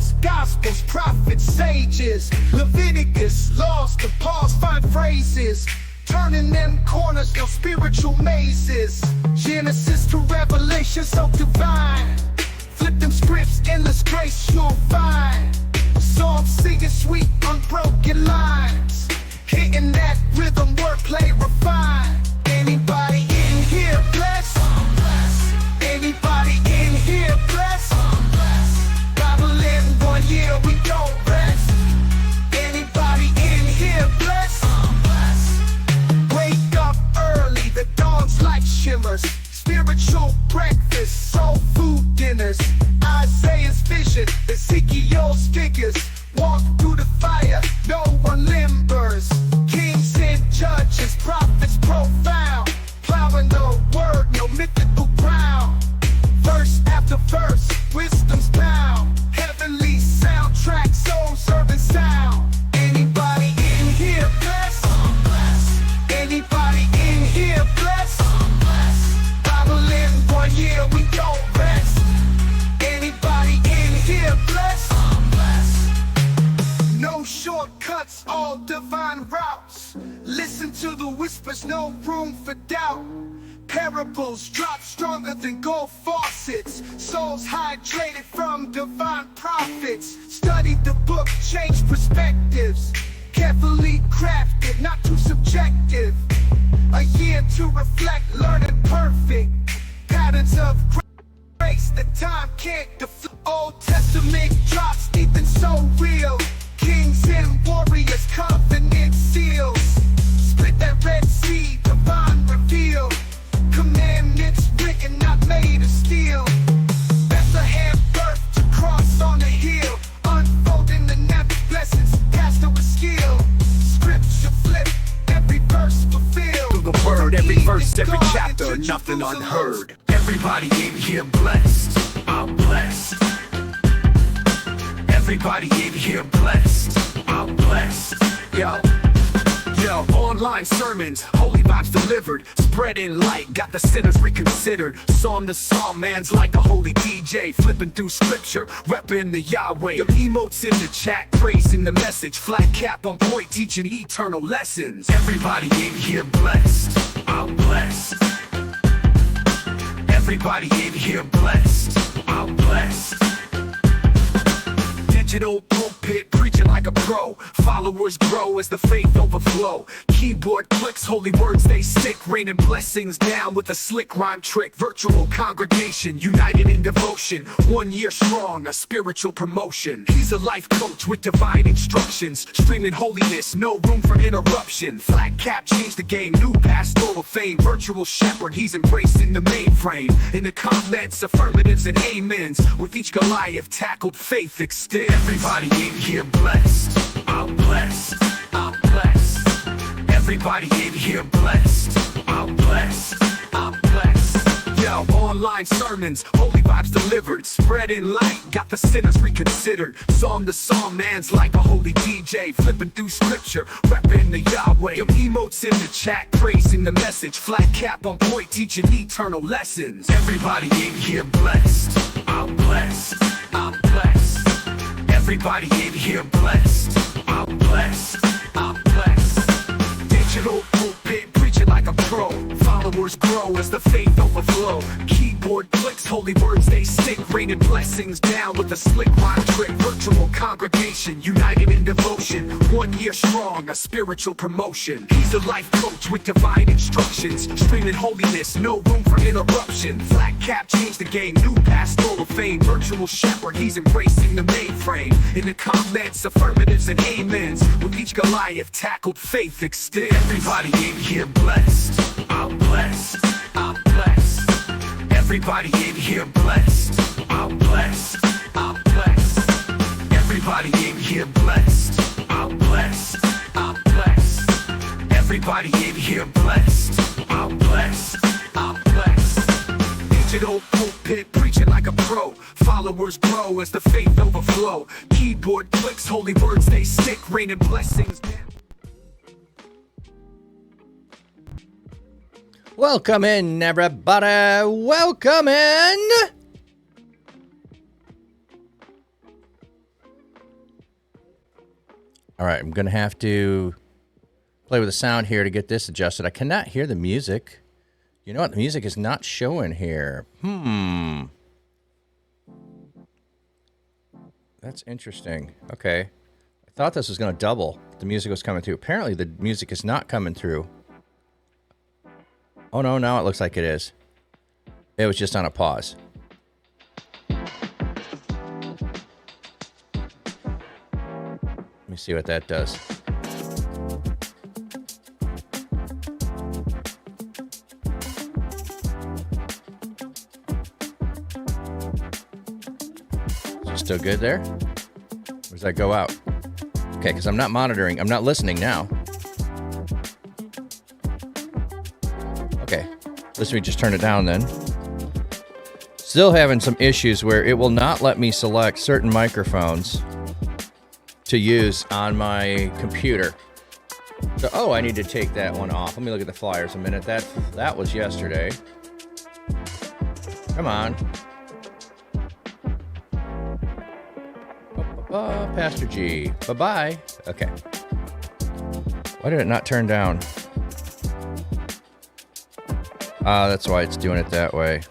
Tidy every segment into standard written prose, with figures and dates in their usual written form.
Psalms, Gospels, prophets, sages, Leviticus, laws, the pause, find phrases, turning them corners, your spiritual mazes. Genesis to Revelation, so divine. Flip them scripts, endless grace you'll find. Psalms singing sweet, unbroken lines, hitting that rhythm, wordplay refined. Anybody in here blessed? Anybody in here blessed? Bible in 1 year, we don't rest. Anybody in here blessed? Wake up early, the dawn's light shimmers. Spiritual breakfast, soul food dinners. Isaiah's vision, Ezekiel's figures. Walk through the fire, no one limbers. Kings and judges, prophets profound, plowing the word, no mythical ground. Verse after verse, wisdom's bound. Heavenly soundtrack, soul serving sound. Anybody in here blessed? Anybody in here blessed? Bible in 1 year, we don't rest. Anybody in here blessed? No shortcuts, all divine routes. Listen to the whispers, no room for doubt. Parables drop stronger than gold faucets. Souls hydrated from divine prophets. Study the book, change perspectives. Carefully crafted, not too subjective. A year to reflect, learning perfect. Patterns of grace that time can't deflect. Old Testament drops deep and so real. Kings and warriors, covenant seals. Split that Red Sea, divine reveal. Commandments written, not made of steel. Bethlehem birth to cross on the hill. Unfolding the nappy blessings, pastor with skill. Scripture flip, every verse fulfilled. Through the word, every verse, every chapter, nothing unheard. Everybody in here blessed, I'm blessed. Everybody in here blessed, I'm blessed. Yo, online sermons, holy vibes delivered, spreading light, got the sinners reconsidered. Psalm to psalm, man's like a holy DJ, flipping through scripture, repping the Yahweh. Your emotes in the chat, praising the message, flat cap on point, teaching eternal lessons. Everybody in here blessed, I'm blessed. Everybody in here blessed, I'm blessed. Digital pulpit, preaching like a pro. Followers grow as the faith overflow. Keyboard clicks, holy words they stick, raining blessings down with a slick rhyme trick. Virtual congregation, united in devotion. 1 year strong, a spiritual promotion. He's a life coach with divine instructions, streaming holiness, no room for interruption. Flat cap changed the game, new pastoral fame. Virtual shepherd, he's embracing the mainframe. In the comments, affirmatives and amens. With each Goliath tackled, faith extend. Everybody in here blessed, I'm blessed, I'm blessed. Everybody in here blessed, I'm blessed, I'm blessed. Yo, online sermons, holy vibes delivered, spreading light, got the sinners reconsidered. Psalm to psalm, man's like a holy DJ, flipping through scripture, repping the Yahweh. Your emotes in the chat, praising the message, flat cap on point, teaching eternal lessons. Everybody in here blessed, I'm blessed, I'm blessed. Everybody in here blessed, I'm blessed, I'm blessed. Digital pulpit, preaching like a pro. Followers grow as the faith overflow. Keyboard clicks, holy words they stick, raining blessings down with a slick rhyme trick. Virtual congregation, united in devotion. 1 year strong, a spiritual promotion. He's a life coach with divine instructions, streaming holiness, no room for interruption. Flat cap changed the game, new pastoral fame. Virtual shepherd, he's embracing the mainframe. In the comments, affirmatives and amens. With each Goliath tackled, faith extend. Everybody in here blessed, I'm blessed, I'm blessed. Everybody in here blessed, I'm blessed, I'm blessed. Everybody in here blessed, I'm blessed, I'm blessed. Everybody in here blessed, I'm blessed, I'm blessed. Digital pulpit, preaching like a pro. Followers grow as the faith overflow. Keyboard clicks, holy words they stick, raining blessings down. Welcome in, everybody. Welcome in. All right, I'm going to have to play with the sound here to get this adjusted. I cannot hear the music. You know what? The music is not showing here. That's interesting. Okay. I thought this was going to double. The music was coming through. Apparently, the music is not coming through. Oh, no, now it looks like it is. It was just on a pause. Let me see what that does. Is it still good there? Or does that go out? Okay, because I'm not monitoring. I'm not listening now. Okay, let me just turn it down then. Still having some issues where it will not let me select certain microphones to use on my computer. So, oh, I need to take that one off. Let me look at the flyers a minute. That was yesterday. Come on. Pastor G. Bye-bye. Okay. Why did it not turn down? That's why it's doing it that way.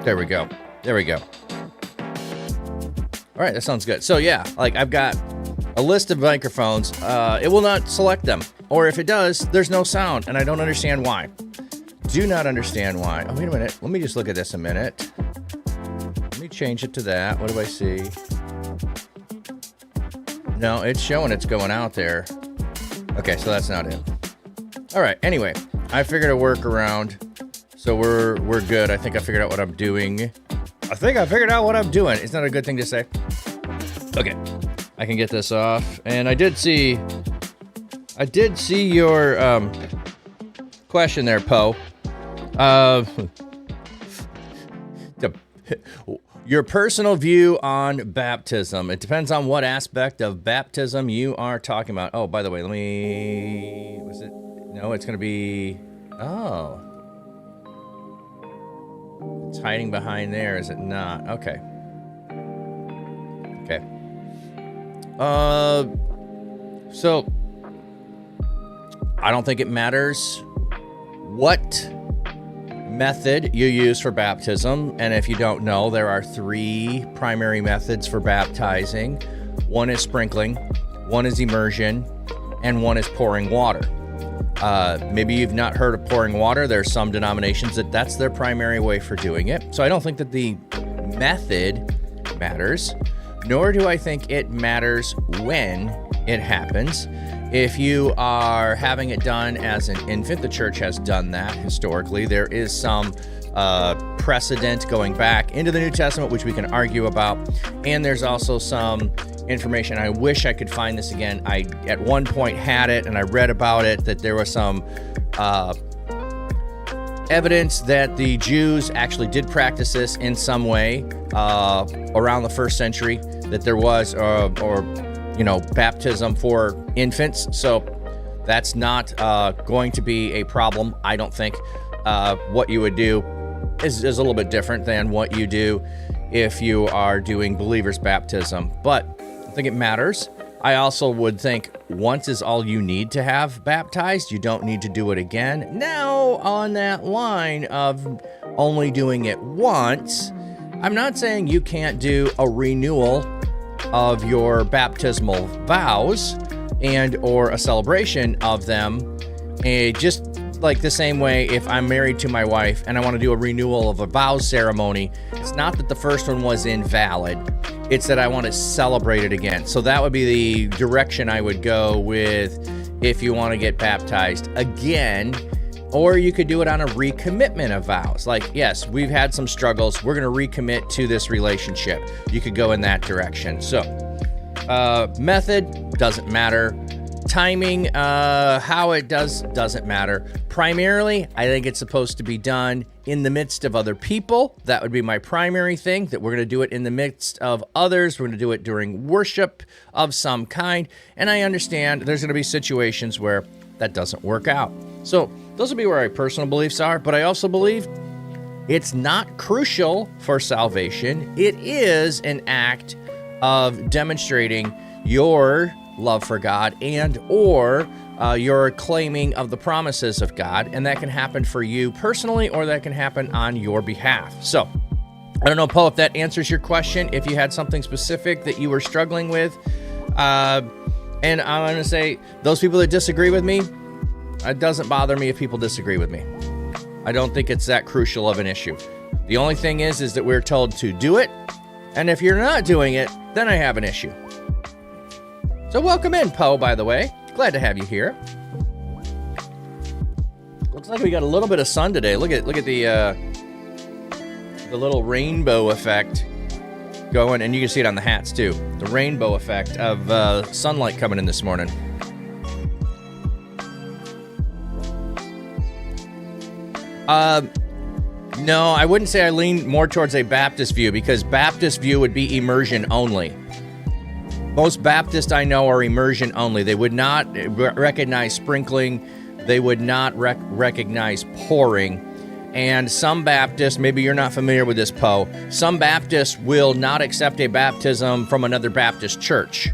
There we go. There we go. All right, that sounds good. So yeah, like I've got a list of microphones. It will not select them. Or if it does, there's no sound, and I don't understand why. Do not understand why. Oh, wait a minute. Let me just look at this a minute. Let me change it to that. What do I see? No, it's showing it's going out there. Okay, so that's not it. All right, anyway, I figured a workaround. So we're good. I think I figured out what I'm doing. I think I figured out what I'm doing. It's not a good thing to say. Okay, I can get this off. And I did see your question there, Poe. Your personal view on baptism. It depends on what aspect of baptism you are talking about. Oh, by the way, was it? No, it's going to be, oh. It's hiding behind there, is it not? Okay. Okay. So I don't think it matters what method you use for baptism. And if you don't know, there are 3 primary methods for baptizing. One is sprinkling, one is immersion, and one is pouring water. Maybe you've not heard of pouring water. There's some denominations that's their primary way for doing it. So I don't think that the method matters, nor do I think it matters when it happens. If you are having it done as an infant, the church has done that historically. There is some precedent going back into the New Testament, which we can argue about. And there's also some information. I wish I could find this again. I, at one point, had it, and I read about it, that there was some evidence that the Jews actually did practice this in some way around the 1st century, that there was, baptism for infants. So that's not going to be a problem. I don't think what you would do is a little bit different than what you do if you are doing believers' baptism. But I think it matters. I also would think once is all you need to have baptized. You don't need to do it again. Now, on that line of only doing it once, I'm not saying you can't do a renewal of your baptismal vows and or a celebration of them, just like the same way if I'm married to my wife and I want to do a renewal of a vows ceremony. It's not that the first one was invalid, it's that I want to celebrate it again. So that would be the direction I would go with if you want to get baptized again. Or you could do it on a recommitment of vows. Like, yes, we've had some struggles. We're going to recommit to this relationship. You could go in that direction. So, method doesn't matter. Timing, how it doesn't matter. Primarily, I think it's supposed to be done in the midst of other people. That would be my primary thing, that we're going to do it in the midst of others. We're going to do it during worship of some kind. And I understand there's going to be situations where that doesn't work out. So those would be where my personal beliefs are, but I also believe it's not crucial for salvation. It is an act of demonstrating your love for God and or your claiming of the promises of God, and that can happen for you personally or that can happen on your behalf. So, I don't know, Poe, if that answers your question, if you had something specific that you were struggling with. And I'm going to say, those people that disagree with me, it doesn't bother me if people disagree with me. I don't think it's that crucial of an issue. The only thing is that we're told to do it, and if you're not doing it, then I have an issue. So welcome in, Poe, by the way. Glad to have you here. Looks like we got a little bit of sun today. Look at the little rainbow effect going, and you can see it on the hats too. The rainbow effect of sunlight coming in this morning. No, I wouldn't say I lean more towards a Baptist view, because Baptist view would be immersion only. Most Baptists I know are immersion only. They would not recognize sprinkling. They would not recognize pouring. And some Baptists, maybe you're not familiar with this, Poe, some Baptists will not accept a baptism from another Baptist church.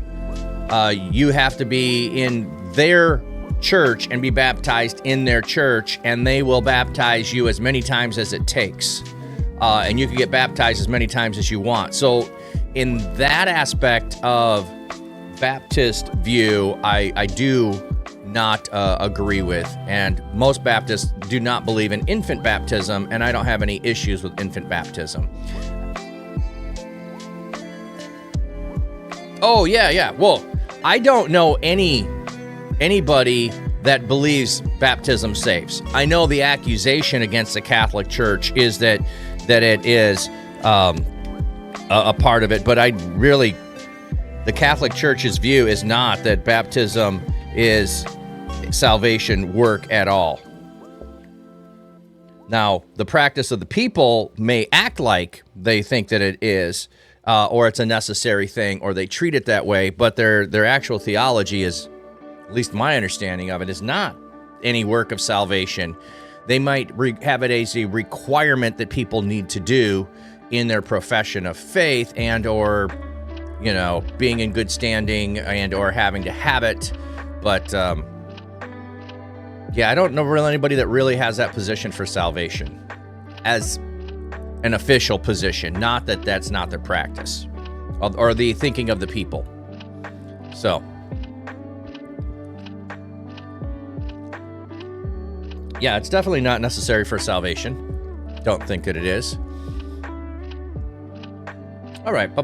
You have to be in their church and be baptized in their church, and they will baptize you as many times as it takes. And you can get baptized as many times as you want. So in that aspect of Baptist view, I do not agree with. And most Baptists do not believe in infant baptism, and I don't have any issues with infant baptism. Oh, yeah. Well, I don't know anybody that believes baptism saves. I know the accusation against the Catholic Church is that it is a part of it, but the Catholic Church's view is not that baptism is salvation work at all. Now, the practice of the people may act like they think that it is, or it's a necessary thing, or they treat it that way, but their actual theology is, at least my understanding of it, is not any work of salvation. They might have it as a requirement that people need to do in their profession of faith, and or, being in good standing, and or having to have it. But I don't know really anybody that really has that position for salvation as an official position. Not that that's not their practice or the thinking of the people. So, yeah, it's definitely not necessary for salvation. Don't think that it is. All right.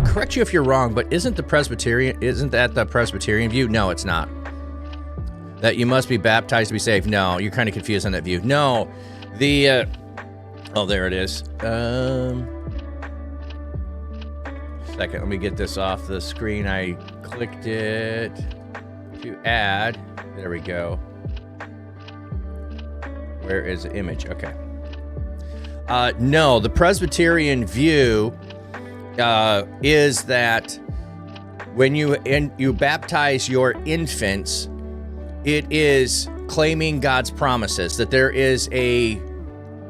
Correct you if you're wrong, but isn't that the Presbyterian view? No, it's not. That you must be baptized to be saved. No, you're kind of confused on that view. No, there it is. Second, let me get this off the screen. I clicked it to add. There we go. Where is the image? Okay. No, the Presbyterian view is that when you baptize your infants, it is claiming God's promises, that there is a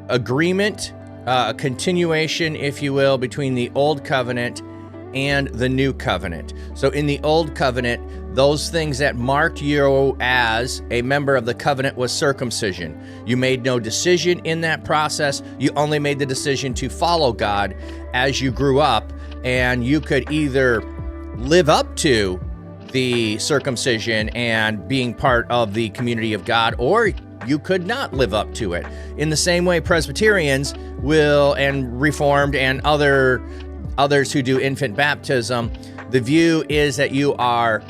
agreement, a continuation, if you will, between the old covenant and the new covenant. So in the old covenant, those things that marked you as a member of the covenant was circumcision. You made no decision in that process. You only made the decision to follow God as you grew up, and you could either live up to the circumcision and being part of the community of God, or you could not live up to it. In the same way, Presbyterians will, and Reformed and others who do infant baptism, the view is that you are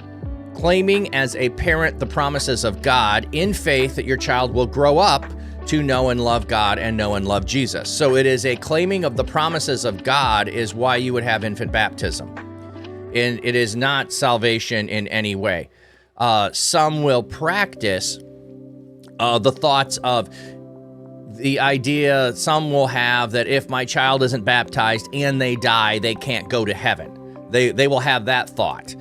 claiming as a parent the promises of God in faith that your child will grow up to know and love God and know and love Jesus. So it is a claiming of the promises of God is why you would have infant baptism. And it is not salvation in any way. Some will practice the thoughts of the idea, some will have that if my child isn't baptized and they die, they can't go to heaven. They will have that thought.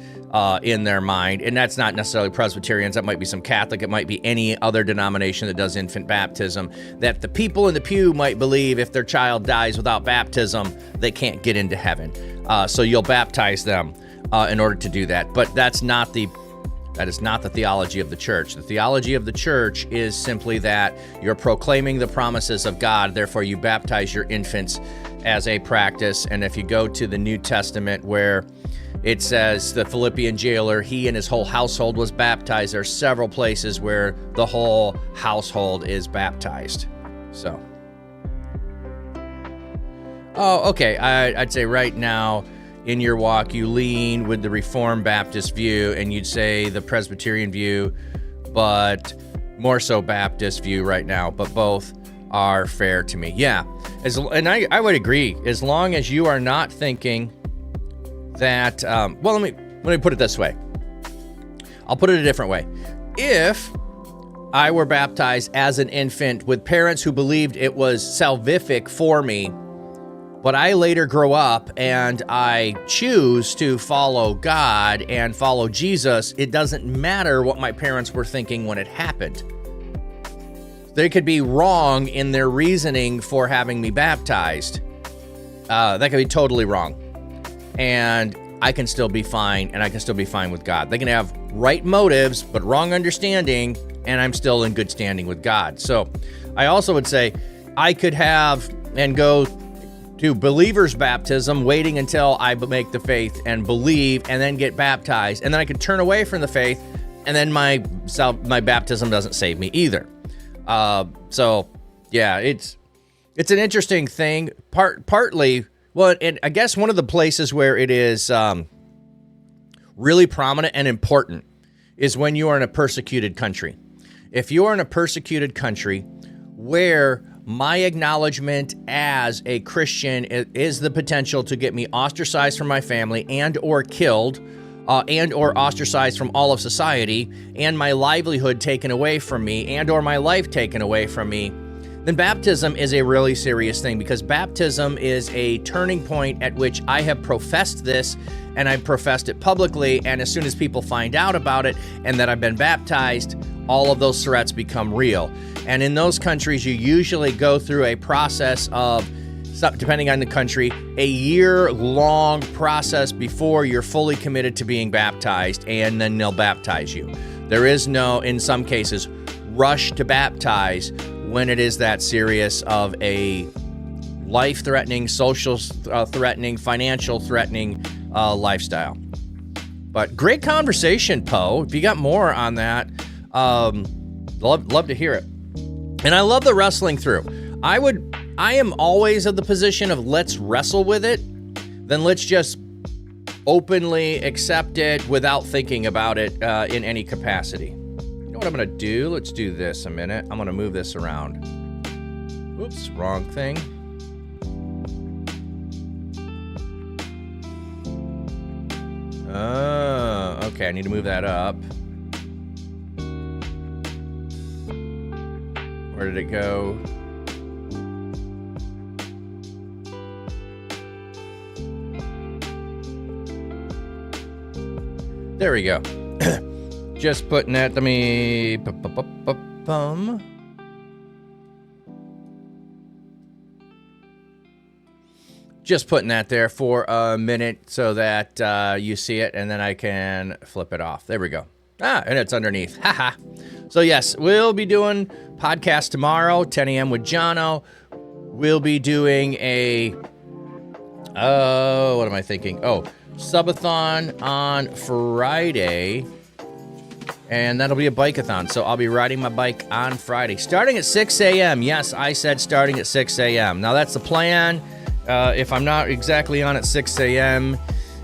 in their mind. And that's not necessarily Presbyterians. That might be some Catholic. It might be any other denomination that does infant baptism, that the people in the pew might believe if their child dies without baptism, they can't get into heaven. So you'll baptize them in order to do that. But that is not the theology of the church. The theology of the church is simply that you're proclaiming the promises of God, therefore you baptize your infants as a practice. And if you go to the New Testament where it says the Philippian jailer, he and his whole household was baptized, there are several places where the whole household is baptized. So, okay, I'd say right now, in your walk, you lean with the Reformed Baptist view, and you'd say the Presbyterian view, but more so Baptist view right now, but both are fair to me. Yeah, and I would agree, as long as you are not thinking that, well, let me put it this way. I'll put it a different way. If I were baptized as an infant with parents who believed it was salvific for me, but I later grow up and I choose to follow God and follow Jesus, it doesn't matter what my parents were thinking when it happened. They could be wrong in their reasoning for having me baptized. That could be totally wrong. And I can still be fine, and I can still be fine with God. They can have right motives, but wrong understanding, and I'm still in good standing with God. So I also would say I could have and go to believer's baptism, waiting until I make the faith and believe, and then get baptized. And then I could turn away from the faith, and then my baptism doesn't save me either. So yeah, it's an interesting thing. Partly, well, and I guess one of the places where it is really prominent and important is when you are in a persecuted country. If you are in a persecuted country where my acknowledgement as a Christian is the potential to get me ostracized from my family and or killed, and or ostracized from all of society, and my livelihood taken away from me, and or my life taken away from me, then baptism is a really serious thing, because baptism is a turning point at which I have professed this, and I've professed it publicly, and as soon as people find out about it and that I've been baptized, all of those threats become real. And in those countries, you usually go through a process of, depending on the country, a year-long process before you're fully committed to being baptized, and then they'll baptize you. There is no, in some cases, rush to baptize when it is that serious of a life-threatening, social-threatening, financial-threatening lifestyle. But great conversation, Poe. If you got more on that, love to hear it. And I love the wrestling through. I am always of the position of let's wrestle with it, then let's just openly accept it without thinking about it in any capacity. You know what I'm going to do? Let's do this a minute. I'm going to move this around. Oops, wrong thing. Okay, I need to move that up. Where did it go? There we go. Just putting that, let me... Just putting that there for a minute so that you see it, and then I can flip it off. There we go. And it's underneath. Haha. So yes, we'll be doing podcast tomorrow, 10 a.m. with Jono. We'll be doing a, what am I thinking? Subathon on Friday. And that'll be a bike-a-thon. So I'll be riding my bike on Friday, starting at 6 a.m. Yes, I said starting at 6 a.m. Now that's the plan. If I'm not exactly on at 6 a.m.,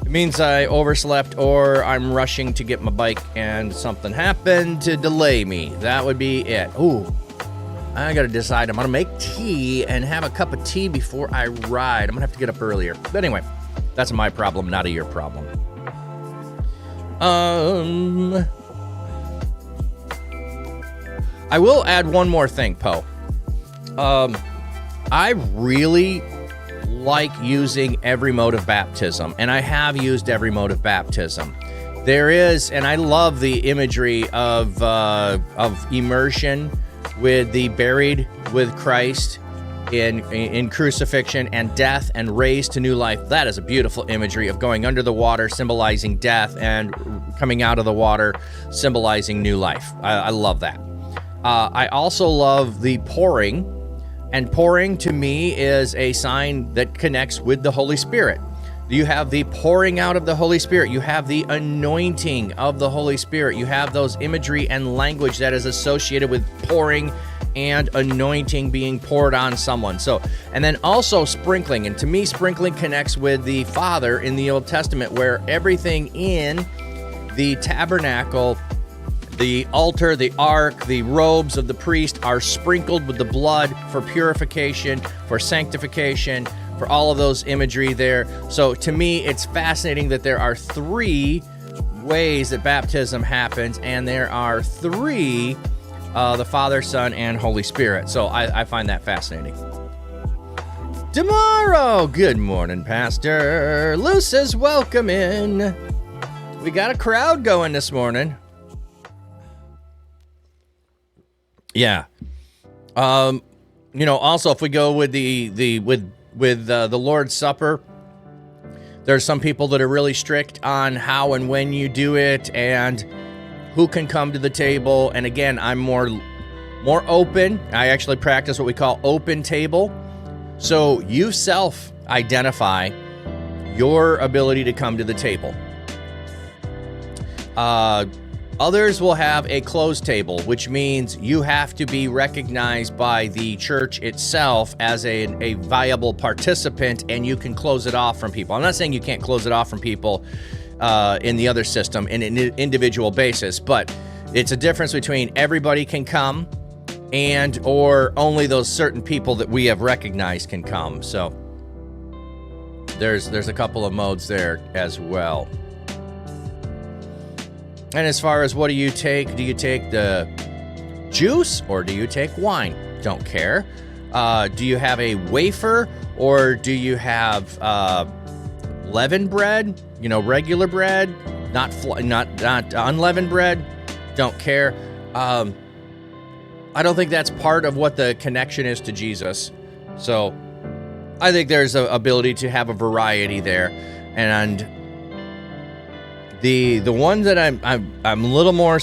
it means I overslept or I'm rushing to get my bike and something happened to delay me. That would be it. Ooh, I gotta decide. I'm gonna make tea and have a cup of tea before I ride. I'm gonna have to get up earlier. But anyway, that's my problem, not a your problem. I will add one more thing, Poe. I really like using every mode of baptism, and I have used every mode of baptism. There is, and I love the imagery of immersion with the buried with Christ in crucifixion and death and raised to new life. That is a beautiful imagery of going under the water, symbolizing death, and coming out of the water, symbolizing new life. I love that. I also love the pouring, and pouring to me is a sign that connects with the Holy Spirit. You have the pouring out of the Holy Spirit. You have the anointing of the Holy Spirit. You have those imagery and language that is associated with pouring and anointing being poured on someone. So, and then also sprinkling. And to me, sprinkling connects with the Father in the Old Testament, where everything in the tabernacle, the altar, the ark, the robes of the priest are sprinkled with the blood for purification, for sanctification, for all of those imagery there. So to me, it's fascinating that there are 3 ways that baptism happens, and there are 3, the Father, Son, and Holy Spirit. So I find that fascinating. Tomorrow, good morning, Pastor. Lou says, welcome in. We got a crowd going this morning. Yeah. Also, if we go with the Lord's Supper, there's some people that are really strict on how and when you do it and who can come to the table. And again, I'm more open. I actually practice what we call open table. So you self-identify your ability to come to the table. Others will have a closed table, which means you have to be recognized by the church itself as a viable participant, and you can close it off from people. I'm not saying you can't close it off from people in the other system in an individual basis, but it's a difference between everybody can come and or only those certain people that we have recognized can come. So there's a couple of modes there as well. And as far as what do you take the juice or do you take wine? Don't care. Do you have a wafer or do you have leavened bread? Regular bread, not unleavened bread. Don't care. I don't think that's part of what the connection is to Jesus. So I think there's an ability to have a variety there, and the one that I'm a little more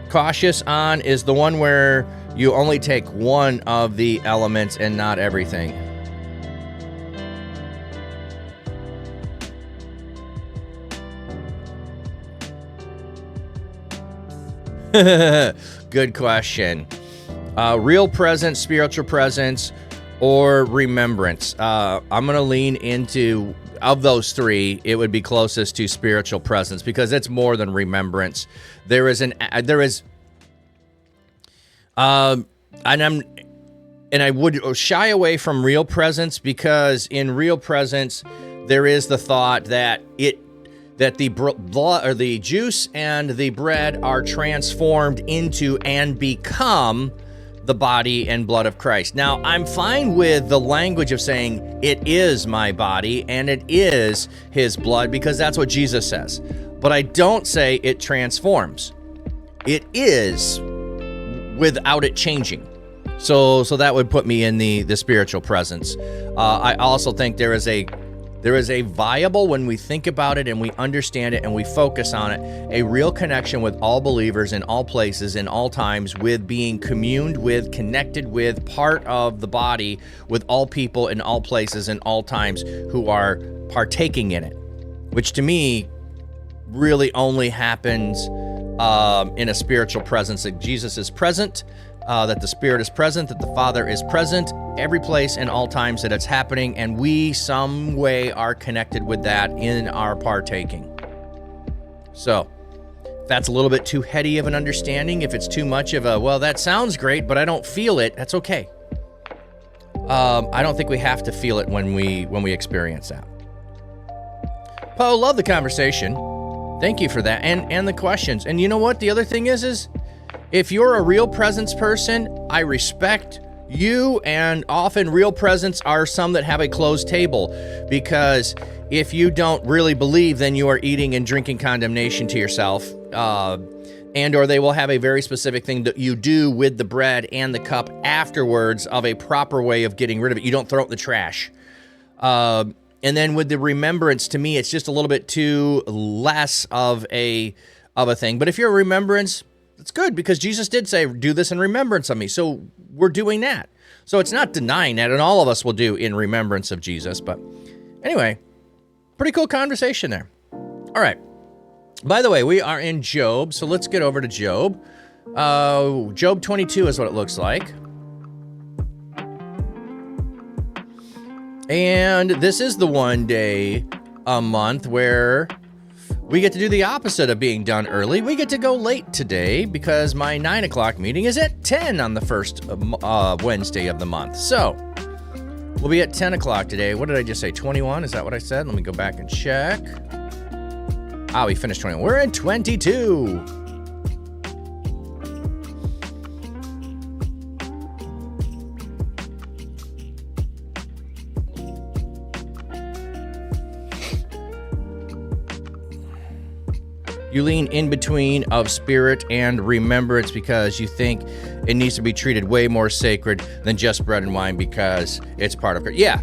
cautious on is the one where you only take one of the elements and not everything. Good question. Real presence, spiritual presence, or remembrance. I'm going to lean into, of those 3, it would be closest to spiritual presence because it's more than remembrance. And I would shy away from real presence because in real presence, there is the thought that the blood or the juice and the bread are transformed into and become the body and blood of Christ. Now, I'm fine with the language of saying it is my body and it is his blood because that's what Jesus says. But I don't say it transforms. It is without it changing. So that would put me in the spiritual presence. I also think there is a viable, when we think about it and we understand it and we focus on it, a real connection with all believers in all places, in all times, with being communed with, connected with, part of the body, with all people in all places in all times who are partaking in it, which to me really only happens in a spiritual presence, that Jesus is present, that the Spirit is present, that the Father is present, every place and all times that it's happening, and we some way are connected with that in our partaking. So, if that's a little bit too heady of an understanding, if it's too much of a, well, that sounds great, but I don't feel it, that's okay. I don't think we have to feel it when we experience that. Poe, love the conversation. Thank you for that, and the questions. And you know what? The other thing is if you're a real presence person, I respect you, and often real presence are some that have a closed table, because If you don't really believe, then you are eating and drinking condemnation to yourself. And or they will have a very specific thing that you do with the bread and the cup afterwards of a proper way of getting rid of it. You don't throw it in the trash. And then with the remembrance, to me, it's just a little bit too less of a thing. But if you're a remembrance, it's good because Jesus did say, do this in remembrance of me. So we're doing that. So it's not denying that, and all of us will do in remembrance of Jesus. But anyway, pretty cool conversation there. All right. By the way, we are in Job, so let's get over to Job. Job 22 is what it looks like. And this is the one day a month where we get to do the opposite of being done early. We get to go late today because my 9 o'clock meeting is at 10 on the first Wednesday of the month. So we'll be at 10 o'clock today. What did I just say? 21? Is that what I said? Let me go back and check. We finished 21. We're in 22. You lean in between of spirit and remembrance because you think it needs to be treated way more sacred than just bread and wine because it's part of it. Yeah.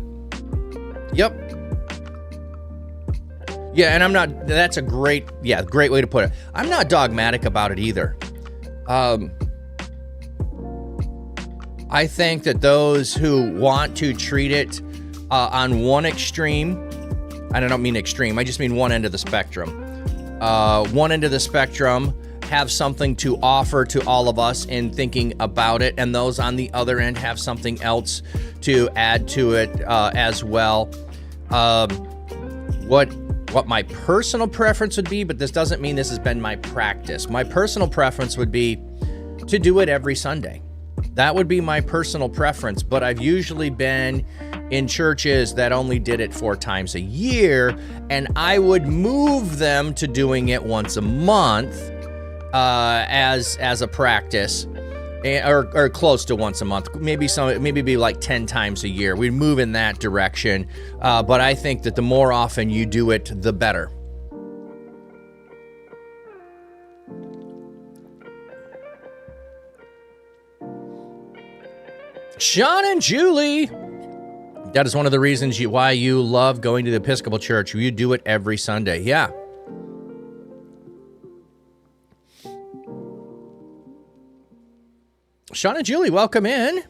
Yep. Yeah, and I'm not, that's a great way to put it. I'm not dogmatic about it either. I think that those who want to treat it on one extreme, and I don't mean extreme, I just mean one end of the spectrum. One end of the spectrum have something to offer to all of us in thinking about it, and those on the other end have something else to add to it as well. What my personal preference would be, but this doesn't mean this has been my practice. My personal preference would be to do it every Sunday. That would be my personal preference, but I've usually been in churches that only did it 4 times a year, and I would move them to doing it once a month as a practice, or close to once a month. Maybe be like 10 times a year. We'd move in that direction, but I think that the more often you do it, the better. Sean and Julie, that is one of the reasons why you love going to the Episcopal Church. You do it every Sunday. Yeah. Sean and Julie, welcome in.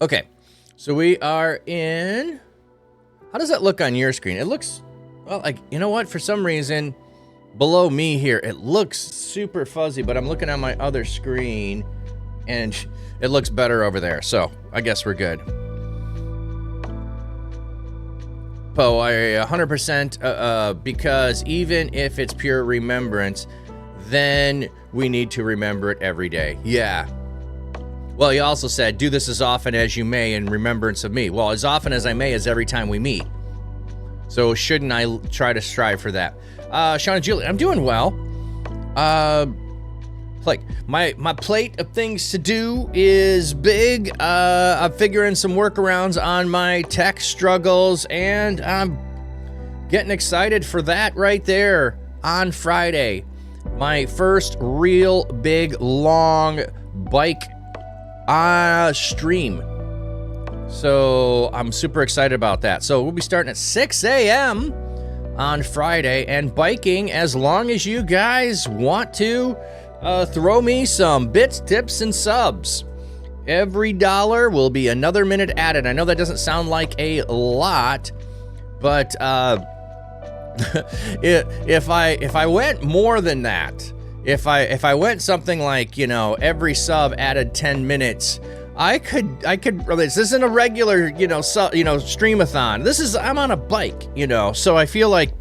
Okay, so we are in, how does that look on your screen? It looks, well, like, you know what? For some reason, below me here, it looks super fuzzy, but I'm looking at my other screen, and it looks better over there, so I guess we're good. Poe, I 100%, because even if it's pure remembrance, then we need to remember it every day. Yeah. Well, he also said, do this as often as you may in remembrance of me. Well, as often as I may is every time we meet. So shouldn't I try to strive for that? Sean and Julie, I'm doing well. Like, my plate of things to do is big. I'm figuring some workarounds on my tech struggles, and I'm getting excited for that right there on Friday. My first real big, long bike stream. So I'm super excited about that. So we'll be starting at 6 a.m. on Friday and biking as long as you guys want to throw me some bits, tips, and subs. Every dollar will be another minute added. I know that doesn't sound like a lot, but if I went more than that, if I went something like, every sub added 10 minutes, I could this isn't a regular, streamathon. I'm on a bike, so I feel like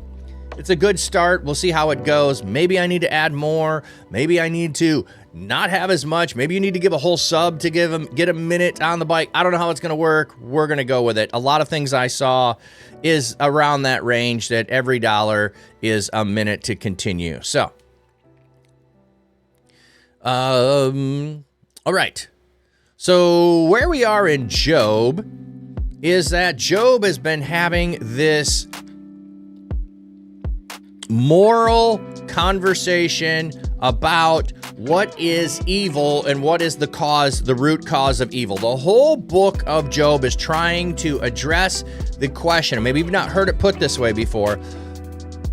it's a good start. We'll see how it goes. Maybe I need to add more. Maybe I need to not have as much. Maybe you need to give a whole sub to get a minute on the bike. I don't know how it's going to work. We're going to go with it. A lot of things I saw is around that range, that every dollar is a minute to continue. So, all right. So where we are in Job is that Job has been having this moral conversation about what is evil and what is the root cause of evil. The whole book of Job is trying to address the question, maybe you've not heard it put this way before: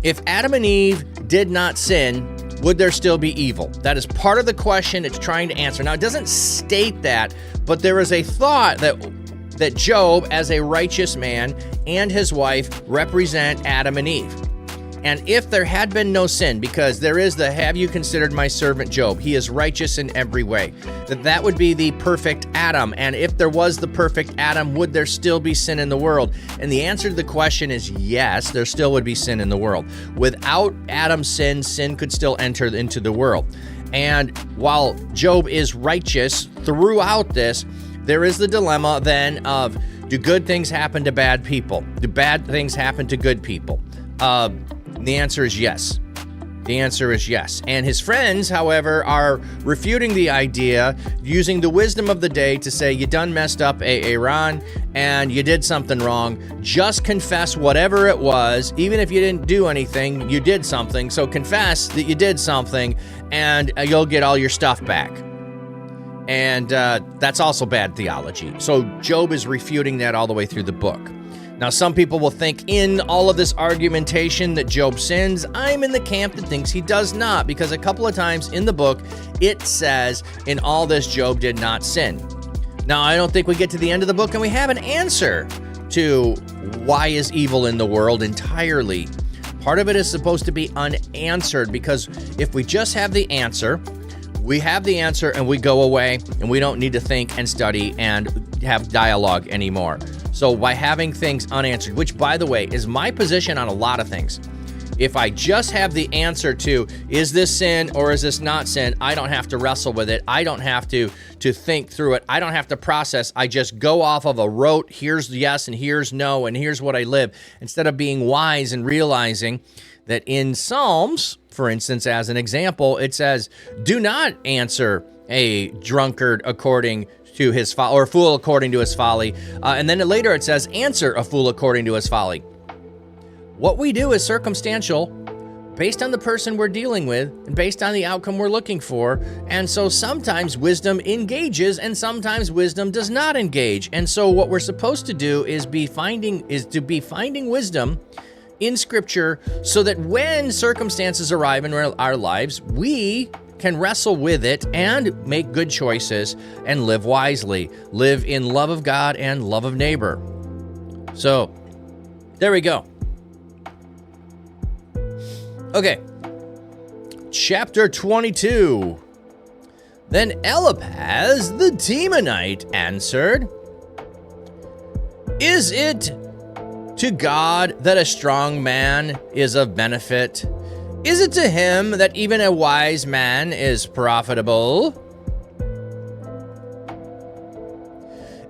if Adam and Eve did not sin, would there still be evil? That is part of the question it's trying to answer. Now, it doesn't state that, but there is a thought that Job, as a righteous man, and his wife represent Adam and Eve. And if there had been no sin, because there is the "have you considered my servant Job? He is righteous in every way," that would be the perfect Adam. And if there was the perfect Adam, would there still be sin in the world? And the answer to the question is yes, there still would be sin in the world. Without Adam's sin could still enter into the world. And while Job is righteous throughout this, there is the dilemma then of, do good things happen to bad people? Do bad things happen to good people? The answer is yes. The answer is yes. And his friends, however, are refuting the idea, using the wisdom of the day to say, you done messed up, Aaron, and you did something wrong. Just confess whatever it was. Even if you didn't do anything, you did something. So confess that you did something, and you'll get all your stuff back. And that's also bad theology. So Job is refuting that all the way through the book. Now, some people will think in all of this argumentation that Job sins. I'm in the camp that thinks he does not, because a couple of times in the book, it says, in all this, Job did not sin. Now, I don't think we get to the end of the book and we have an answer to why is evil in the world entirely. Part of it is supposed to be unanswered, because if we just have the answer, we have the answer and we go away and we don't need to think and study and have dialogue anymore. So by having things unanswered, which, by the way, is my position on a lot of things. If I just have the answer to, is this sin or is this not sin, I don't have to wrestle with it. I don't have to think through it. I don't have to process. I just go off of a rote, here's yes and here's no and here's what I live, instead of being wise and realizing that in Psalms, for instance, as an example, it says, do not answer a drunkard according to his folly, or a fool according to his folly. And then later it says, answer a fool according to his folly. What we do is circumstantial, based on the person we're dealing with, and based on the outcome we're looking for. And so sometimes wisdom engages, and sometimes wisdom does not engage. And so what we're supposed to do is be finding wisdom in Scripture, so that when circumstances arrive in our lives, we can wrestle with it and make good choices and live wisely, live in love of God and love of neighbor. So there we go. Okay, chapter 22. Then Eliphaz the Temanite answered, is it to God that a strong man is of benefit? Is it to him that even a wise man is profitable?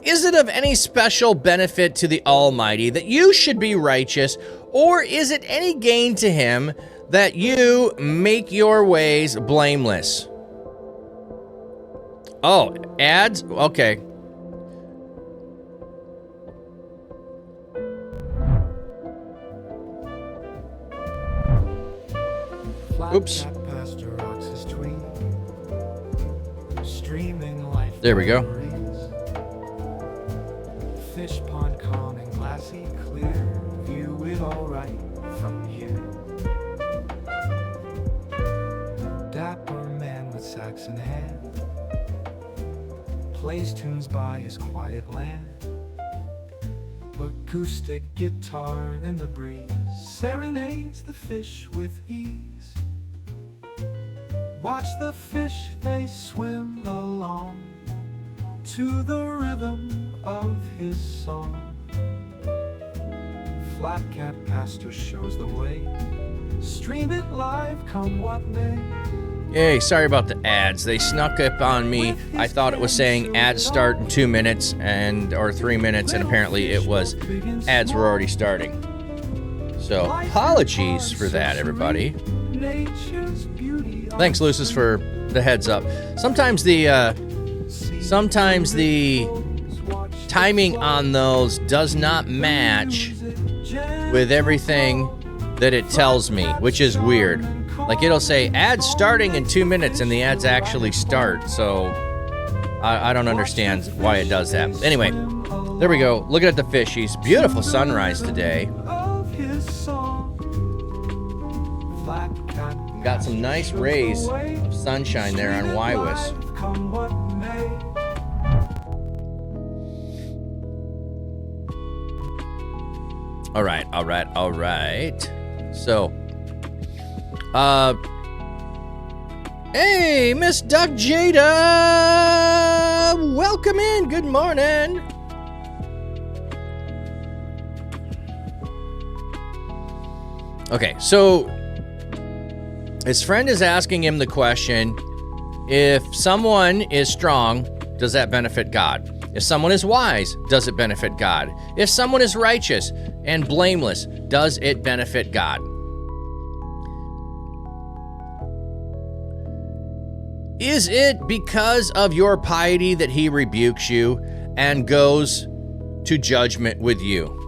Is it of any special benefit to the Almighty that you should be righteous, or is it any gain to him that you make your ways blameless? Oh, ads? Okay. Oops. There we go. Fish pond calm and glassy clear. View it all right from here. Dapper man with sax in hand plays tunes by his quiet land. Acoustic guitar in the breeze serenades the fish with ease. Watch the fish, they swim along to the rhythm of his song. Flat Cat Pastor shows the way. Stream it live, come what may. Hey, sorry about the ads. They snuck up on me. I thought it was saying ads start in 2 minutes or 3 minutes, and apparently it was ads were already starting. So apologies for that, everybody. Thanks, Lucis, for the heads up. Sometimes the timing on those does not match with everything that it tells me, which is weird. Like, it'll say ads starting in 2 minutes and the ads actually start. So I don't understand why it does that. Anyway, there we go. Looking at the fishies. Beautiful sunrise today. Got some nice rays of sunshine there on Waiwis. All right. So, hey, Miss Duck Jada, welcome in. Good morning. Okay, so his friend is asking him the question, if someone is strong, does that benefit God? If someone is wise, does it benefit God? If someone is righteous and blameless, does it benefit God? Is it because of your piety that he rebukes you and goes to judgment with you?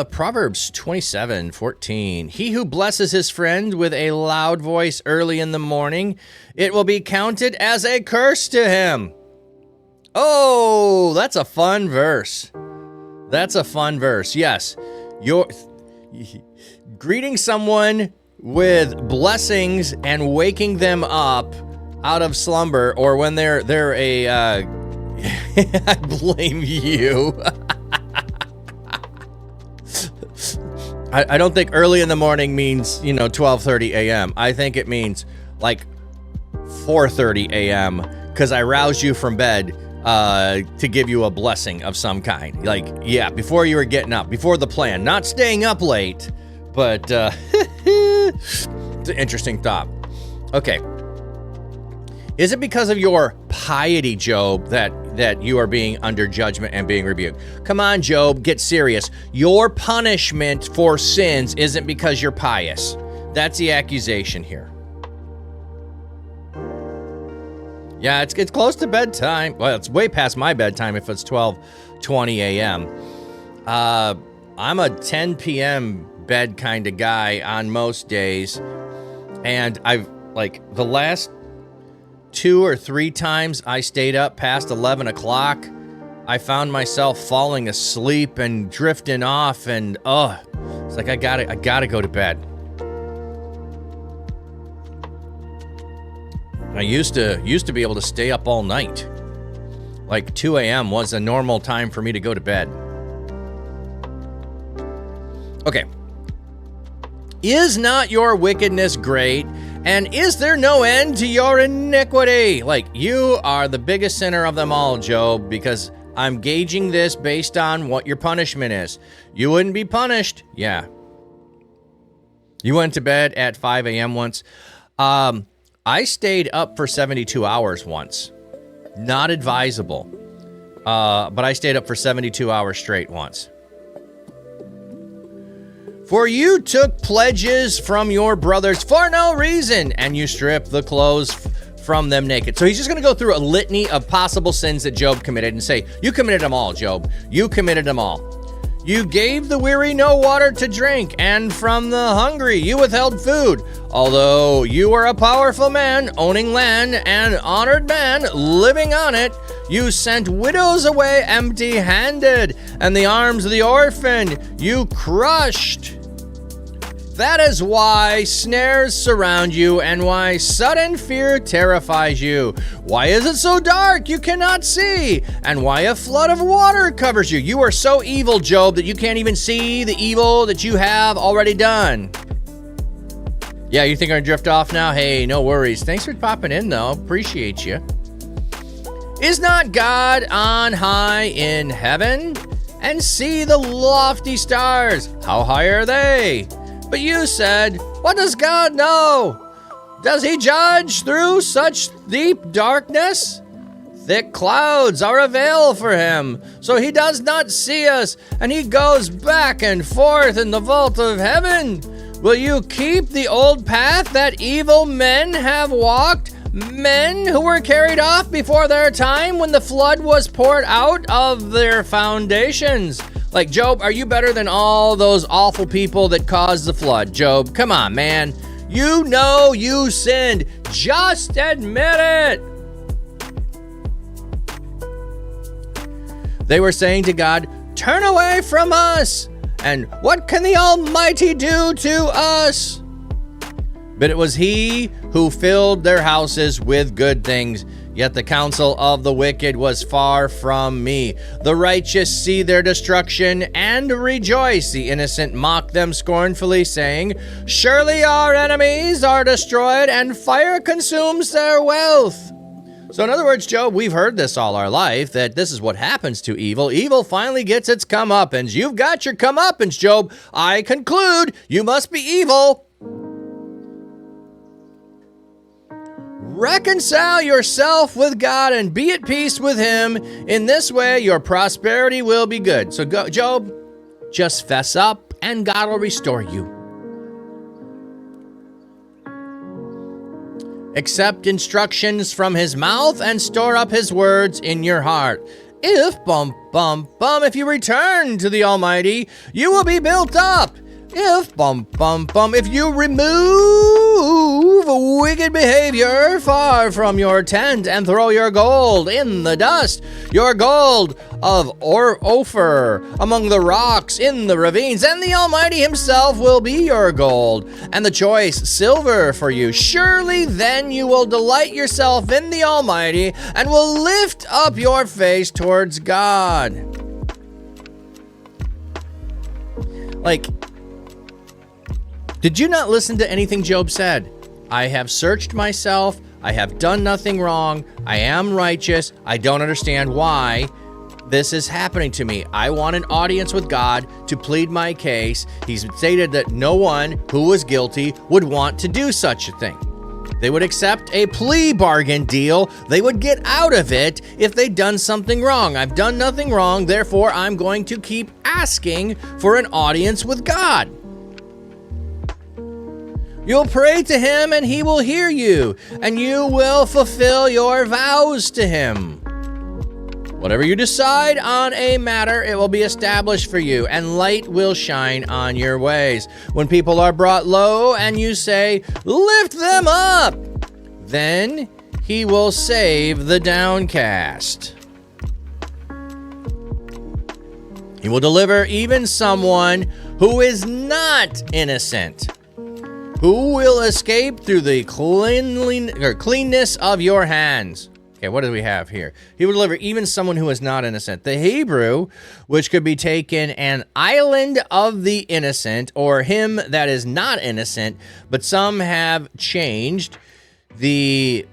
Proverbs 27:14. He who blesses his friend with a loud voice early in the morning, it will be counted as a curse to him. Oh, that's a fun verse. Yes. You're greeting someone with blessings and waking them up out of slumber, or when they're I blame you. I don't think early in the morning means, 12:30 a.m. I think it means like 4:30 a.m. because I roused you from bed to give you a blessing of some kind. Like, yeah, before you were getting up, before the plan, not staying up late, but it's an interesting thought. Okay. Is it because of your piety, Job, that you are being under judgment and being rebuked? Come on, Job, get serious. Your punishment for sins isn't because you're pious. That's the accusation here. Yeah, it's close to bedtime. Well, it's way past my bedtime if it's 12:20 a.m. I'm a 10 p.m. bed kind of guy on most days. And I've, the last 2 or 3 times I stayed up past 11 o'clock, I found myself falling asleep and drifting off, and it's like I gotta go to bed. I used to be able to stay up all night. Like 2 a.m. was a normal time for me to go to bed. Okay. Is not your wickedness great? And is there no end to your iniquity? You are the biggest sinner of them all, Job, because I'm gauging this based on what your punishment is. You wouldn't be punished. Yeah. You went to bed at 5 a.m. once. I stayed up for 72 hours once. Not advisable. But I stayed up for 72 hours straight once. For you took pledges from your brothers for no reason, and you stripped the clothes from them naked. So he's just going to go through a litany of possible sins that Job committed and say, you committed them all, Job. You committed them all. You gave the weary no water to drink, and from the hungry you withheld food. Although you were a powerful man, owning land, and honored man, living on it, you sent widows away empty-handed, and the arms of the orphan you crushed. That is why snares surround you, and why sudden fear terrifies you. Why is it so dark you cannot see? And why a flood of water covers you? You are so evil, Job, that you can't even see the evil that you have already done. Yeah, you think I'm gonna drift off now? Hey, no worries. Thanks for popping in, though. Appreciate you. Is not God on high in heaven? And see the lofty stars. How high are they? But you said, what does God know? Does he judge through such deep darkness? Thick clouds are a veil for him, so he does not see us, and he goes back and forth in the vault of heaven. Will you keep the old path that evil men have walked, Men who were carried off before their time when the flood was poured out of their foundations. Like, Job, are you better than all those awful people that caused the flood? Job, come on, man. You know you sinned. Just admit it. They were saying to God, turn away from us. And what can the Almighty do to us? But it was he who filled their houses with good things. Yet the counsel of the wicked was far from me. The righteous see their destruction and rejoice. The innocent mock them scornfully, saying, surely our enemies are destroyed, and fire consumes their wealth. So in other words, Job, we've heard this all our life, that this is what happens to evil. Evil finally gets its comeuppance. You've got your comeuppance, Job. I conclude you must be evil. Reconcile yourself with God and be at peace with him. In this way, your prosperity will be good. So go, Job, just fess up and God will restore you. Accept instructions from his mouth and store up his words in your heart. If, if you return to the Almighty, you will be built up. If you remove wicked behavior far from your tent and throw your gold in the dust, your gold of Ophir among the rocks in the ravines, and the Almighty himself will be your gold, and the choice silver for you. Surely then you will delight yourself in the Almighty and will lift up your face towards God. Like, did you not listen to anything Job said? I have searched myself. I have done nothing wrong. I am righteous. I don't understand why this is happening to me. I want an audience with God to plead my case. He's stated that no one who was guilty would want to do such a thing. They would accept a plea bargain deal. They would get out of it if they'd done something wrong. I've done nothing wrong, therefore I'm going to keep asking for an audience with God. You'll pray to him and he will hear you, and you will fulfill your vows to him. Whatever you decide on a matter, it will be established for you, and light will shine on your ways. When people are brought low and you say, lift them up, then he will save the downcast. He will deliver even someone who is not innocent, who will escape through the cleanness of your hands. Okay, what do we have here? He will deliver even someone who is not innocent. The Hebrew, which could be taken an island of the innocent, or him that is not innocent, but some have changed the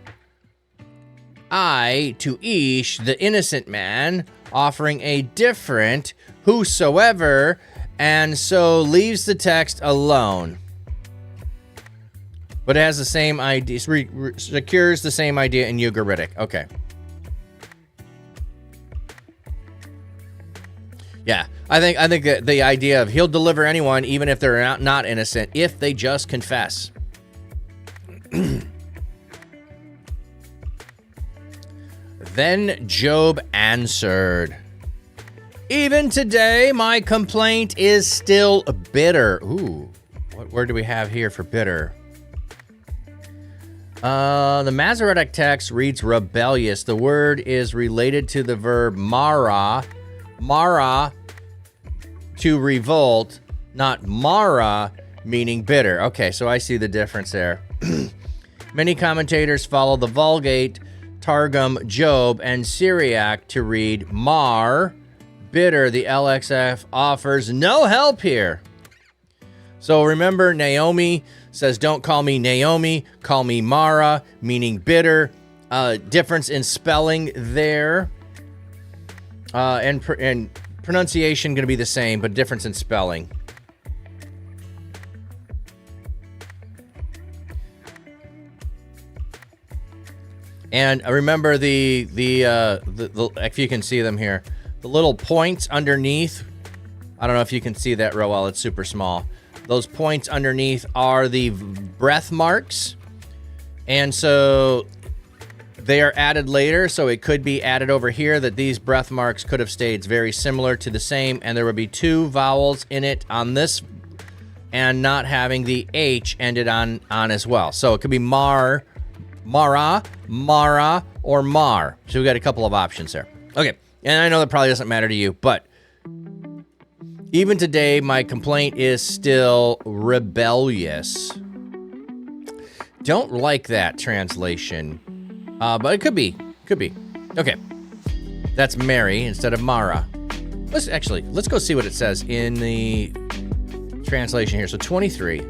I to ish, the innocent man, offering a different whosoever, and so leaves the text alone. But it has the same idea, secures the same idea in Ugaritic. Okay. Yeah, I think that the idea of he'll deliver anyone, even if they're not innocent, if they just confess. Then Job answered, even today my complaint is still bitter. Ooh, what word do we have here for bitter? The Masoretic text reads rebellious. The word is related to the verb mara. Mara, to revolt, not mara, meaning bitter. Okay, so I see the difference there. Many commentators follow the Vulgate, Targum, Job, and Syriac to read mar, bitter. The LXF offers no help here. So remember, Naomi says, don't call me Naomi, call me Mara, meaning bitter. Difference in spelling there. And pronunciation going to be the same, but difference in spelling. And remember the if you can see them here, the little points underneath. I don't know if you can see that real well. It's super small. Those points underneath are the breath marks. And so They are added later, so it could be added over here that these breath marks could have stayed very similar to the same, and there would be 2 vowels in it on this, and not having the H ended on as well. So it could be Mara, Mara, or Mar. So we got a couple of options there. Okay, and I know that probably doesn't matter to you, but even today, my complaint is still rebellious. Don't like that translation, but it could be. Okay, that's Mary instead of Mara. Let's go see what it says in the translation here. So 23.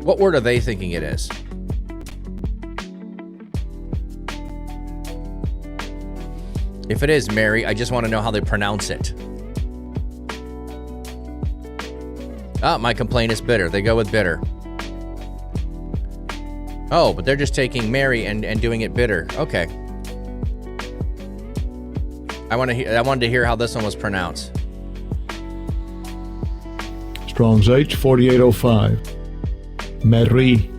What word are they thinking it is? If it is Mary, I just want to know how they pronounce it. Oh, my complaint is bitter. They go with bitter. Oh, but they're just taking Mary and doing it bitter. Okay. I wanted to hear how this one was pronounced. Strong's H 4805. Mary.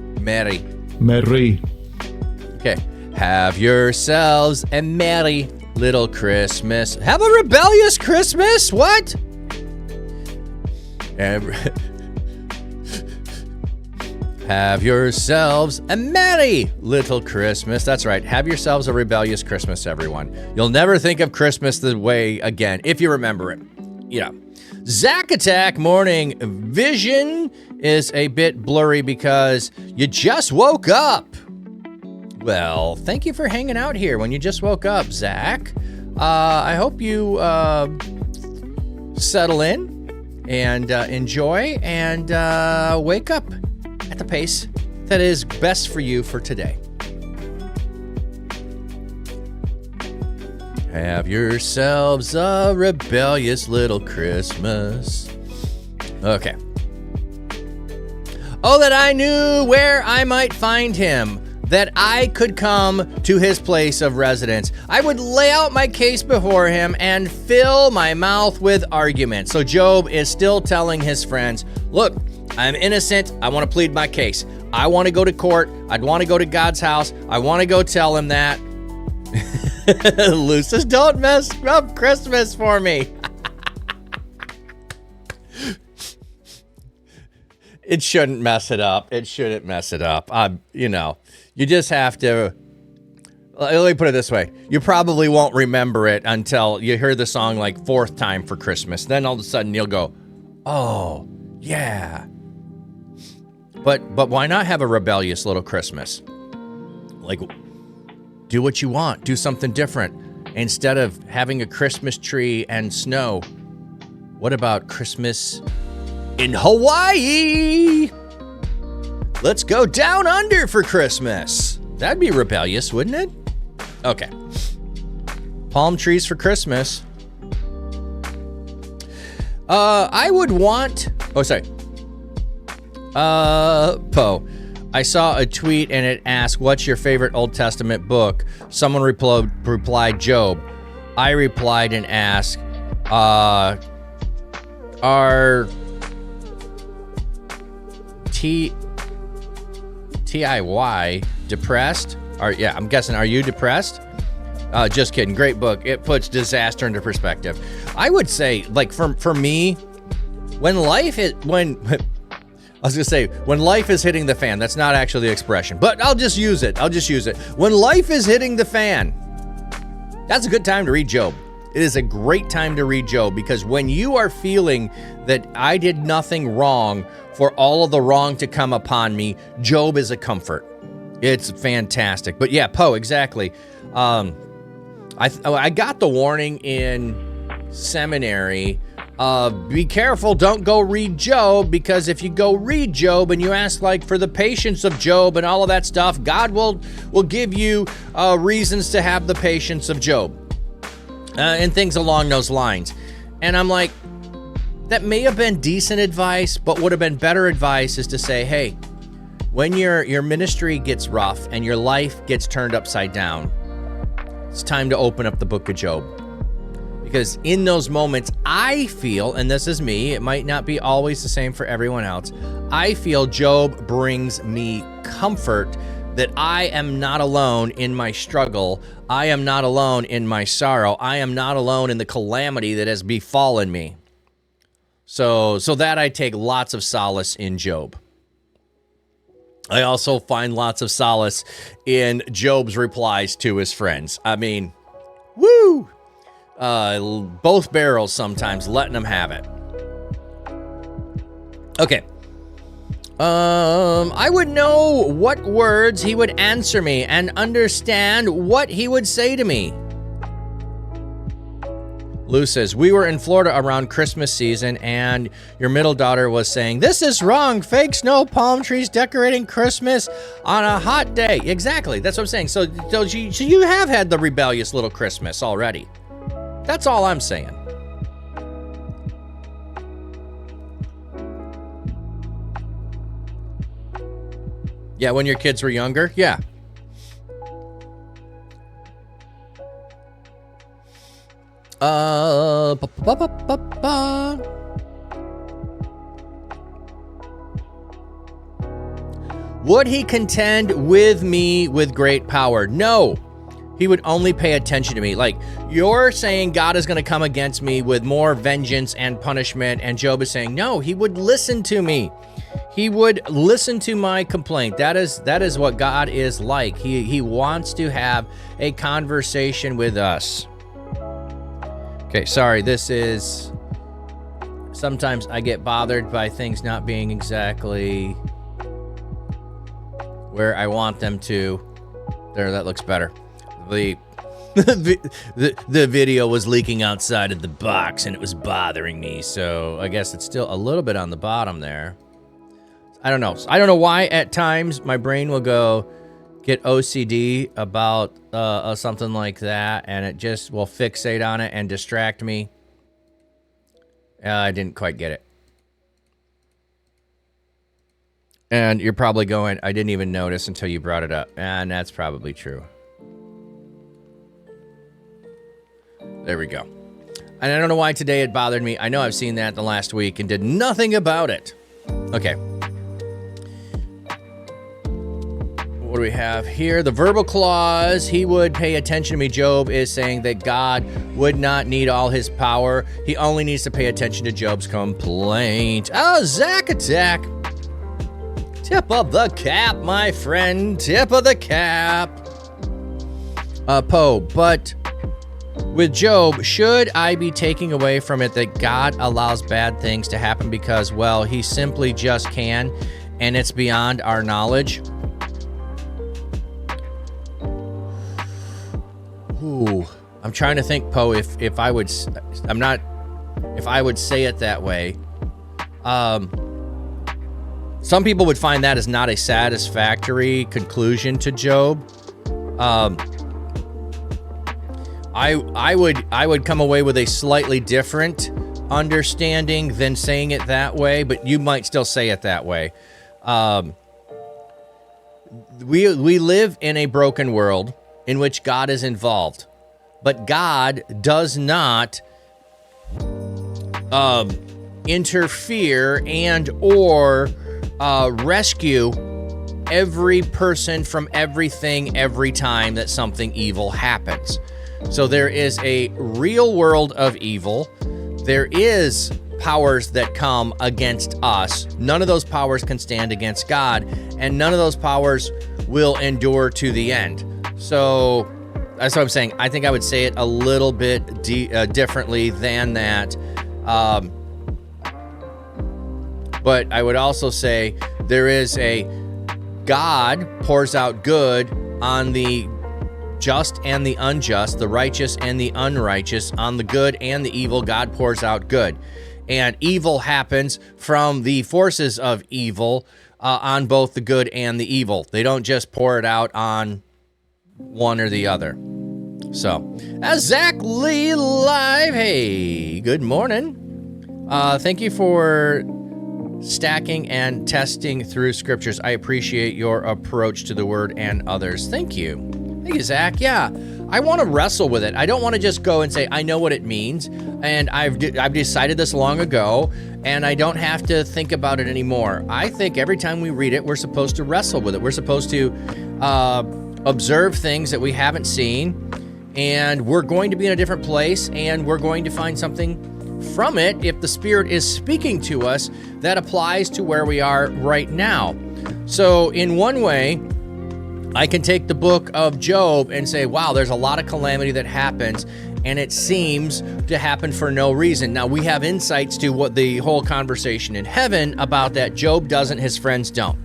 Okay. Have yourselves a merry little Christmas. Have a rebellious Christmas? What? Have yourselves a merry little Christmas. That's right. Have yourselves a rebellious Christmas, everyone. You'll never think of Christmas the way again, if you remember it. Yeah. Zack Attack morning vision is a bit blurry because you just woke up. Well, thank you for hanging out here when you just woke up, Zach. I hope you settle in and enjoy and wake up at the pace that is best for you for today. Have yourselves a rebellious little Christmas. Okay. Oh, that I knew where I might find him, that I could come to his place of residence. I would lay out my case before him and fill my mouth with argument. So Job is still telling his friends, look, I'm innocent. I want to plead my case. I want to go to court. I'd want to go to God's house. I want to go tell him that. Lucis, don't mess up Christmas for me. It shouldn't mess it up. It shouldn't mess it up. You just have to. Let me put it this way. You probably won't remember it until you hear the song like 4th time for Christmas. Then all of a sudden you'll go, oh, yeah. But why not have a rebellious little Christmas? Like, do what you want. Do something different. Instead of having a Christmas tree and snow, what about Christmas in Hawaii? Let's go down under for Christmas. That'd be rebellious, wouldn't it? Okay. Palm trees for Christmas. I would want... Oh, sorry. Poe. I saw a tweet and it asked, what's your favorite Old Testament book? Someone replied Job. I replied and asked, are TIY depressed? I'm guessing, are you depressed? Just kidding. Great book. It puts disaster into perspective. I would say, like, for me, when life is hitting the fan, that's not actually the expression, but I'll just use it. When life is hitting the fan, that's a good time to read Job. It is a great time to read Job, because when you are feeling that I did nothing wrong for all of the wrong to come upon me, Job is a comfort. It's fantastic. But yeah, Poe, exactly. I got the warning in seminary. Be careful, don't go read Job, because if you go read Job and you ask for the patience of Job and all of that stuff, God will give you reasons to have the patience of Job and things along those lines. And I'm like, that may have been decent advice, but would have been better advice is to say, hey, when your ministry gets rough and your life gets turned upside down, it's time to open up the book of Job. Because in those moments, I feel, and this is me, it might not be always the same for everyone else, I feel Job brings me comfort that I am not alone in my struggle. I am not alone in my sorrow. I am not alone in the calamity that has befallen me. So that I take lots of solace in Job. I also find lots of solace in Job's replies to his friends. I mean, woo! Both barrels sometimes, letting them have it. Okay. I would know what words he would answer me and understand what he would say to me. Lou says, we were in Florida around Christmas season and your middle daughter was saying, this is wrong, fake snow, palm trees, decorating Christmas on a hot day. Exactly, that's what I'm saying. So you have had the rebellious little Christmas already. That's all I'm saying. Yeah, when your kids were younger, yeah. Would he contend with me with great power? No. He would only pay attention to me. Like, you're saying God is going to come against me with more vengeance and punishment, and Job is saying, no, he would listen to me. He would listen to my complaint. That is what God is like. He wants to have a conversation with us. Okay, sorry, this is... Sometimes I get bothered by things not being exactly where I want them to. There, that looks better. The video was leaking outside of the box and it was bothering me, so I guess it's still a little bit on the bottom there. I don't know. I don't know why at times my brain will go get OCD about something like that, and it just will fixate on it and distract me. I didn't quite get it. And you're probably going, I didn't even notice until you brought it up. And that's probably true. There we go. And I don't know why today it bothered me. I know I've seen that the last week and did nothing about it. Okay. What do we have here? The verbal clause, he would pay attention to me. Job is saying that God would not need all his power. He only needs to pay attention to Job's complaint. Oh, Zach Attack. Tip of the cap, my friend. Tip of the cap. Poe, but with Job, should I be taking away from it that God allows bad things to happen because, well, he simply just can, and it's beyond our knowledge? Ooh, I'm trying to think, Poe, if I would say it that way. Some people would find that as not a satisfactory conclusion to Job. I would come away with a slightly different understanding than saying it that way, but you might still say it that way. We live in a broken world in which God is involved, but God does not interfere and or rescue every person from everything every time that something evil happens. So there is a real world of evil. There is powers that come against us. None of those powers can stand against God, and none of those powers will endure to the end. So that's what I'm saying. I think I would say it a little bit differently than that. But I would also say there is a God pours out good on the just and the unjust, the righteous and the unrighteous. On the good and the evil, God pours out good. And evil happens from the forces of evil on both the good and the evil. They don't just pour it out on one or the other. So, as Zach Lee live, hey, good morning. Thank you for stacking and testing through scriptures. I appreciate your approach to the word and others. Thank you. Thank you, Zach. Yeah, I want to wrestle with it. I don't want to just go and say, I know what it means, and I've decided this long ago, and I don't have to think about it anymore. I think every time we read it, we're supposed to wrestle with it. We're supposed to observe things that we haven't seen, and we're going to be in a different place, and we're going to find something from it if the Spirit is speaking to us that applies to where we are right now. So in one way, I can take the book of Job and say, wow, there's a lot of calamity that happens, and it seems to happen for no reason. Now, we have insights to what the whole conversation in heaven about that. Job doesn't, his friends don't.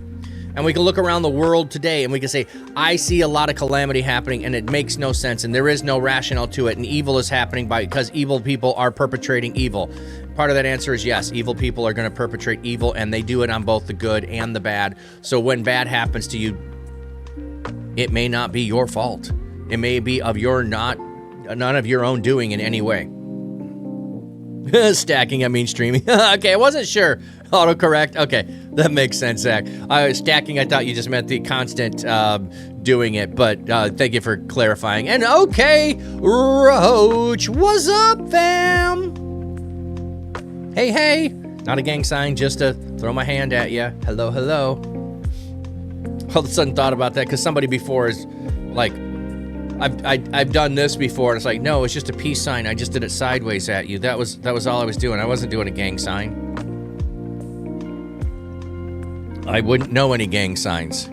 And we can look around the world today and we can say, I see a lot of calamity happening and it makes no sense and there is no rationale to it, and evil is happening because evil people are perpetrating evil. Part of that answer is yes, evil people are going to perpetrate evil, and they do it on both the good and the bad. So when bad happens to you, it may not be your fault. It may be of none of your own doing in any way. Stacking, I mean streaming. Okay, I wasn't sure. Autocorrect. Okay, that makes sense, Zach. Stacking, I thought you just meant the constant doing it, but thank you for clarifying. And okay, Roach, what's up, fam? Hey. Not a gang sign, just to throw my hand at you. Hello. All of a sudden thought about that because somebody before is like, I've done this before, and it's like, no, it's just a peace sign. I just did it sideways at you. That was all I was doing. I wasn't doing a gang sign. I wouldn't know any gang signs.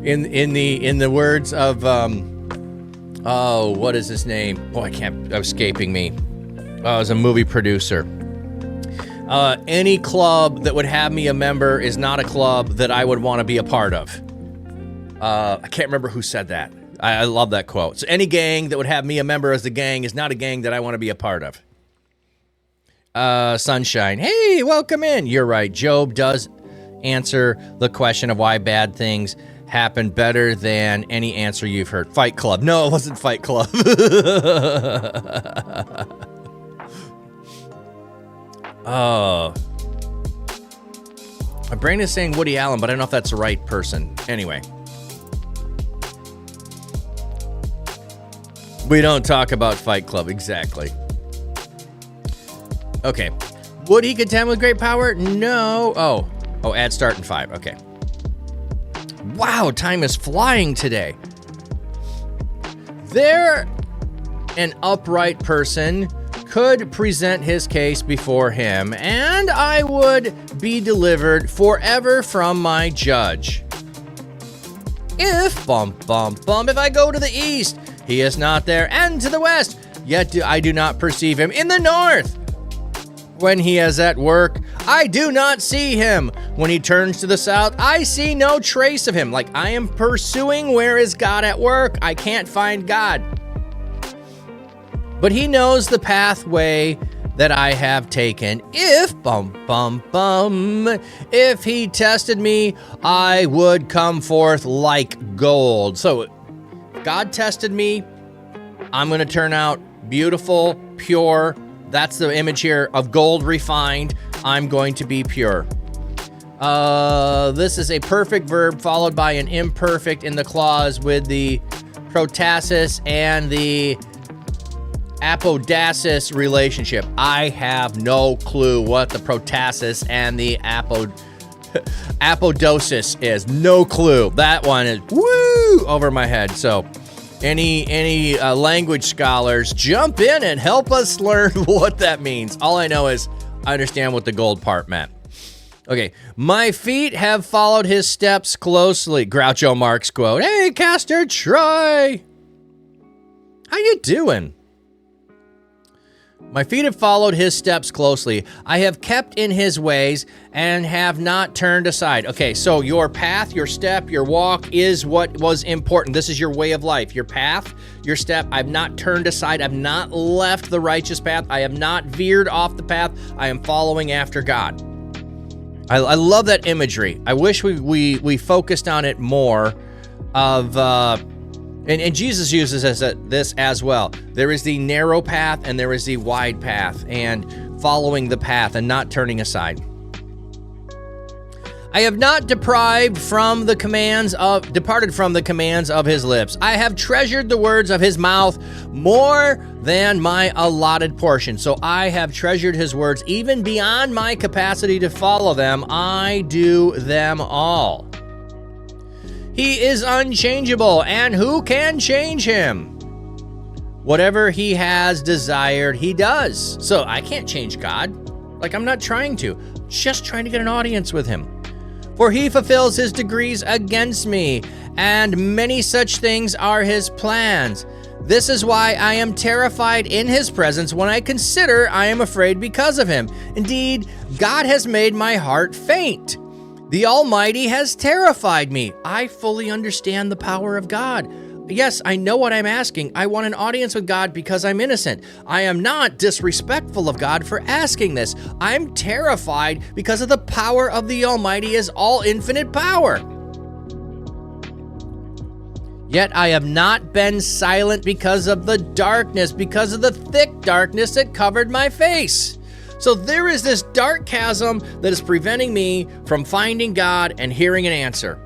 In the words of what is his name? Boy, escaping me. I was a movie producer. Any club that would have me a member is not a club that I would want to be a part of. I can't remember who said that. I love that quote. So any gang that would have me a member as the gang is not a gang that I want to be a part of. Sunshine. Hey, welcome in. You're right. Job does answer the question of why bad things happen better than any answer you've heard. Fight Club. No, it wasn't Fight Club. Oh. My brain is saying Woody Allen, but I don't know if that's the right person. Anyway. We don't talk about Fight Club, exactly. Okay. Would he contend with great power? No. Oh, add start in 5. Okay. Wow, time is flying today. There, an upright person could present his case before him, and I would be delivered forever from my judge. If, if I go to the east, he is not there, and to the west, yet I do not perceive him. In the north, when he is at work, I do not see him. When he turns to the south, I see no trace of him. Like, I am pursuing where is God at work. I can't find God. But he knows the pathway that I have taken. If, if he tested me, I would come forth like gold. So, God tested me. I'm going to turn out beautiful, pure. That's the image here of gold refined. I'm going to be pure. This is a perfect verb followed by an imperfect in the clause with the protasis and the apodosis relationship. I have no clue what the protasis and the apodosis is. No clue. That one is over my head. So any language scholars, jump in and help us learn what that means. All I know is I understand what the gold part meant. Okay, my feet have followed his steps closely. Groucho Marx quote. Hey, Castor Troy. How you doing? My feet have followed his steps closely. I have kept in his ways and have not turned aside. Okay, so your path, your step, your walk is what was important. This is your way of life. Your path, your step. I've not turned aside. I've not left the righteous path. I have not veered off the path. I am following after God. I love that imagery. I wish we focused on it more of... And Jesus uses this as well. There is the narrow path and there is the wide path, and following the path and not turning aside. I have not departed from the commands of his lips. I have treasured the words of his mouth more than my allotted portion. So I have treasured his words even beyond my capacity to follow them. I do them all. He is unchangeable, and who can change him? Whatever he has desired, he does. So I can't change God. Like, I'm not trying to. Just trying to get an audience with him. For he fulfills his decrees against me, and many such things are his plans. This is why I am terrified in his presence. When I consider, I am afraid because of him. Indeed, God has made my heart faint. The Almighty has terrified me. I fully understand the power of God. Yes, I know what I'm asking. I want an audience with God because I'm innocent. I am not disrespectful of God for asking this. I'm terrified because of the power of the Almighty is all infinite power. Yet I have not been silent because of the darkness, because of the thick darkness that covered my face. So there is this dark chasm that is preventing me from finding God and hearing an answer.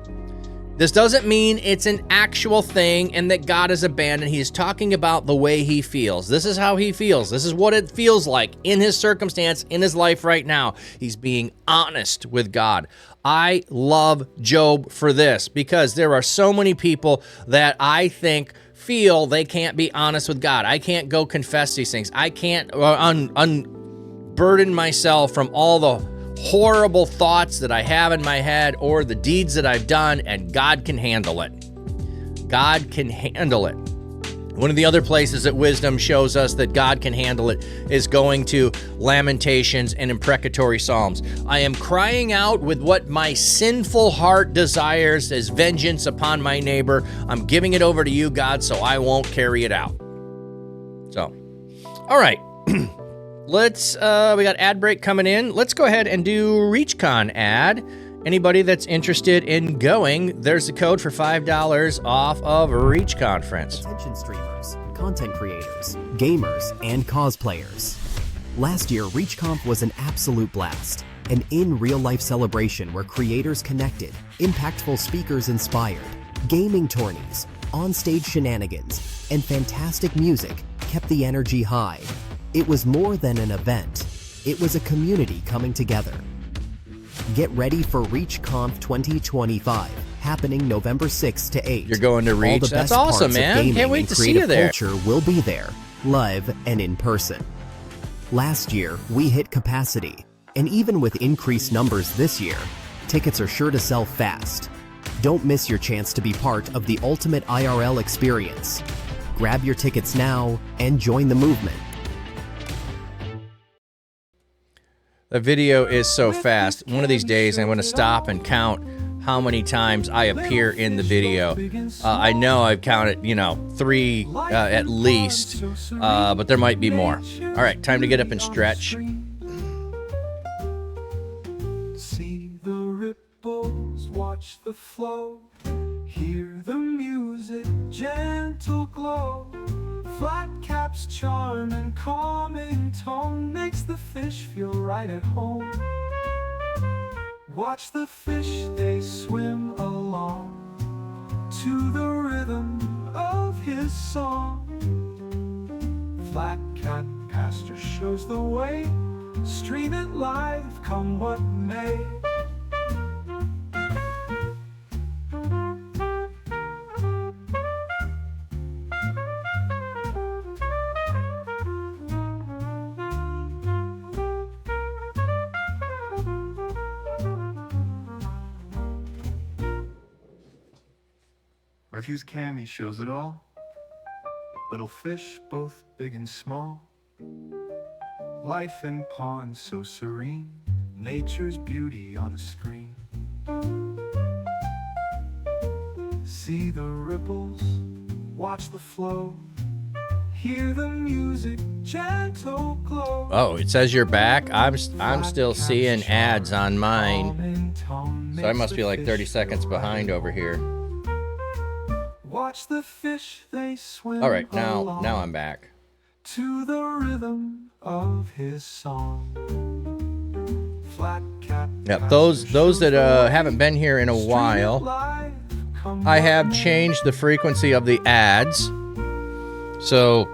This doesn't mean it's an actual thing and that God is abandoned. He is talking about the way he feels. This is how he feels. This is what it feels like in his circumstance, in his life right now. He's being honest with God. I love Job for this because there are so many people that I think feel they can't be honest with God. I can't go confess these things. I can't unburden myself from all the horrible thoughts that I have in my head or the deeds that I've done, and God can handle it. God can handle it. One of the other places that wisdom shows us that God can handle it is going to Lamentations and imprecatory Psalms. I am crying out with what my sinful heart desires as vengeance upon my neighbor. I'm giving it over to you, God, so I won't carry it out. So, all right. Let's, we got ad break coming in. Let's go ahead and do ReachCon ad. Anybody that's interested in going, there's a code for $5 off of ReachCon, friends. Attention streamers, content creators, gamers, and cosplayers. Last year, ReachConf was an absolute blast. An in-real-life celebration where creators connected, impactful speakers inspired, gaming tourneys, on-stage shenanigans, and fantastic music kept the energy high. It was more than an event. It was a community coming together. Get ready for ReachConf 2025, happening November 6th to 8th. You're going to Reach? All the That's best awesome, parts man. Of gaming Can't wait and to see you creative there. Culture will be there, live and in person. Last year, we hit capacity, and even with increased numbers this year, tickets are sure to sell fast. Don't miss your chance to be part of the ultimate IRL experience. Grab your tickets now and join the movement. The video is so fast. One of these days, I'm going to stop and count how many times I appear in the video. I know I've counted, 3 at least, but there might be more. All right, time to get up and stretch. See the ripples, watch the flow, hear the music, gentle glow. Flat cap's charm and calming tone makes the fish feel right at home. Watch the fish, they swim along to the rhythm of his song. Flat cat pastor shows the way, stream it live, come what may. Refuse Cammy shows it all. Little fish, both big and small. Life in ponds so serene. Nature's beauty on a screen. See the ripples, watch the flow. Hear the music, gentle glow. Oh, it says you're back. I'm still seeing ads on mine, so I must be like 30 seconds behind over here. Watch the fish, they swim. All right, now I'm back. To the rhythm of his song. Flat cat Yeah, those that haven't been here in a while, I have changed the frequency of the ads. So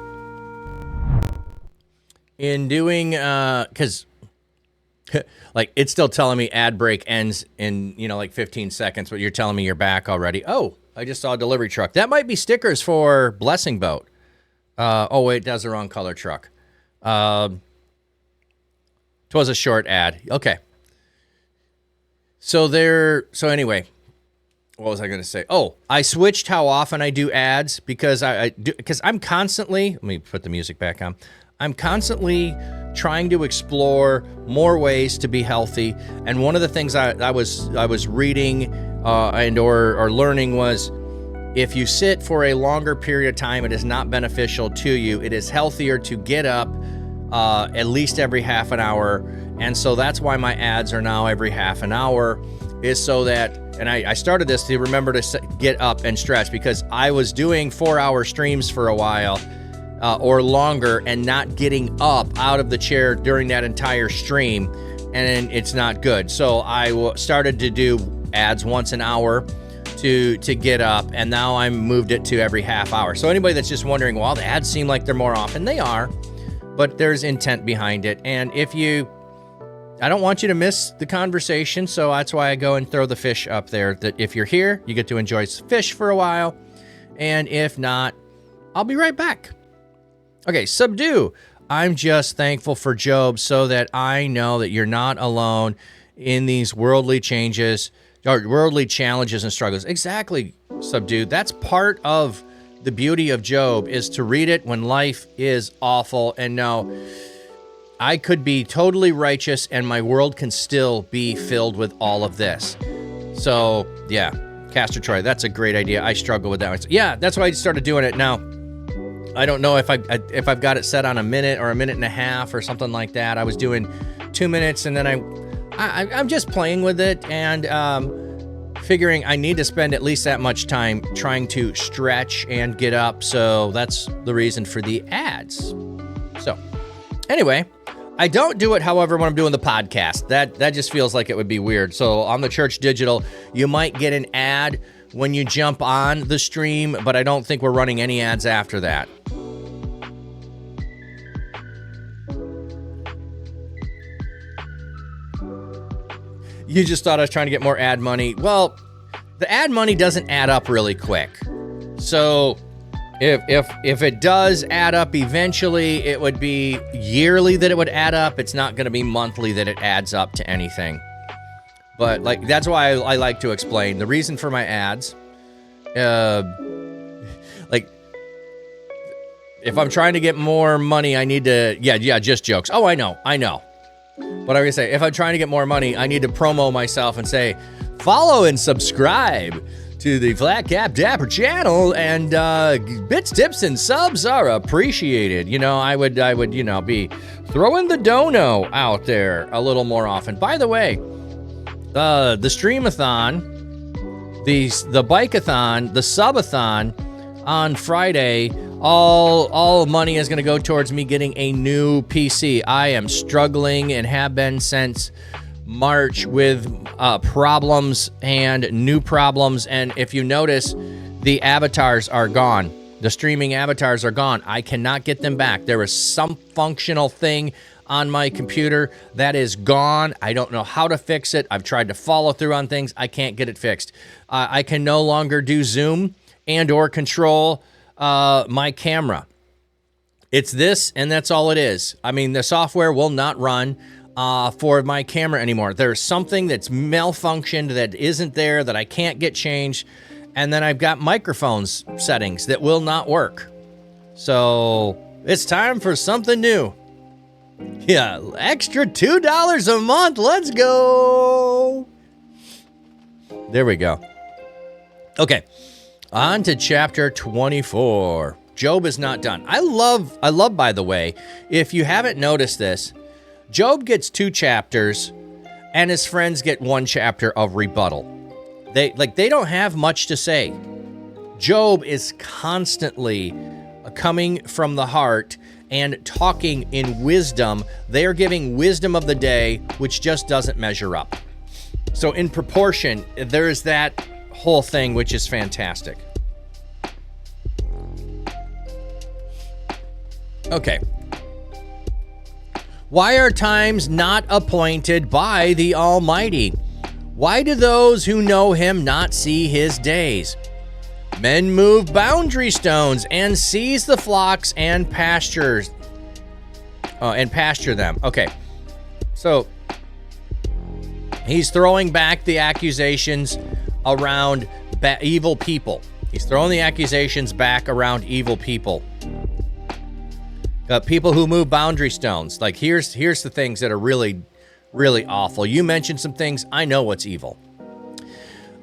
in doing, because like it's still telling me ad break ends in, like 15 seconds, but you're telling me you're back already. Oh, I just saw a delivery truck. That might be stickers for Blessing Boat. Oh wait, that's the wrong color truck. It was a short ad. Okay. So anyway, what was I going to say? Oh, I switched how often I do ads because because I'm constantly, let me put the music back on. I'm constantly trying to explore more ways to be healthy. And one of the things I was reading and or learning was, if you sit for a longer period of time, it is not beneficial to you. It is healthier to get up at least every half an hour. And so that's why my ads are now every half an hour, is so that, and I started this to remember to get up and stretch, because I was doing 4-hour streams for a while or longer and not getting up out of the chair during that entire stream, and it's not good. So I started to do ads once an hour to get up, and now I moved it to every half hour. So anybody that's just wondering, well, the ads seem like they're more often, they are, but there's intent behind it. And I don't want you to miss the conversation, so that's why I go and throw the fish up there, that if you're here, you get to enjoy fish for a while, and if not, I'll be right back. Okay, Subdue. I'm just thankful for Job, so that I know that you're not alone in these worldly changes, or worldly challenges and struggles. Exactly, Subdue. That's part of the beauty of Job, is to read it when life is awful and know I could be totally righteous and my world can still be filled with all of this. So, yeah, Castor Troy, that's a great idea. I struggle with that one. Yeah, that's why I started doing it. Now, I don't know if I've got it set on a minute or a minute and a half or something like that. I was doing 2 minutes, and then I'm just playing with it and figuring I need to spend at least that much time trying to stretch and get up. So that's the reason for the ads. So anyway, I don't do it, however, when I'm doing the podcast. That just feels like it would be weird. So on the Church Digital, you might get an ad when you jump on the stream, but I don't think we're running any ads after that. You just thought I was trying to get more ad money. Well, the ad money doesn't add up really quick. So if it does add up eventually, it would be yearly that it would add up. It's not going to be monthly that it adds up to anything. But that's why I like to explain the reason for my ads. If I'm trying to get more money, I need to, just jokes. Oh, I know. But I'm going to say, if I'm trying to get more money, I need to promo myself and say, follow and subscribe to the Flat Cap Dapper channel, and bits, tips, and subs are appreciated. I would be throwing the dono out there a little more often. By the way, the Streamathon, the Bikeathon, the Subathon on Friday, all money is going to go towards me getting a new PC. I am struggling and have been since March with problems and new problems. And if you notice, the avatars are gone. The streaming avatars are gone. I cannot get them back. There is some functional thing on my computer that is gone. I don't know how to fix it. I've tried to follow through on things. I can't get it fixed. I can no longer do Zoom and or control my camera. It's this, and that's all it is. I mean, the software will not run for my camera anymore. There's something that's malfunctioned that isn't there that I can't get changed. And then I've got microphones settings that will not work. So it's time for something new. Yeah, extra $2 a month. Let's go. There we go. Okay, on to chapter 24. Job is not done. I love, by the way, if you haven't noticed this, Job gets 2 chapters and his friends get 1 chapter of rebuttal. They don't have much to say. Job is constantly coming from the heart and talking in wisdom. They are giving wisdom of the day, which just doesn't measure up. So in proportion, there's that whole thing, which is fantastic. Okay. Why are times not appointed by the Almighty? Why do those who know him not see his days? Men move boundary stones and seize the flocks and pasture them. Okay. So he's throwing back the accusations around evil people. He's throwing the accusations back around evil people. People who move boundary stones. Like, here's the things that are really, really awful. You mentioned some things. I know what's evil.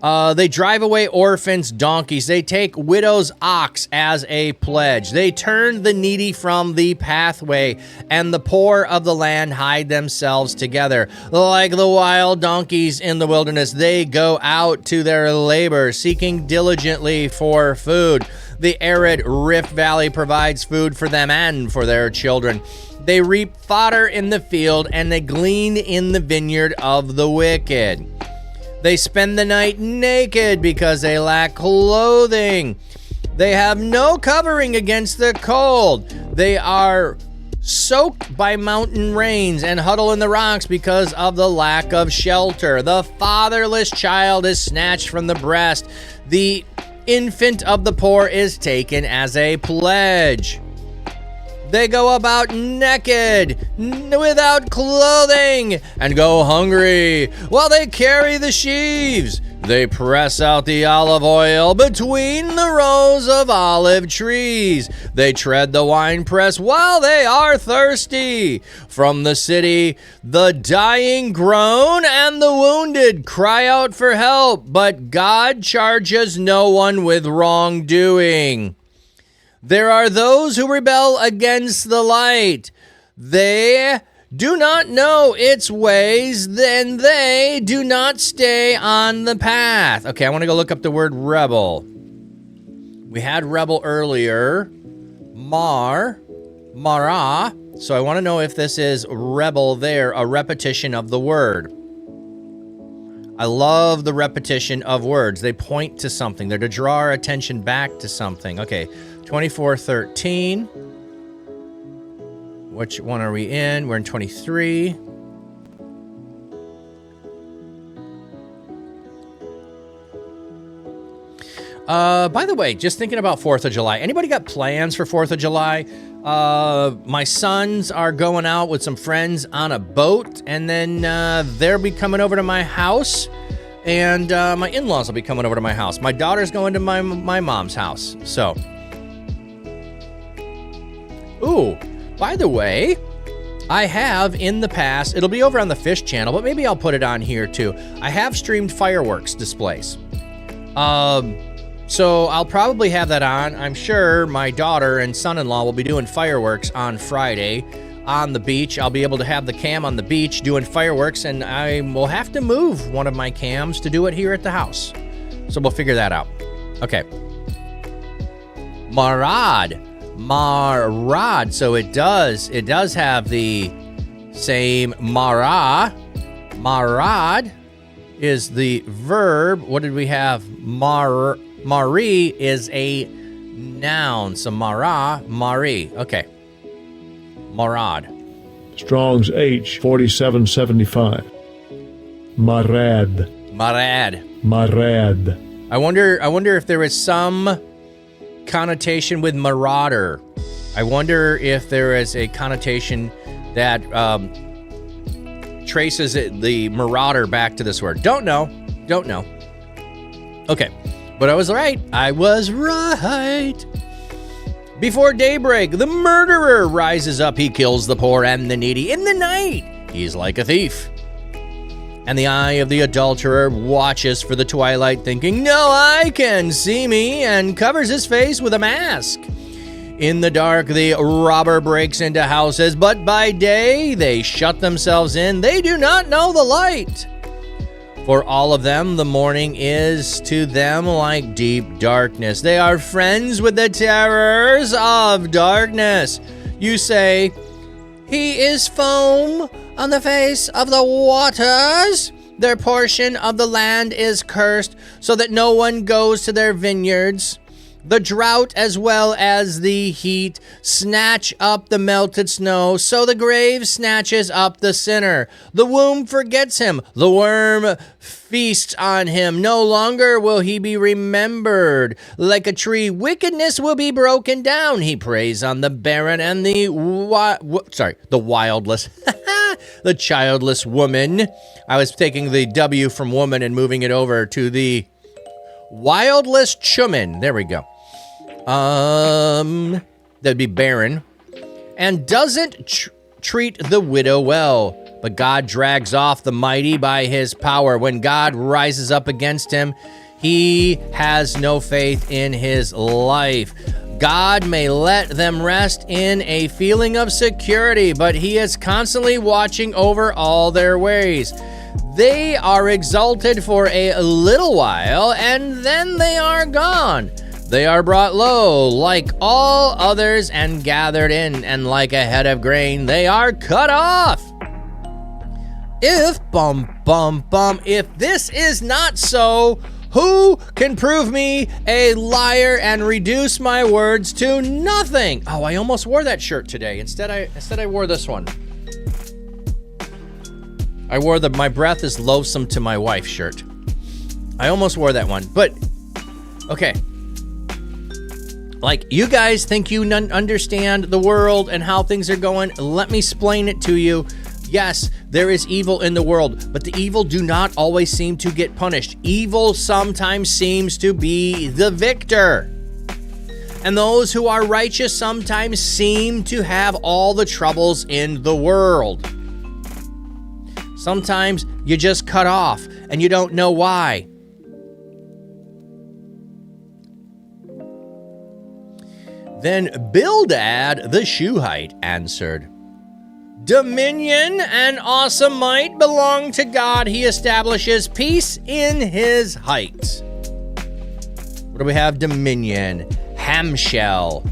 They drive away orphans' donkeys. They take widows' ox as a pledge. They turn the needy from the pathway, and the poor of the land hide themselves together. Like the wild donkeys in the wilderness, they go out to their labor, seeking diligently for food. The arid Rift Valley provides food for them and for their children. They reap fodder in the field, and they glean in the vineyard of the wicked. They spend the night naked because they lack clothing. They have no covering against the cold. They are soaked by mountain rains and huddle in the rocks because of the lack of shelter. The fatherless child is snatched from the breast. The infant of the poor is taken as a pledge. They go about naked, without clothing, and go hungry while they carry the sheaves. They press out the olive oil between the rows of olive trees. They tread the winepress while they are thirsty. From the city, the dying groan and the wounded cry out for help, but God charges no one with wrongdoing. There are those who rebel against the light. They do not know its ways, then they do not stay on the path. Okay, I want to go look up the word rebel. We had rebel earlier. Mara. So I want to know if this is rebel there, a repetition of the word. I love the repetition of words. They point to something. They're to draw our attention back to something. Okay, 24:13. Which one are we in? We're in 23. By the way, just thinking about 4th of July. Anybody got plans for 4th of July? My sons are going out with some friends on a boat, and then they'll be coming over to my house, and my in-laws will be coming over to my house. My daughter's going to my mom's house. So, ooh, by the way, I have in the past, it'll be over on the Fish channel, but maybe I'll put it on here too. I have streamed fireworks displays. So I'll probably have that on. I'm sure my daughter and son-in-law will be doing fireworks on Friday on the beach. I'll be able to have the cam on the beach doing fireworks, and I will have to move one of my cams to do it here at the house. So we'll figure that out. Okay. Marad. So it does have the same mara. Marad is the verb. What did we have? Mari is a noun. So Mari. Okay. Marad. Strong's H 4775. Marad. I wonder if there is some connotation with marauder. I wonder if there is a connotation that traces the marauder back to this word. Don't know. Okay, but I was right. Before daybreak, the murderer rises up. He kills the poor and the needy. In the night, he's like a thief. And the eye of the adulterer watches for the twilight, thinking, no eye can see me, and covers his face with a mask. In the dark, the robber breaks into houses, but by day they shut themselves in. They do not know the light. For all of them, the morning is to them like deep darkness. They are friends with the terrors of darkness. You say, he is foam on the face of the waters. Their portion of the land is cursed, so that no one goes to their vineyards. The drought as well as the heat snatch up the melted snow, so the grave snatches up the sinner. The womb forgets him, the worm feasts on him. No longer will he be remembered. Like a tree, wickedness will be broken down. He preys on the barren and the wildless, the childless woman. I was taking the W from woman and moving it over to the wildless chuman. There we go. That'd be barren. And doesn't treat the widow well. But God drags off the mighty by his power. When God rises up against him, he has no faith in his life. God may let them rest in a feeling of security, but he is constantly watching over all their ways. They are exalted for a little while, and then they are gone. They are brought low like all others and gathered in, and like a head of grain, they are cut off. If this is not so, who can prove me a liar and reduce my words to nothing? Oh, I almost wore that shirt today. Instead I wore this one. I wore the "My breath is loathsome to my wife" shirt. I almost wore that one, but okay. Like, you guys think you understand the world and how things are going. Let me explain it to you. Yes, there is evil in the world, but the evil do not always seem to get punished. Evil sometimes seems to be the victor. And those who are righteous sometimes seem to have all the troubles in the world. Sometimes you just cut off and you don't know why. Then Bildad the Shuhite answered, Dominion and awesome might belong to God. He establishes peace in his heights. What do we have? Dominion. Hamshel.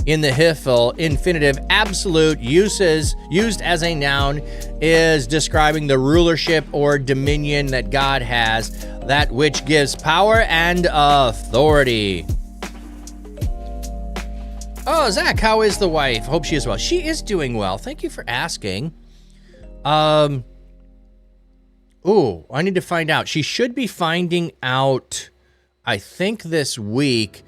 In the Hifil, infinitive absolute used as a noun is describing the rulership or dominion that God has, that which gives power and authority. Oh, Zach, how is the wife? Hope she is well. She is doing well. Thank you for asking. I need to find out. She should be finding out, I think this week,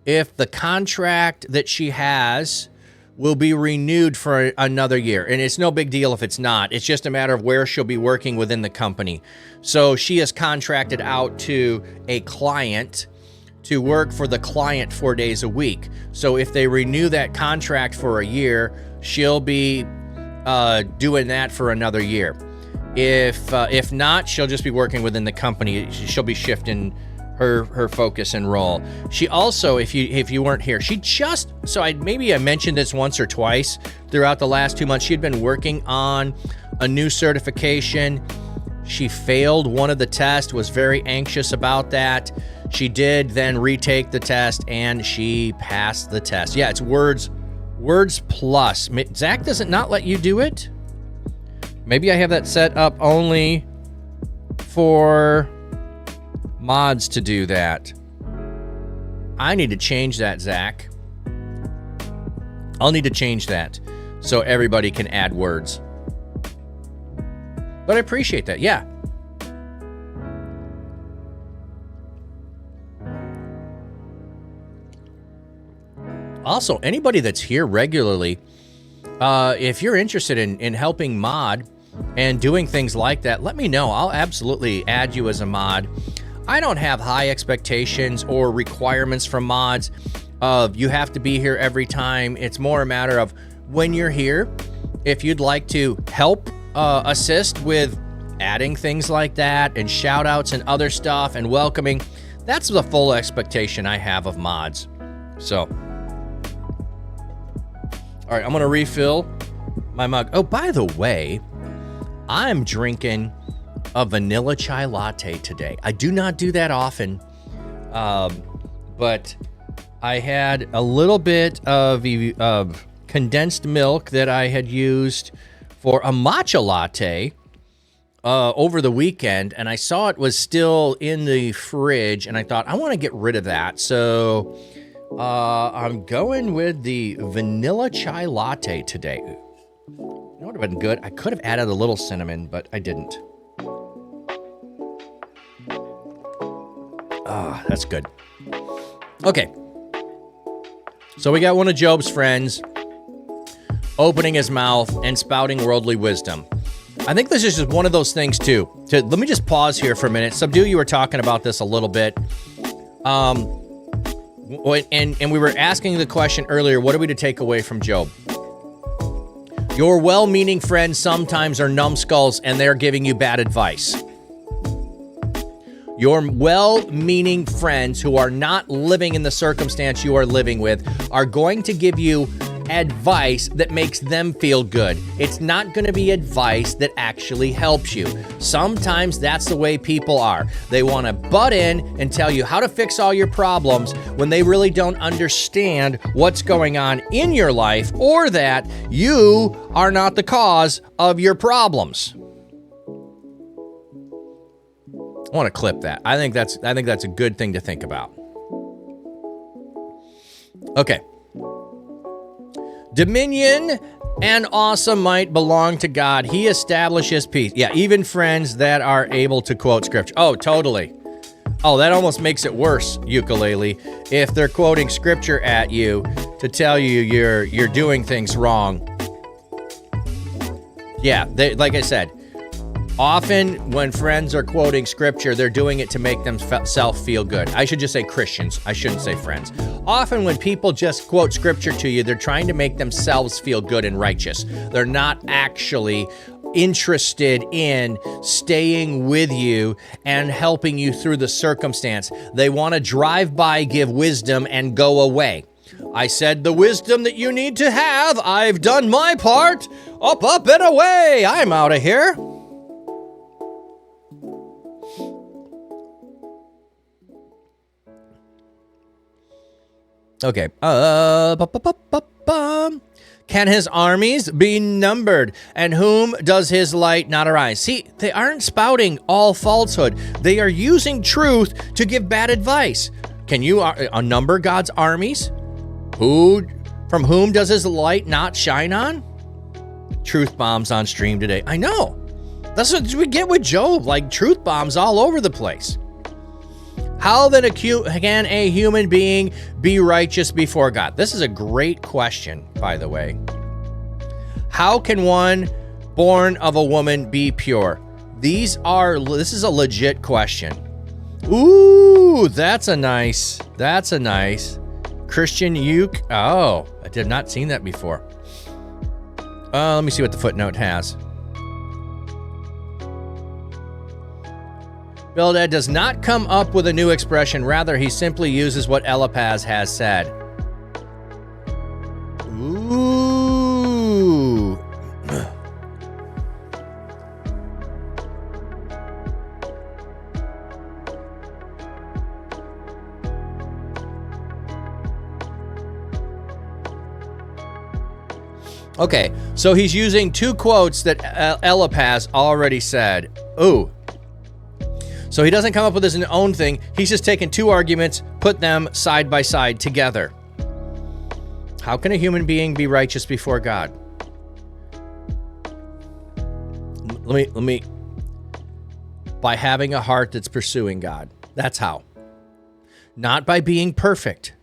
if the contract that she has will be renewed for another year. And it's no big deal if it's not. It's just a matter of where she'll be working within the company. So she is contracted out to a client to work for the client 4 days a week. So if they renew that contract for a year, she'll be doing that for another year. If not, she'll just be working within the company. She'll be shifting her focus and role. She also, if you weren't here, I mentioned this once or twice throughout the last 2 months. She had been working on a new certification. She failed one of the tests, was very anxious about that. She did then retake the test, and she passed the test. Yeah, it's Words Plus. Zach, does it not let you do it? Maybe I have that set up only for mods to do that. I need to change that, Zach. I'll need to change that so everybody can add words. But I appreciate that, yeah. Also, anybody that's here regularly, if you're interested in helping mod and doing things like that, let me know. I'll absolutely add you as a mod. I don't have high expectations or requirements from mods of you have to be here every time. It's more a matter of when you're here, if you'd like to help assist with adding things like that and shout outs and other stuff and welcoming, that's the full expectation I have of mods. So, all right, I'm going to refill my mug. Oh, by the way, I'm drinking a vanilla chai latte today. I do not do that often, but I had a little bit of condensed milk that I had used for a matcha latte over the weekend, and I saw it was still in the fridge, and I thought, I want to get rid of that. So I'm going with the vanilla chai latte today. It would have been good. I could have added a little cinnamon, but I didn't. That's good. Okay. So we got one of Job's friends opening his mouth and spouting worldly wisdom. I think this is just one of those things, too. Let me just pause here for a minute. Subdue, you were talking about this a little bit. And we were asking the question earlier, what are we to take away from Job? Your well-meaning friends sometimes are numbskulls and they're giving you bad advice. Your well-meaning friends who are not living in the circumstance you are living with are going to give you advice that makes them feel good. It's not going to be advice that actually helps you. Sometimes that's the way people are. They want to butt in and tell you how to fix all your problems when they really don't understand what's going on in your life or that you are not the cause of your problems. I want to clip that. I think that's a good thing to think about. Okay. Dominion and awesome might belong to God. He establishes peace. Yeah, even friends that are able to quote scripture. Oh, totally. Oh, that almost makes it worse, ukulele, if they're quoting scripture at you to tell you you're doing things wrong. Yeah, like I said, often when friends are quoting scripture, they're doing it to make themselves feel good. I should just say Christians. I shouldn't say friends. Often when people just quote scripture to you, they're trying to make themselves feel good and righteous. They're not actually interested in staying with you and helping you through the circumstance. They want to drive by, give wisdom, and go away. I said the wisdom that you need to have. I've done my part. Up, and away. I'm out of here. Okay. Can his armies be numbered? And whom does his light not arise? See, they aren't spouting all falsehood. They are using truth to give bad advice. Can you number God's armies? From whom does his light not shine on? Truth bombs on stream today. I know. That's what we get with Job, like truth bombs all over the place. How then can a human being be righteous before God? This is a great question, by the way. How can one born of a woman be pure? This is a legit question. Ooh, that's a nice Christian uke. Oh, I did not seen that before. Let me see what the footnote has. Bildad does not come up with a new expression. Rather, he simply uses what Eliphaz has said. Ooh. Okay, so he's using two quotes that Eliphaz already said. Ooh. So he doesn't come up with his own thing. He's just taken two arguments, put them side by side together. How can a human being be righteous before God? Let me. By having a heart that's pursuing God. That's how. Not by being perfect.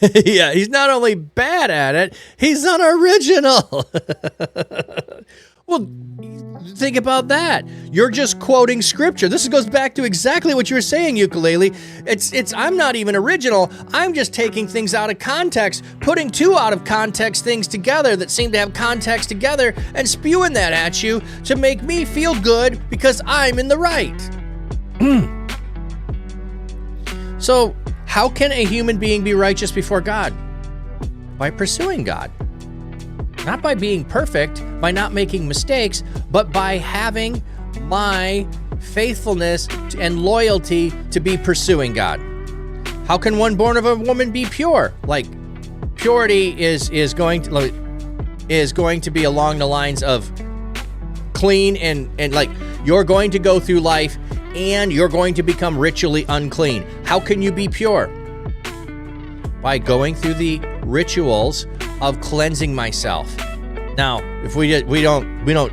Yeah, he's not only bad at it, he's unoriginal. Well, think about that. You're just quoting scripture. This goes back to exactly what you were saying, ukulele. I'm not even original. I'm just taking things out of context, putting two out of context things together that seem to have context together and spewing that at you to make me feel good because I'm in the right. So, how can a human being be righteous before God? By pursuing God. Not by being perfect, by not making mistakes, but by having my faithfulness and loyalty to be pursuing God. How can one born of a woman be pure? Like, purity is going to... is going to be along the lines of clean and like you're going to go through life and you're going to become ritually unclean. How can you be pure? By going through the rituals of cleansing myself. Now, if we don't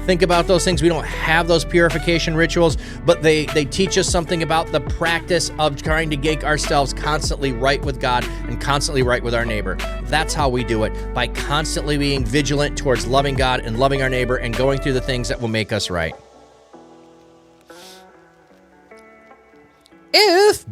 think about those things, we don't have those purification rituals, but they teach us something about the practice of trying to make ourselves constantly right with God and constantly right with our neighbor. That's how we do it, by constantly being vigilant towards loving God and loving our neighbor and going through the things that will make us right. If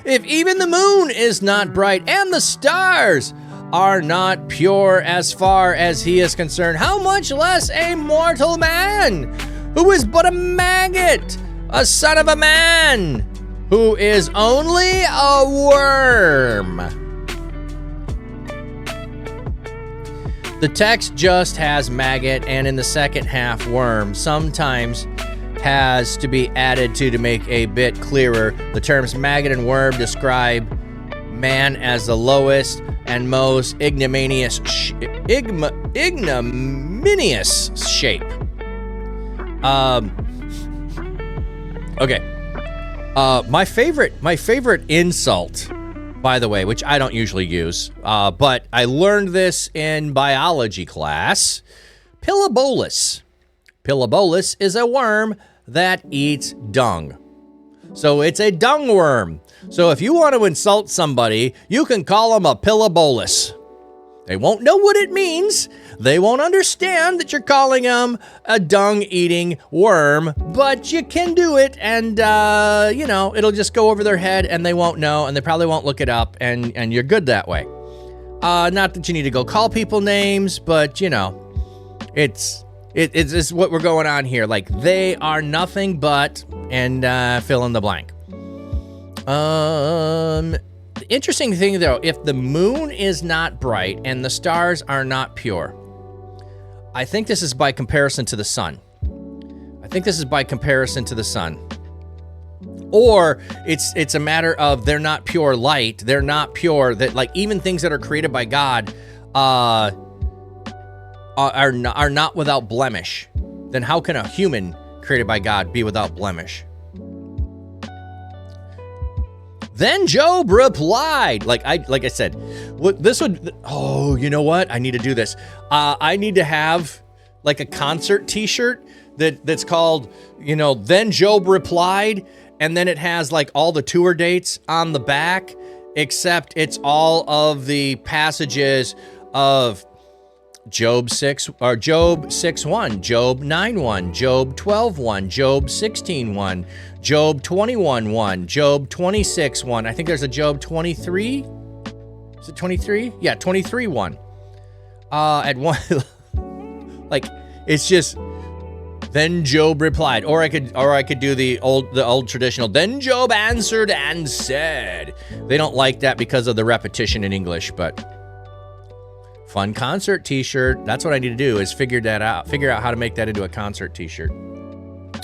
if even the moon is not bright and the stars are not pure as far as he is concerned, how much less a mortal man, who is but a maggot, a son of a man, who is only a worm. The text just has maggot, and in the second half, worm. Sometimes has to be added to make a bit clearer. The terms maggot and worm describe man as the lowest and most ignominious shape. Okay. My favorite insult, by the way, which I don't usually use, but I learned this in biology class. Pilobolus. Pilobolus is a worm that eats dung. So it's a dung worm. So if you want to insult somebody, you can call them a pilobolus. They won't know what it means. They won't understand that you're calling them a dung-eating worm, but you can do it, and, it'll just go over their head, and they won't know, and they probably won't look it up, and you're good that way. Not that you need to go call people names, but, it's what we're going on here. Like, they are nothing but, and fill in the blank. The interesting thing, though, if the moon is not bright and the stars are not pure, I think this is by comparison to the sun. Or it's a matter of they're not pure light. They're not pure. That, like, even things that are created by God are not without blemish. Then how can a human created by God be without blemish? Then Job replied, like I said, you know what? I need to do this. I need to have like a concert t-shirt that's called, Then Job replied, and then it has like all the tour dates on the back, except it's all of the passages of Job 6 or Job 6:1, Job 9:1, Job 12:1, Job 16:1, Job 21:1, Job 26:1. I think there's a Job 23. Is it 23? Yeah, 23:1. At one, like, it's just then Job replied, or I could do the old traditional. Then Job answered and said. They don't like that because of the repetition in English, but. Fun concert t-shirt. That's what I need to do, is figure out how to make that into a concert t-shirt.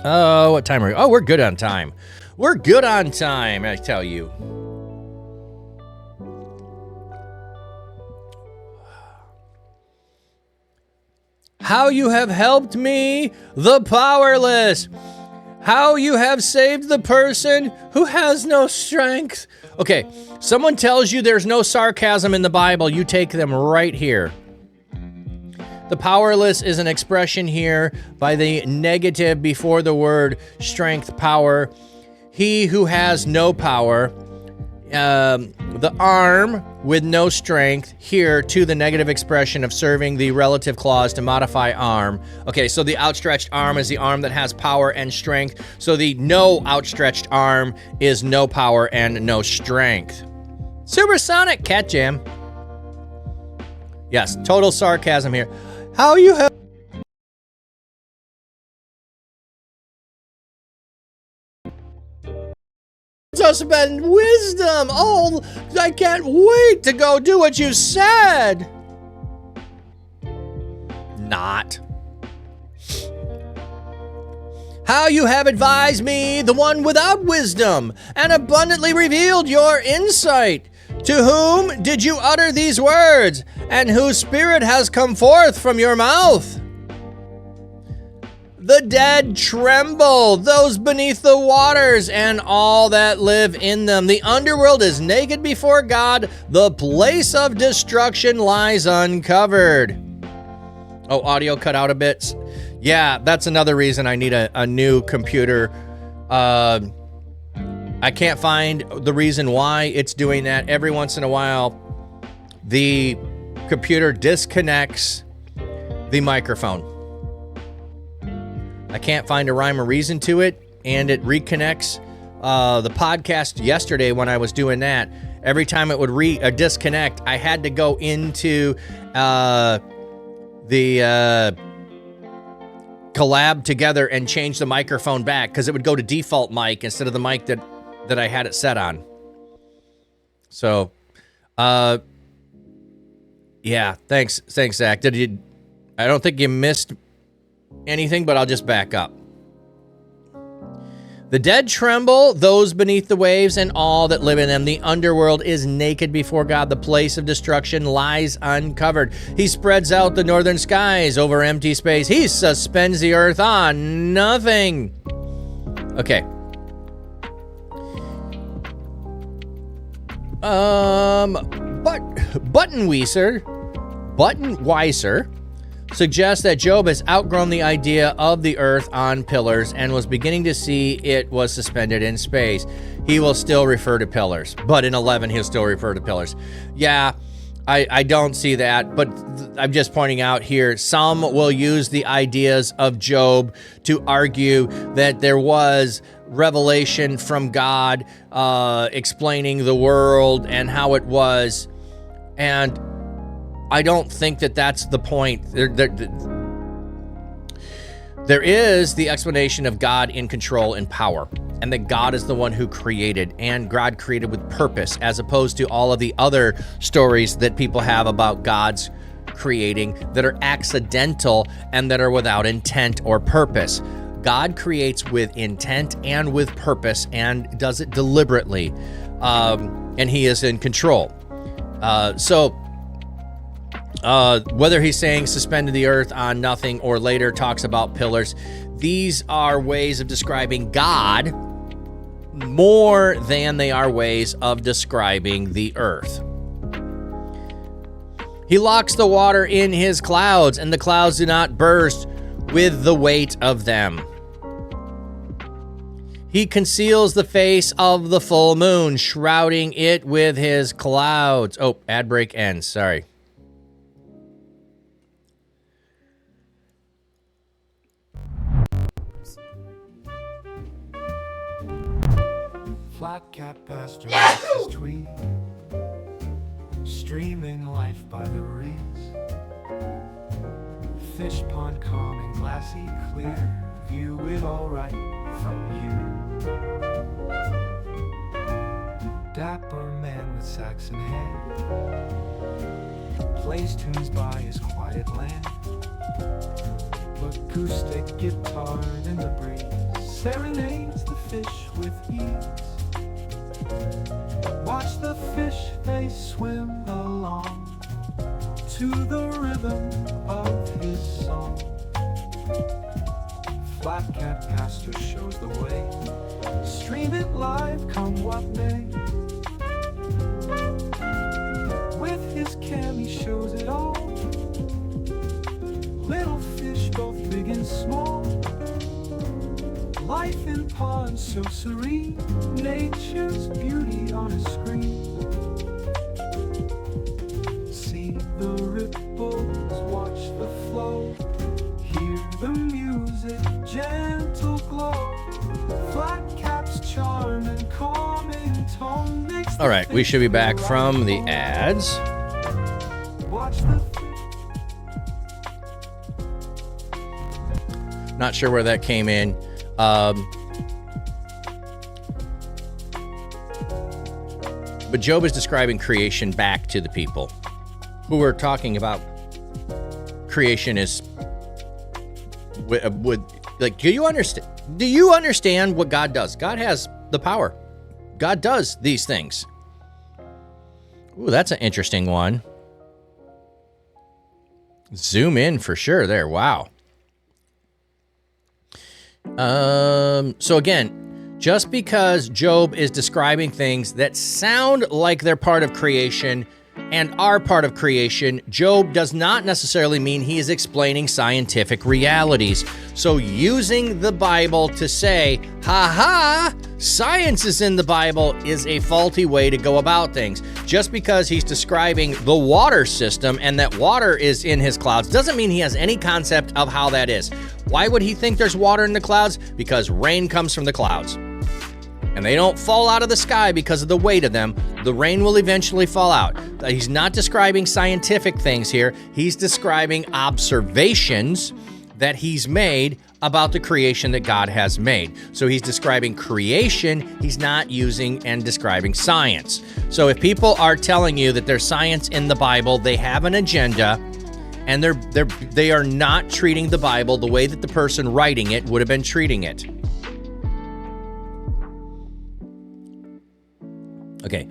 Oh, what time are we? Oh, we're good on time. I tell you. How you have helped me, the powerless. How you have saved the person who has no strength. Okay, someone tells you there's no sarcasm in the Bible, you take them right here. The powerless is an expression here by the negative before the word strength, power. He who has no power, the arm with no strength, here to the negative expression of serving the relative clause to modify arm. Okay, so the outstretched arm is the arm that has power and strength. So the no outstretched arm is no power and no strength. Supersonic Cat Jam. Yes, total sarcasm here. How you have suspend wisdom. Oh, I can't wait to go do what you said. Not. How you have advised me, the one without wisdom, and abundantly revealed your insight To whom did you utter these words, and whose spirit has come forth from your mouth? The dead tremble, those beneath the waters, and all that live in them. The underworld is naked before God. The place of destruction lies uncovered. Oh, audio cut out a bit. Yeah, that's another reason I need a new computer. I can't find the reason why it's doing that. Every once in a while, the computer disconnects the microphone. I can't find a rhyme or reason to it, and it reconnects. The podcast yesterday when I was doing that, every time it would disconnect, I had to go into the collab together and change the microphone back because it would go to default mic instead of the mic that I had it set on. So, yeah, thanks, Zach. I don't think you missed anything, but I'll just back up. The dead tremble, those beneath the waves, and all that live in them. The underworld is naked before God. The place of destruction lies uncovered. He spreads out the northern skies over empty space. He suspends the earth on nothing. Okay. Buttonweiser suggests that Job has outgrown the idea of the earth on pillars and was beginning to see it was suspended in space. He will still refer to pillars, but in 11 he'll still refer to pillars. Yeah, I don't see that, but I'm just pointing out here, some will use the ideas of Job to argue that there was revelation from God explaining the world and how it was, and I don't think that that's the point. There is the explanation of God in control and power, and that God is the one who created, and God created with purpose, as opposed to all of the other stories that people have about God's creating that are accidental and that are without intent or purpose. God creates with intent and with purpose and does it deliberately, and he is in control. Whether he's saying suspended the earth on nothing or later talks about pillars, these are ways of describing God more than they are ways of describing the earth. He locks the water in his clouds, and the clouds do not burst with the weight of them. He conceals the face of the full moon, shrouding it with his clouds. Oh, ad break ends. Sorry. Flat cat pasture his tweet, streaming life by the reeds. Fish pond calm and glassy clear, view it all right from here. Dapper man with Saxon head, plays tunes by his quiet land. Acoustic guitar in the breeze, serenades the fish with ease. Watch the fish, they swim along to the rhythm of his song. Flat cat pastor shows the way, stream it live, come what may. With his cam he shows it all, little fish both big and small. Life in pond so serene, nature's beauty on a screen. See the ripples, watch the flow, hear the music, gentle glow. Flat cap's charm and calm in tone makes the All right, we should be back from the ads. Watch the Not sure where that came in. But Job is describing creation back to the people who are talking about creation is would like, do you understand what God does? God has the power. God does these things. Ooh, that's an interesting one. Zoom in for sure there. Wow. So again, just because Job is describing things that sound like they're part of creation and are part of creation, Job does not necessarily mean he is explaining scientific realities. So using the Bible to say, ha, science is in the Bible is a faulty way to go about things. Just because he's describing the water system and that water is in his clouds doesn't mean he has any concept of how that is. Why would he think there's water in the clouds? Because rain comes from the clouds. And they don't fall out of the sky because of the weight of them. The rain will eventually fall out. He's not describing scientific things here. He's describing observations that he's made about the creation that God has made. So he's describing creation. He's not using and describing science. So if people are telling you that there's science in the Bible, they have an agenda, and they are not treating the Bible the way that the person writing it would have been treating it. Okay.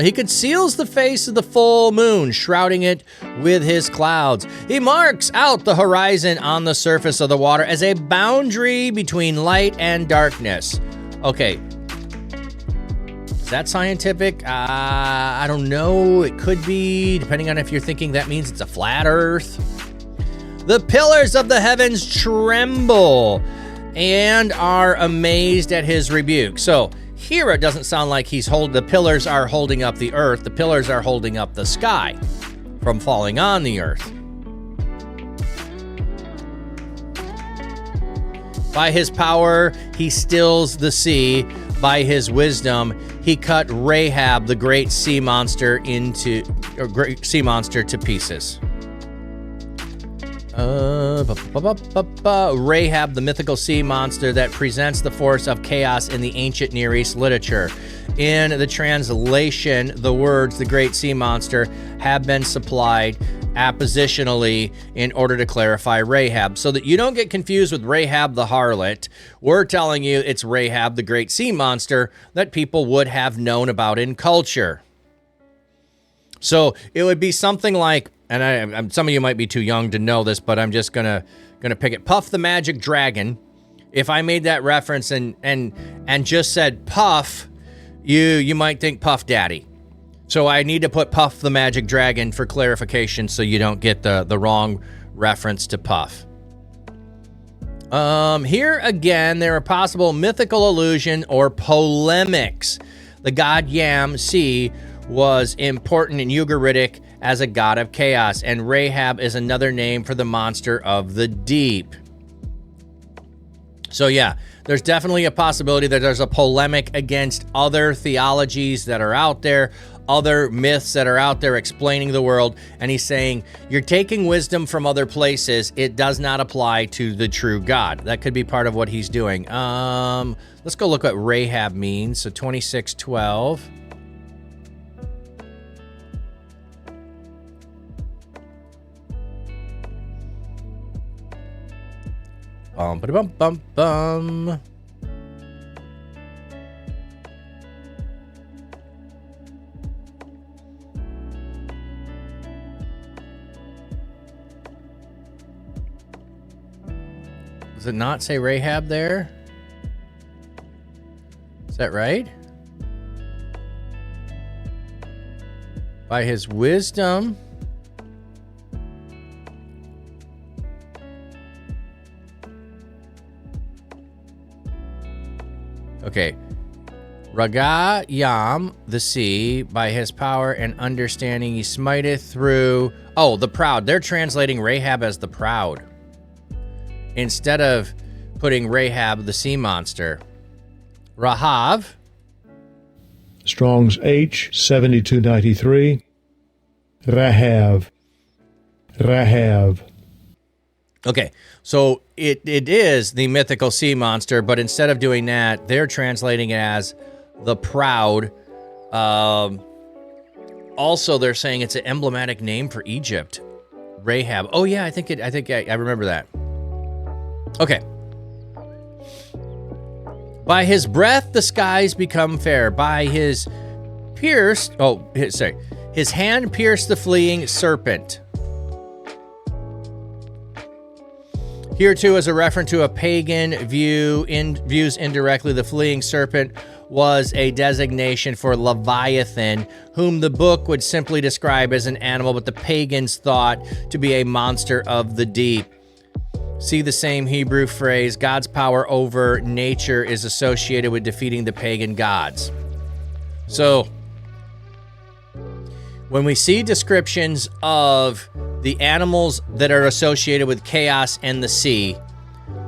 He conceals the face of the full moon, shrouding it with his clouds. He marks out the horizon on the surface of the water as a boundary between light and darkness. Okay. Is that scientific? I don't know. It could be, depending on if you're thinking that means it's a flat earth. The pillars of the heavens tremble and are amazed at his rebuke. So, here it doesn't sound like the pillars are holding up the earth. The pillars are holding up the sky from falling on the earth. By his power, he stills the sea. By his wisdom, he cut Rahab, the great sea monster, to pieces. Rahab, the mythical sea monster that presents the force of chaos in the ancient Near East literature. In the translation, the words, the great sea monster, have been supplied appositionally in order to clarify Rahab. So that you don't get confused with Rahab the harlot, we're telling you it's Rahab, the great sea monster, that people would have known about in culture. So it would be something like, and some of you might be too young to know this, but I'm just gonna pick it. Puff the Magic Dragon. If I made that reference and just said Puff, you might think Puff Daddy. So I need to put Puff the Magic Dragon for clarification, so you don't get the wrong reference to Puff. Here again, there are possible mythical allusion or polemics. The god Yam Sea was important in Ugaritic as a god of chaos, and Rahab is another name for the monster of the deep. So yeah, there's definitely a possibility that there's a polemic against other theologies that are out there, other myths that are out there explaining the world, and he's saying, you're taking wisdom from other places, it does not apply to the true God. That could be part of what he's doing. Let's go look what Rahab means. So 26:12. Bum. Does it not say Rahab there? Is that right? By his wisdom. Okay. Raga Yam, the sea, by his power and understanding he smiteth through. Oh, the proud. They're translating Rahab as the proud, instead of putting Rahab, the sea monster. Rahav. Strong's H, 7293. Rahav. Okay, so it is the mythical sea monster, but instead of doing that, they're translating it as the proud. Also, they're saying it's an emblematic name for Egypt. Rahab. Oh yeah, I think I remember that. Okay. By his breath, the skies become fair. By his pierced, his hand pierced the fleeing serpent. Here too is a reference to a pagan views indirectly the fleeing serpent was a designation for Leviathan, whom the book would simply describe as an animal, but the pagans thought to be a monster of the deep. See the same Hebrew phrase, God's power over nature is associated with defeating the pagan gods. So, when we see descriptions of the animals that are associated with chaos and the sea,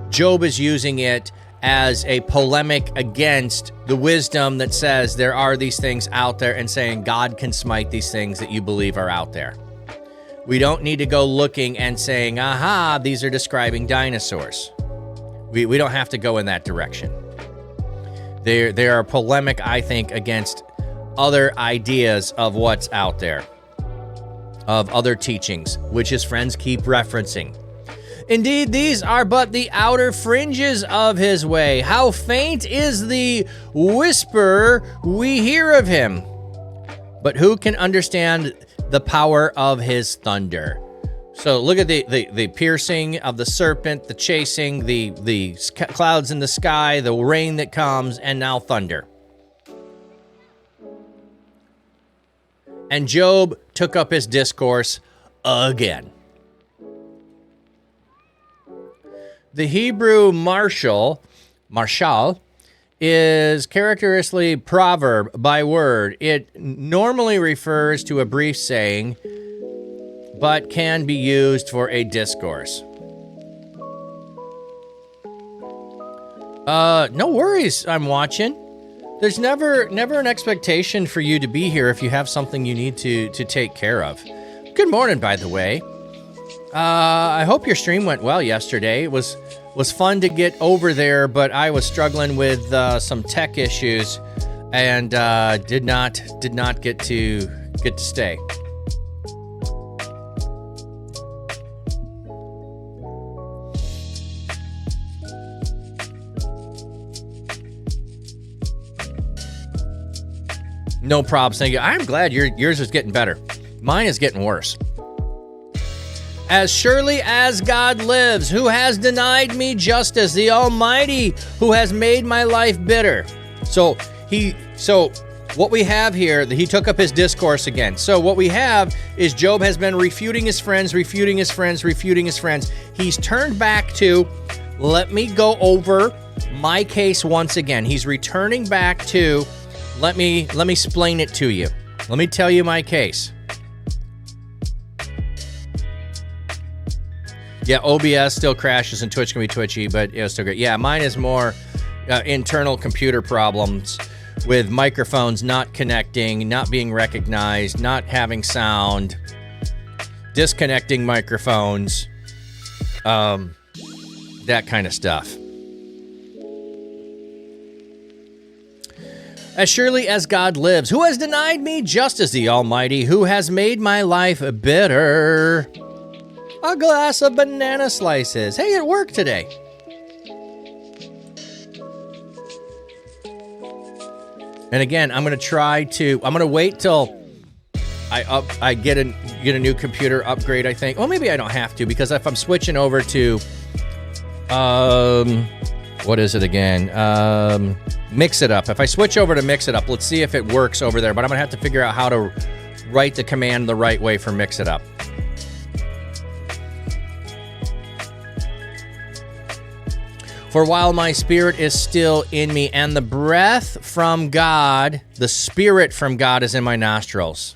Job is using it as a polemic against the wisdom that says there are these things out there and saying God can smite these things that you believe are out there. We don't need to go looking and saying, aha, these are describing dinosaurs. We don't have to go in that direction. They are polemic, I think, against other ideas of what's out there, of other teachings, which his friends keep referencing. Indeed, these are but the outer fringes of his way. How faint is the whisper we hear of him. But who can understand the power of his thunder? So look at the piercing of the serpent, the chasing, the clouds in the sky, the rain that comes, and now thunder. And Job took up his discourse again. The Hebrew marshal is characteristically proverb by word. It normally refers to a brief saying, but can be used for a discourse. No worries, I'm watching. There's never an expectation for you to be here if you have something you need to take care of. Good morning, by the way. I hope your stream went well yesterday. It was fun to get over there, but I was struggling with some tech issues and did not get to stay. No problems. Thank you. I'm glad yours is getting better. Mine is getting worse. As surely as God lives, who has denied me justice, the Almighty, who has made my life bitter. So what we have here, he took up his discourse again. So what we have is Job has been refuting his friends. He's turned back to, let me go over my case once again. He's returning back to, let me explain it to you. Let me tell you my case. Yeah, OBS still crashes and Twitch can be twitchy, but it's still great. Yeah, mine is more internal computer problems with microphones not connecting, not being recognized, not having sound, disconnecting microphones, that kind of stuff. As surely as God lives, who has denied me justice, the Almighty, who has made my life bitter. A glass of banana slices. Hey, it worked today. And again, I'm going to wait till I get a new computer upgrade, I think. Well, maybe I don't have to, because if I'm switching over to, what is it again? Mix It Up. If I switch over to Mix It Up, let's see if it works over there. But I'm going to have to figure out how to write the command the right way for Mix It Up. For while my spirit is still in me, and the breath from God, the spirit from God is in my nostrils,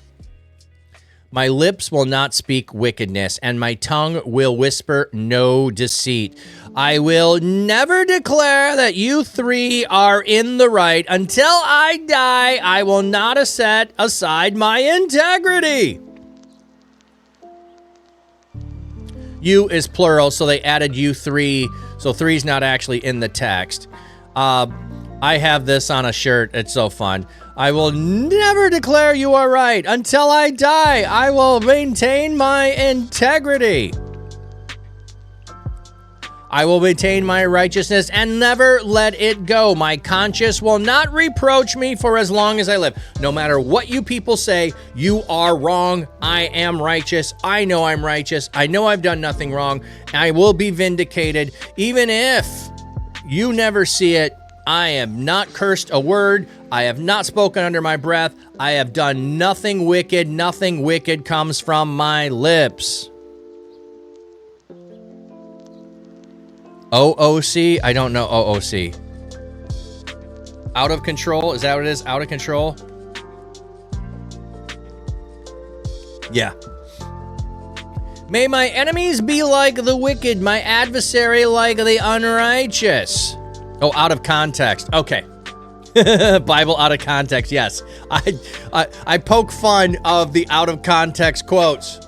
my lips will not speak wickedness, and my tongue will whisper no deceit. I will never declare that you three are in the right. Until I die, I will not set aside my integrity. You is plural, so they added you three. So three's not actually in the text. I have this on a shirt. It's so fun. I will never declare you are right. Until I die, I will maintain my integrity. I will retain my righteousness and never let it go. My conscience will not reproach me for as long as I live. No matter what you people say, you are wrong. I am righteous. I know I'm righteous. I know I've done nothing wrong. I will be vindicated. Even if you never see it, I have not cursed a word. I have not spoken under my breath. I have done nothing wicked. Nothing wicked comes from my lips. OOC? I don't know OOC. Out of control? Is that what it is? Out of control? Yeah. May my enemies be like the wicked, my adversary like the unrighteous. Oh, out of context. Okay. Bible out of context, yes. I poke fun of the out of context quotes.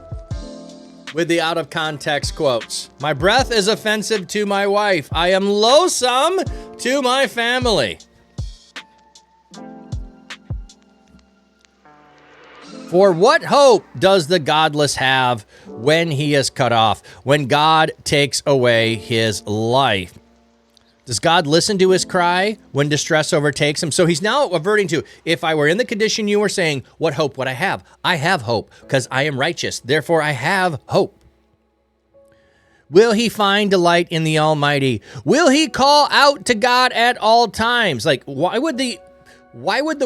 With the out of context quotes. My breath is offensive to my wife. I am loathsome to my family. For what hope does the godless have when he is cut off, when God takes away his life? Does God listen to his cry when distress overtakes him? So he's now averting to, if I were in the condition you were saying, what hope would I have? I have hope because I am righteous. Therefore, I have hope. Will he find delight in the Almighty? Will he call out to God at all times? Like, why would the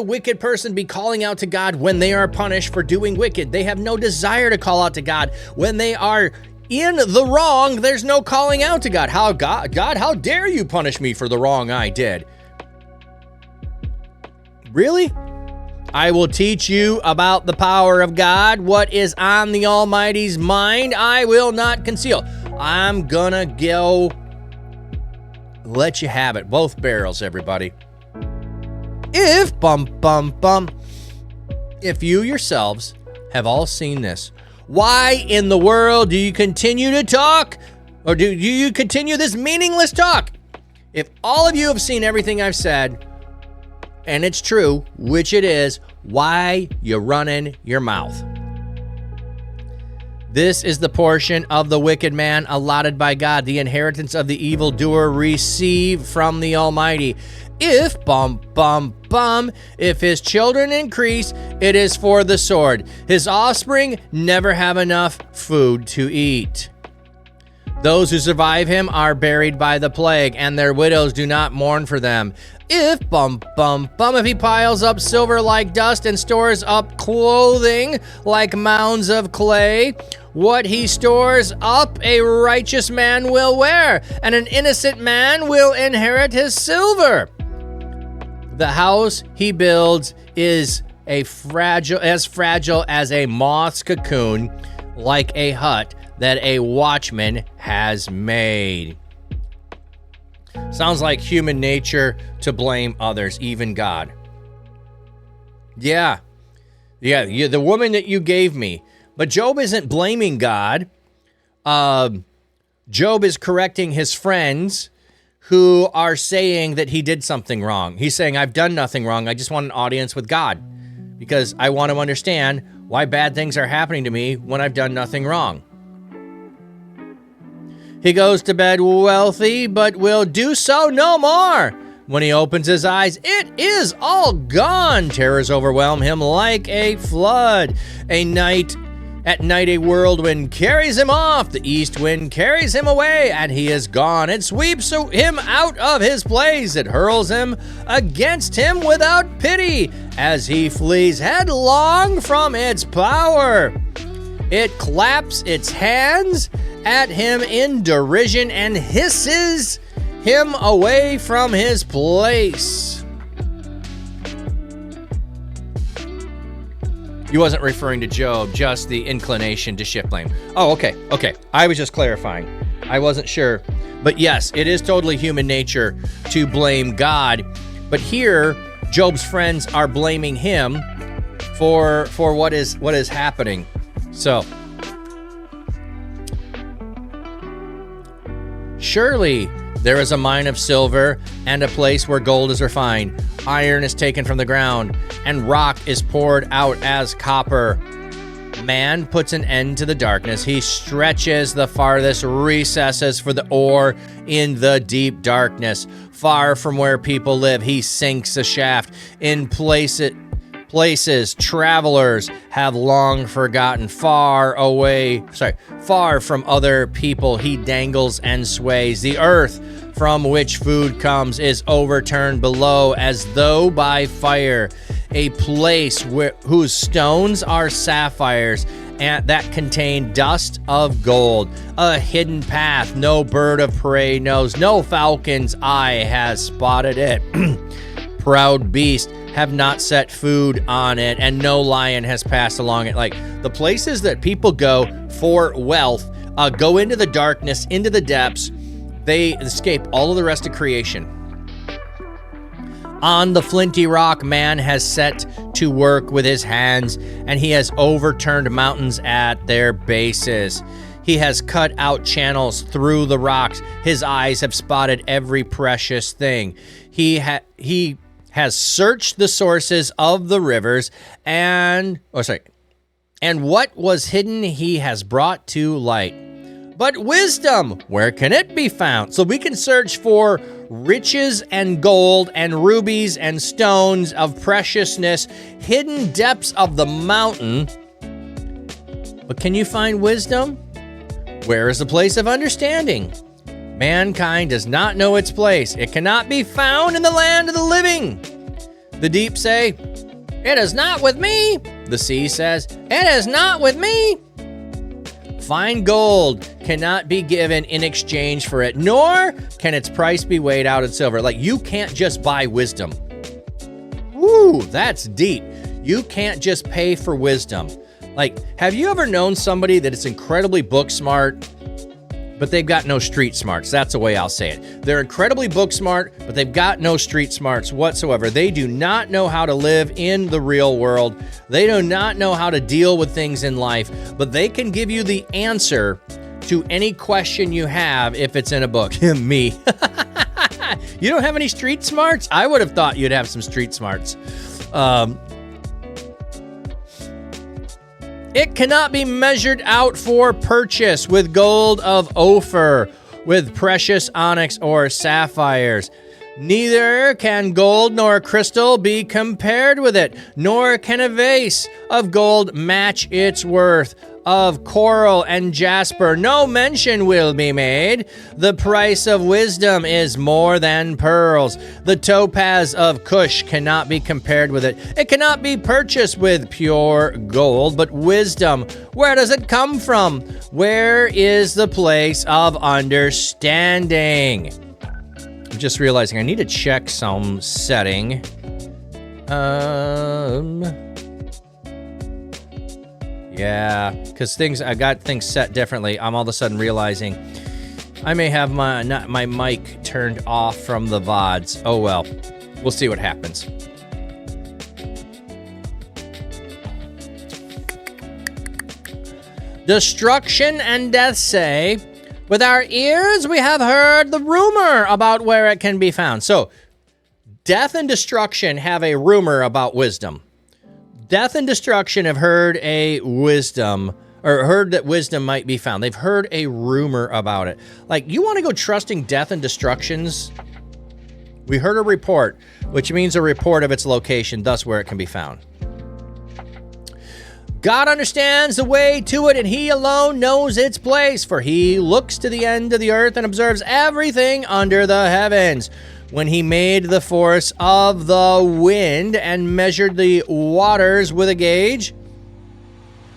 wicked person be calling out to God when they are punished for doing wicked? They have no desire to call out to God. When they are in the wrong, there's no calling out to God. God, how dare you punish me for the wrong I did? Really? I will teach you about the power of God. What is on the Almighty's mind, I will not conceal. I'm gonna go let you have it. Both barrels, everybody. If you yourselves have all seen this, why in the world do you continue to talk? Or do you continue this meaningless talk? If all of you have seen everything I've said, and it's true, which it is, why you running your mouth? This is the portion of the wicked man allotted by God, the inheritance of the evildoer received from the Almighty. If, if his children increase, it is for the sword. His offspring never have enough food to eat. Those who survive him are buried by the plague, and their widows do not mourn for them. If, if he piles up silver like dust and stores up clothing like mounds of clay, what he stores up a righteous man will wear, and an innocent man will inherit his silver. The house he builds is as fragile as a moth's cocoon, like a hut that a watchman has made. Sounds like human nature to blame others, even God. Yeah, the woman that you gave me. But Job isn't blaming God. Job is correcting his friends who are saying that he did something wrong. He's saying, I've done nothing wrong. I just want an audience with God because I want to understand why bad things are happening to me when I've done nothing wrong. He goes to bed wealthy, but will do so no more. When he opens his eyes, it is all gone. Terrors overwhelm him like a flood. At night, a whirlwind carries him off. The east wind carries him away, and he is gone. It sweeps him out of his place. It hurls him against him without pity as he flees headlong from its power. It claps its hands at him in derision and hisses him away from his place. He wasn't referring to Job, just the inclination to shift blame. Oh, okay. I was just clarifying. I wasn't sure. But yes, it is totally human nature to blame God. But here, Job's friends are blaming him for what is happening. So, surely there is a mine of silver and a place where gold is refined. Iron is taken from the ground, and rock is poured out as copper. man puts an end to the darkness. He stretches the farthest recesses for the ore in the deep darkness. Far from where people live, he sinks a shaft in places travelers have long forgotten. Far from other people, he dangles and sways. The earth from which food comes is overturned below as though by fire. A place whose stones are sapphires and that contain dust of gold. A hidden path no bird of prey knows, no falcon's eye has spotted it. Proud beast have not set food on it, and no lion has passed along it. Like, the places that people go for wealth, go into the darkness, into the depths. They escape all of the rest of creation. On the flinty rock, man has set to work with his hands, and he has overturned mountains at their bases. He has cut out channels through the rocks. His eyes have spotted every precious thing. He has searched the sources of the rivers, and what was hidden he has brought to light. But wisdom, where can it be found? So we can search for riches and gold and rubies and stones of preciousness, hidden depths of the mountain. But can you find wisdom? Where is the place of understanding? Mankind does not know its place. It cannot be found in the land of the living. The deep say, "It is not with me." The sea says, "It is not with me." Fine gold cannot be given in exchange for it, nor can its price be weighed out in silver. Like, you can't just buy wisdom. Woo, that's deep. You can't just pay for wisdom. Like, have you ever known somebody that is incredibly book smart, but they've got no street smarts? That's the way I'll say it. They're incredibly book smart, but they've got no street smarts whatsoever. They do not know how to live in the real world. They do not know how to deal with things in life, but they can give you the answer to any question you have if it's in a book. Me. You don't have any street smarts? I would have thought you'd have some street smarts. It cannot be measured out for purchase with gold of Ophir, with precious onyx or sapphires. Neither can gold nor crystal be compared with it, nor can a vase of gold match its worth. Of coral and jasper no mention will be made. The price of wisdom is more than pearls. The topaz of Cush cannot be compared with it. It cannot be purchased with pure gold. But wisdom, where does it come from? Where is the place of understanding? I'm just realizing I need to check some setting. Yeah, because I got things set differently. I'm all of a sudden realizing I may have my mic turned off from the VODs. Oh well, we'll see what happens. Destruction and death say, with our ears we have heard the rumor about where it can be found. So, death and destruction have a rumor about wisdom. Death and destruction have heard a wisdom, or heard that wisdom might be found. They've heard a rumor about it. Like, you want to go trusting death and destructions? We heard a report, which means a report of its location, thus where it can be found. God understands the way to it, and he alone knows its place, for he looks to the end of the earth and observes everything under the heavens. When he made the force of the wind and measured the waters with a gauge,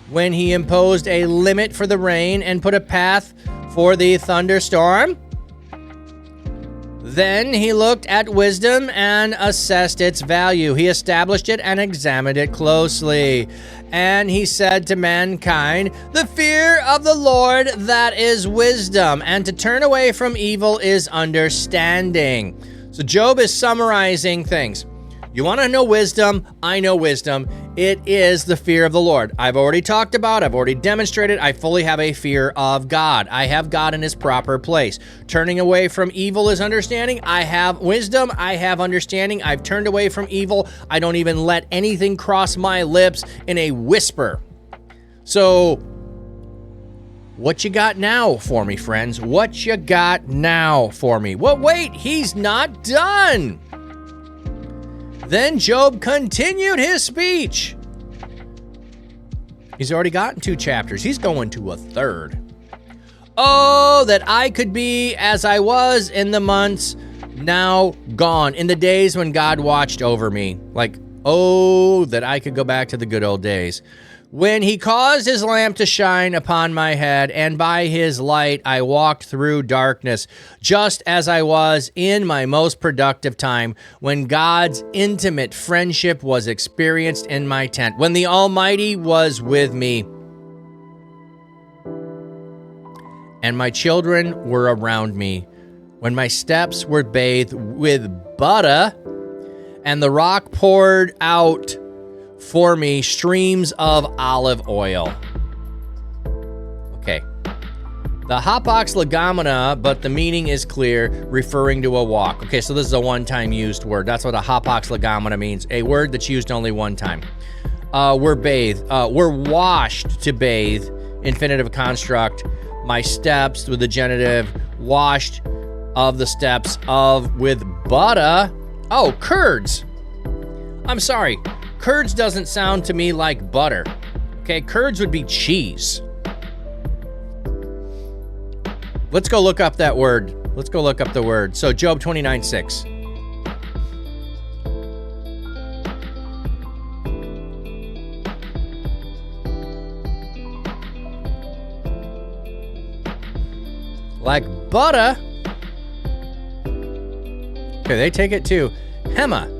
when he imposed a limit for the rain and put a path for the thunderstorm, then he looked at wisdom and assessed its value. He established it and examined it closely. And he said to mankind, the fear of the Lord, that is wisdom, and to turn away from evil is understanding. So Job is summarizing things. You want to know wisdom? I know wisdom. It is the fear of the Lord. I've already talked about, I've already demonstrated, I fully have a fear of God. I have God in his proper place. Turning away from evil is understanding. I have wisdom. I have understanding. I've turned away from evil. I don't even let anything cross my lips in a whisper. So, what you got now for me, friends? What you got now for me? Well, wait, he's not done. Then Job continued his speech. He's already gotten 2 chapters. He's going to a 3rd. Oh, that I could be as I was in the months now gone, in the days when God watched over me. Like, oh, that I could go back to the good old days. When he caused his lamp to shine upon my head, and by his light I walked through darkness, just as I was in my most productive time, when God's intimate friendship was experienced in my tent, when the Almighty was with me, and my children were around me, when my steps were bathed with butter, and the rock poured out for me streams of olive oil. Okay. The hapax legomena, but the meaning is clear, referring to a walk. Okay, so this is a one-time used word. That's what a hapax legomena means, a word that's used only one time. We're bathed. We're washed to bathe, infinitive construct. My steps with the genitive, washed of the steps of with butter. Oh, curds. I'm sorry. Curds doesn't sound to me like butter. Okay, curds would be cheese. Let's go look up that word. Let's go look up the word. So Job 29:6. Like butter. Okay, they take it to hema.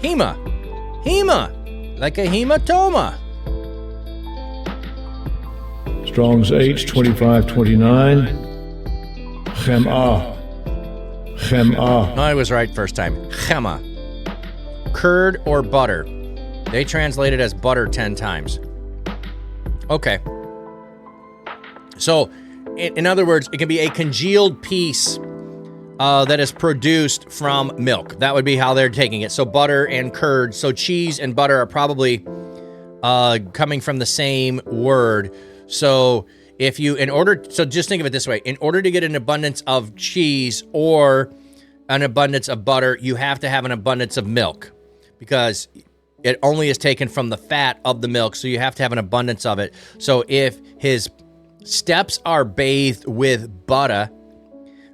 Hema, like a hematoma. Strong's H 2529. Chem'ah. No, I was right first time. Chema. Curd or butter. They translate it as butter 10 times. Okay. So, in other words, it can be a congealed piece that is produced from milk. That would be how they're taking it. So butter and curd. So cheese and butter are probably coming from the same word. So if you, so just think of it this way. In order to get an abundance of cheese or an abundance of butter, you have to have an abundance of milk because it only is taken from the fat of the milk. So you have to have an abundance of it. So if his steps are bathed with butter,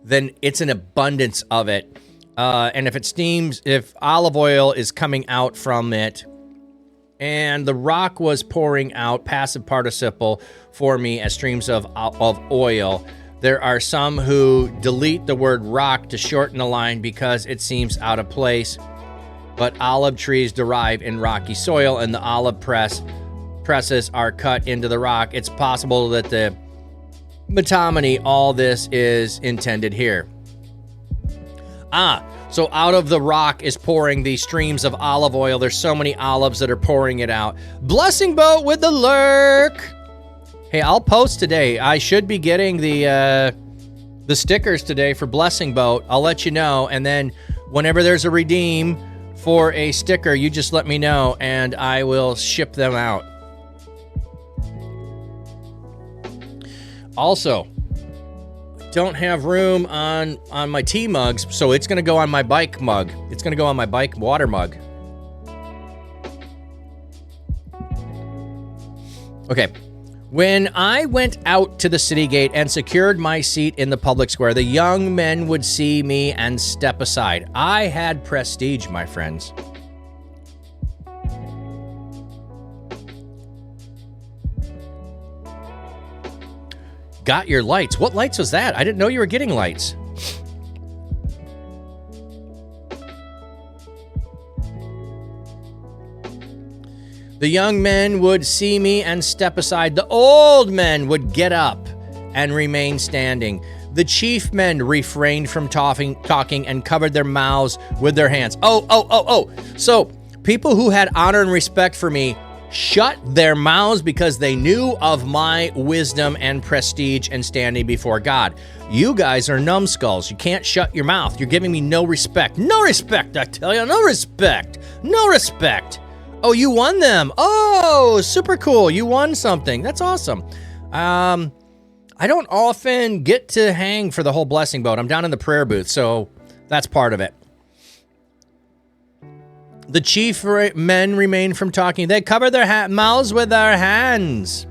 then it's an abundance of it. And if it steams, if olive oil is coming out from it, and the rock was pouring out, passive participle, for me as streams of oil, there are some who delete the word rock to shorten the line because it seems out of place. But olive trees derive in rocky soil, and the olive presses are cut into the rock. It's possible that the metonymy, all this is intended here. So out of the rock is pouring these streams of olive oil. There's so many olives that are pouring it out. Blessing Boat with the lurk. Hey, I'll post today. I should be getting the stickers today for Blessing Boat. I'll let you know. And then whenever there's a redeem for a sticker, you just let me know and I will ship them out. Also, don't have room on my tea mugs, so it's going to go on my bike mug. It's going to go on my bike water mug. Okay. When I went out to the city gate and secured my seat in the public square, the young men would see me and step aside. I had prestige, my friends. Got your lights. What lights was that? I didn't know you were getting lights. The young men would see me and step aside. The old men would get up and remain standing. The chief men refrained from talking and covered their mouths with their hands. So people who had honor and respect for me shut their mouths because they knew of my wisdom and prestige and standing before God. You guys are numbskulls. You can't shut your mouth. You're giving me no respect. No respect, I tell you. No respect. No respect. Oh, you won them. Oh, super cool. You won something. That's awesome. I don't often get to hang for the whole blessing boat. I'm down in the prayer booth, so that's part of it. The chief men remained from talking. They covered their mouths with their hands.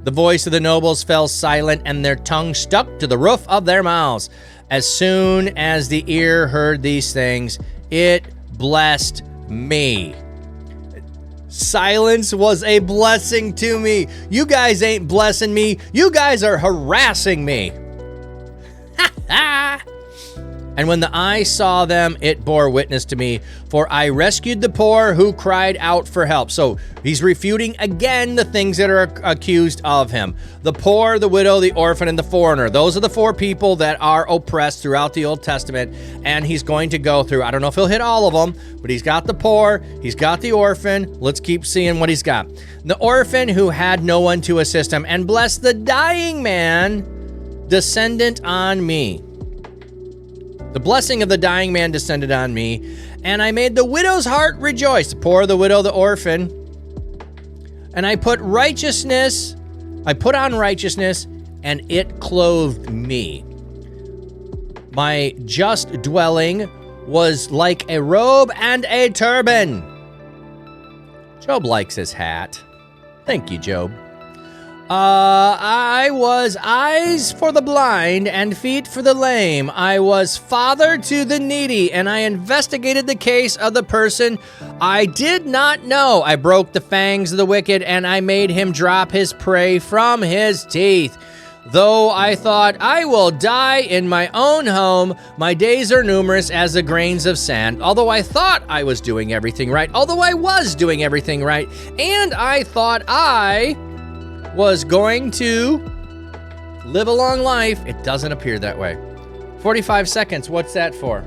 The voice of the nobles fell silent, and their tongues stuck to the roof of their mouths. As soon as the ear heard these things, it blessed me. Silence was a blessing to me. You guys ain't blessing me. You guys are harassing me. And when the eye saw them, it bore witness to me, for I rescued the poor who cried out for help. So he's refuting again the things that are accused of him. The poor, the widow, the orphan, and the foreigner. Those are the four people that are oppressed throughout the Old Testament. And he's going to go through, I don't know if he'll hit all of them, but he's got the poor, he's got the orphan. Let's keep seeing what he's got. The orphan who had no one to assist him, and bless the dying man, descendant on me. The blessing of the dying man descended on me, and I made the widow's heart rejoice. The poor, the widow, the orphan. And I put on righteousness, and it clothed me. My just dwelling was like a robe and a turban. Job likes his hat. Thank you, Job. I was eyes for the blind and feet for the lame. I was father to the needy, and I investigated the case of the person I did not know. I broke the fangs of the wicked, and I made him drop his prey from his teeth. Though I thought, I will die in my own home, my days are numerous as the grains of sand. Although I thought I was doing everything right, and I thought I was going to live a long life, it doesn't appear that way. 45 seconds, what's that for?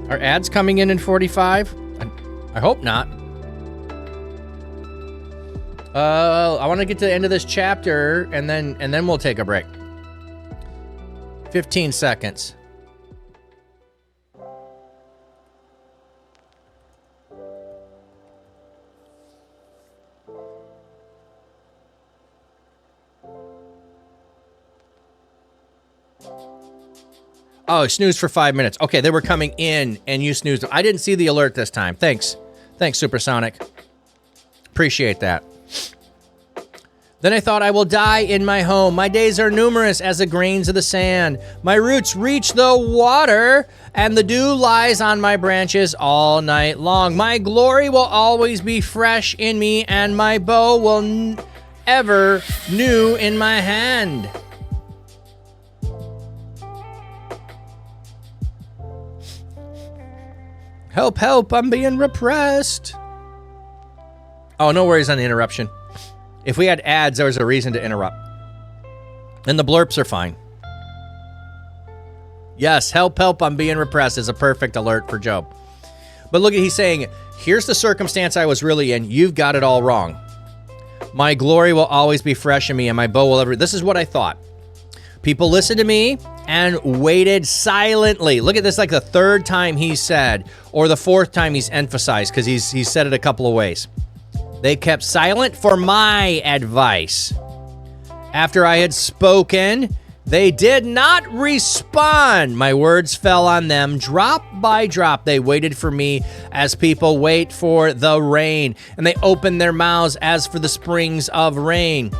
Are ads coming in 45? I hope not. I want to get to the end of this chapter, and then we'll take a break. 15 seconds. Oh, snooze for 5 minutes. Okay, they were coming in, and you snoozed. I didn't see the alert this time. Thanks, Supersonic. Appreciate that. Then I thought, I will die in my home. My days are numerous as the grains of the sand. My roots reach the water, and the dew lies on my branches all night long. My glory will always be fresh in me, and my bow will ever new in my hand. Help, help, I'm being repressed. Oh, no worries on the interruption. If we had ads, there was a reason to interrupt. And the blurps are fine. Yes, help, help, I'm being repressed is a perfect alert for Job. But look, he's saying, here's the circumstance I was really in. You've got it all wrong. My glory will always be fresh in me, and my bow will ever... This is what I thought. People listened to me and waited silently. Look at this, like the third time he said, or the fourth time he's emphasized, because he's said it a couple of ways. They kept silent for my advice. After I had spoken, they did not respond. My words fell on them drop by drop. They waited for me as people wait for the rain, and they opened their mouths as for the springs of rain.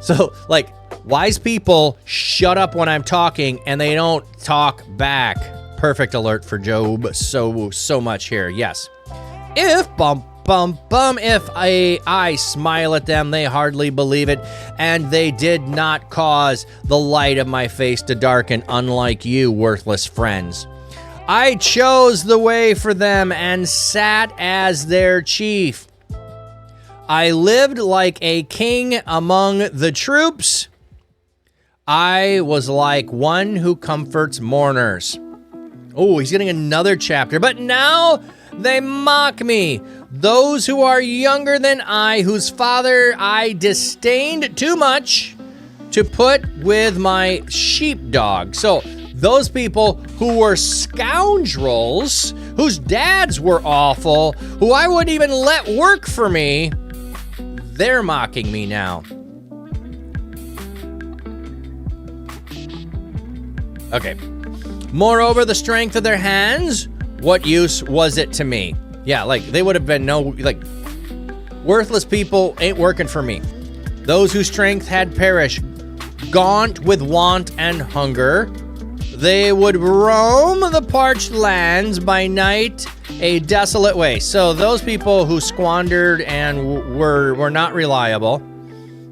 So, like, wise people shut up when I'm talking, and they don't talk back. Perfect alert for Job. So much here. Yes. If if I smile at them, they hardly believe it, and they did not cause the light of my face to darken, unlike you, worthless friends. I chose the way for them and sat as their chief. I lived like a king among the troops. I was like one who comforts mourners. Oh, he's getting another chapter. But now they mock me. Those who are younger than I, whose father I disdained too much to put with my sheepdog. So those people who were scoundrels, whose dads were awful, who I wouldn't even let work for me, they're mocking me now. Okay. Moreover, the strength of their hands, what use was it to me? Yeah, like, they would have been worthless people ain't working for me. Those whose strength had perished, gaunt with want and hunger, they would roam the parched lands by night a desolate way. So those people who squandered and were not reliable,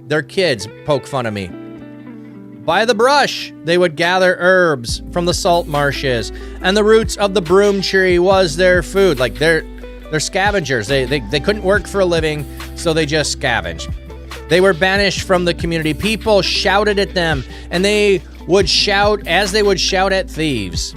their kids poke fun of me. By the brush, they would gather herbs from the salt marshes, and the roots of the broom tree was their food. Like, they're scavengers. They couldn't work for a living, so they just scavenged. They were banished from the community. People shouted at them, and they would shout as they would shout at thieves,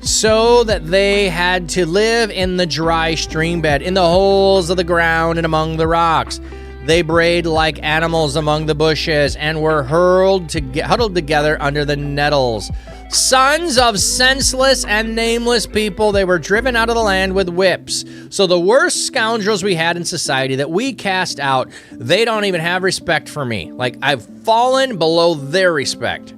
so that they had to live in the dry stream bed, in the holes of the ground and among the rocks. They brayed like animals among the bushes and were huddled together under the nettles. Sons of senseless and nameless people, they were driven out of the land with whips. So the worst scoundrels we had in society that we cast out, they don't even have respect for me. Like, I've fallen below their respect.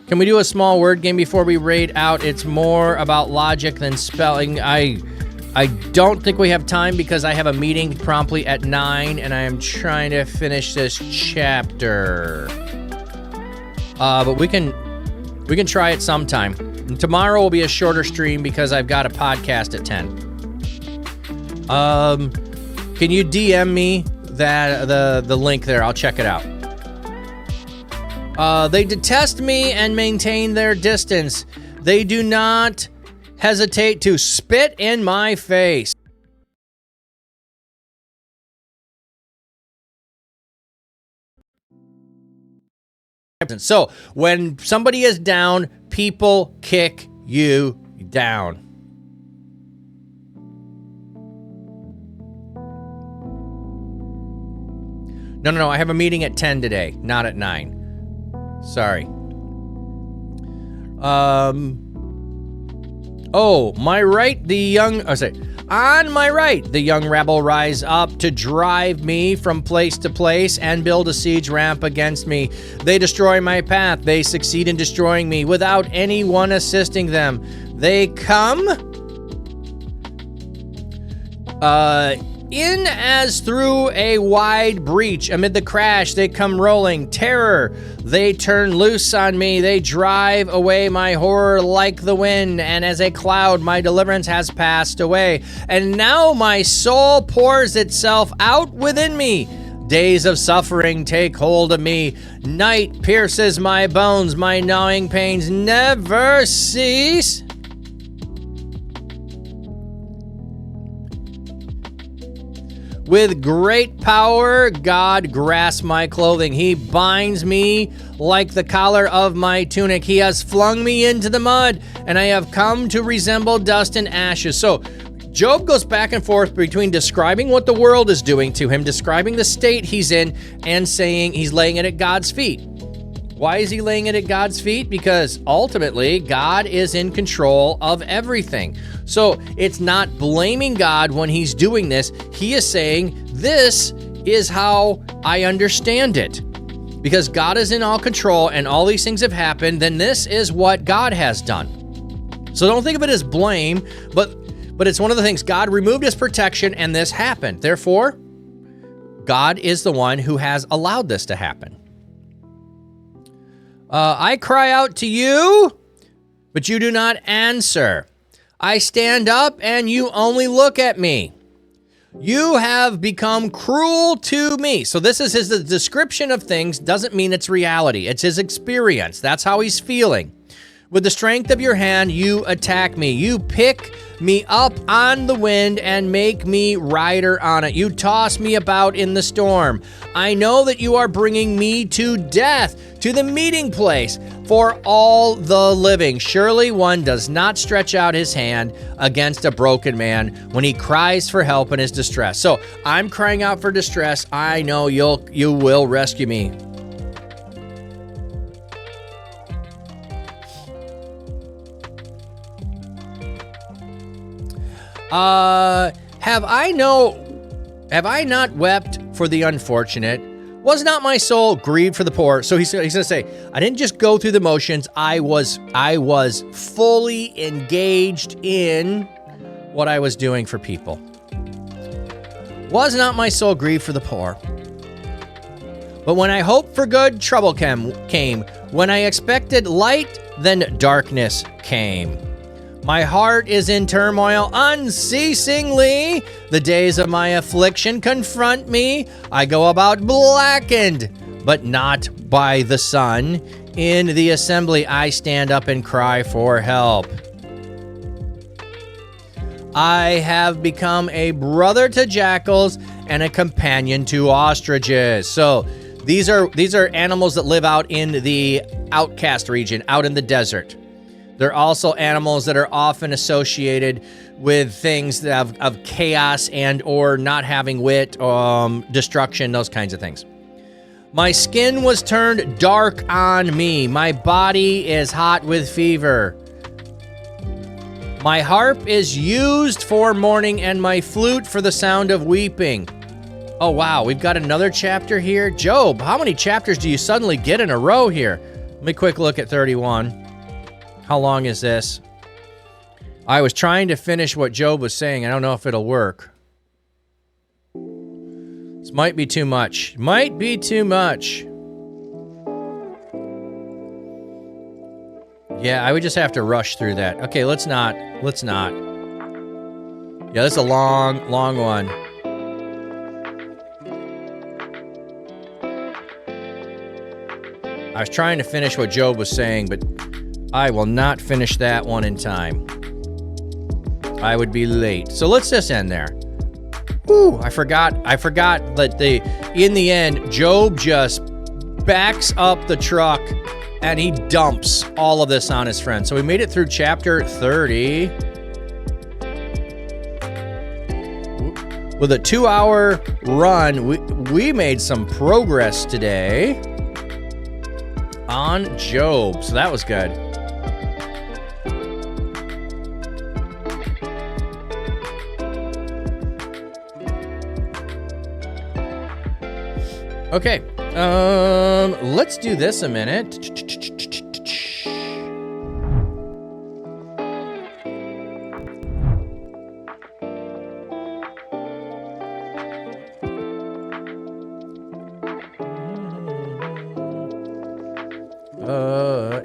Can we do a small word game before we raid out? It's more about logic than spelling. I don't think we have time because I have a meeting promptly at 9 and I am trying to finish this chapter. But we can try it sometime. And tomorrow will be a shorter stream because I've got a podcast at 10. Can you DM me that the link there? I'll check it out. They detest me and maintain their distance. They do not hesitate to spit in my face. So, when somebody is down, people kick you down. No, I have a meeting at 10 today, not at 9. Sorry. On my right, the young rebel rise up to drive me from place to place and build a siege ramp against me. They destroy my path. They succeed in destroying me without anyone assisting them. They come in as through a wide breach. Amid the crash, they come rolling. Terror, they turn loose on me. They drive away my horror like the wind, and as a cloud, my deliverance has passed away. And now my soul pours itself out within me. Days of suffering take hold of me. Night pierces my bones. My gnawing pains never cease. With great power, God grasps my clothing. He binds me like the collar of my tunic. He has flung me into the mud, and I have come to resemble dust and ashes. So, Job goes back and forth between describing what the world is doing to him, describing the state he's in, and saying he's laying it at God's feet. Why is he laying it at God's feet? Because ultimately, God is in control of everything. So it's not blaming God when he's doing this. He is saying, this is how I understand it. Because God is in all control and all these things have happened, then this is what God has done. So don't think of it as blame, but it's one of the things. God removed his protection and this happened. Therefore, God is the one who has allowed this to happen. I cry out to you, but you do not answer. I stand up and you only look at me. You have become cruel to me. So this is his description of things, doesn't mean it's reality. It's his experience. That's how he's feeling. With the strength of your hand, you attack me. You pick me up on the wind and make me rider on it. You toss me about in the storm. I know that you are bringing me to death, to the meeting place for all the living. Surely one does not stretch out his hand against a broken man when he cries for help in his distress. So I'm crying out for distress. I know you will rescue me. Have I not wept for the unfortunate? Was not my soul grieved for the poor? So he's going to say, I didn't just go through the motions. I was fully engaged in what I was doing for people. Was not my soul grieved for the poor? But when I hoped for good, trouble came. When I expected light, then darkness came. My heart is in turmoil unceasingly. The days of my affliction confront me. I go about blackened, but not by the sun. In the assembly, I stand up and cry for help. I have become a brother to jackals and a companion to ostriches. So these are animals that live out in the outcast region, out in the desert. They're also animals that are often associated with things of chaos and or not having wit, destruction, those kinds of things. My skin was turned dark on me. My body is hot with fever. My harp is used for mourning and my flute for the sound of weeping. Oh, wow. We've got another chapter here. Job, how many chapters do you suddenly get in a row here? Let me quick look at 31. How long is this? I was trying to finish what Job was saying. I don't know if it'll work. This might be too much. Might be too much. Yeah, I would just have to rush through that. Okay, let's not. Yeah, this is a long, long one. I was trying to finish what Job was saying, but I will not finish that one in time. I would be late. So let's just end there. Whew, I forgot that in the end, Job just backs up the truck and he dumps all of this on his friend. So we made it through chapter 30. With a 2-hour run, we made some progress today on Job. So that was good. Okay, let's do this a minute.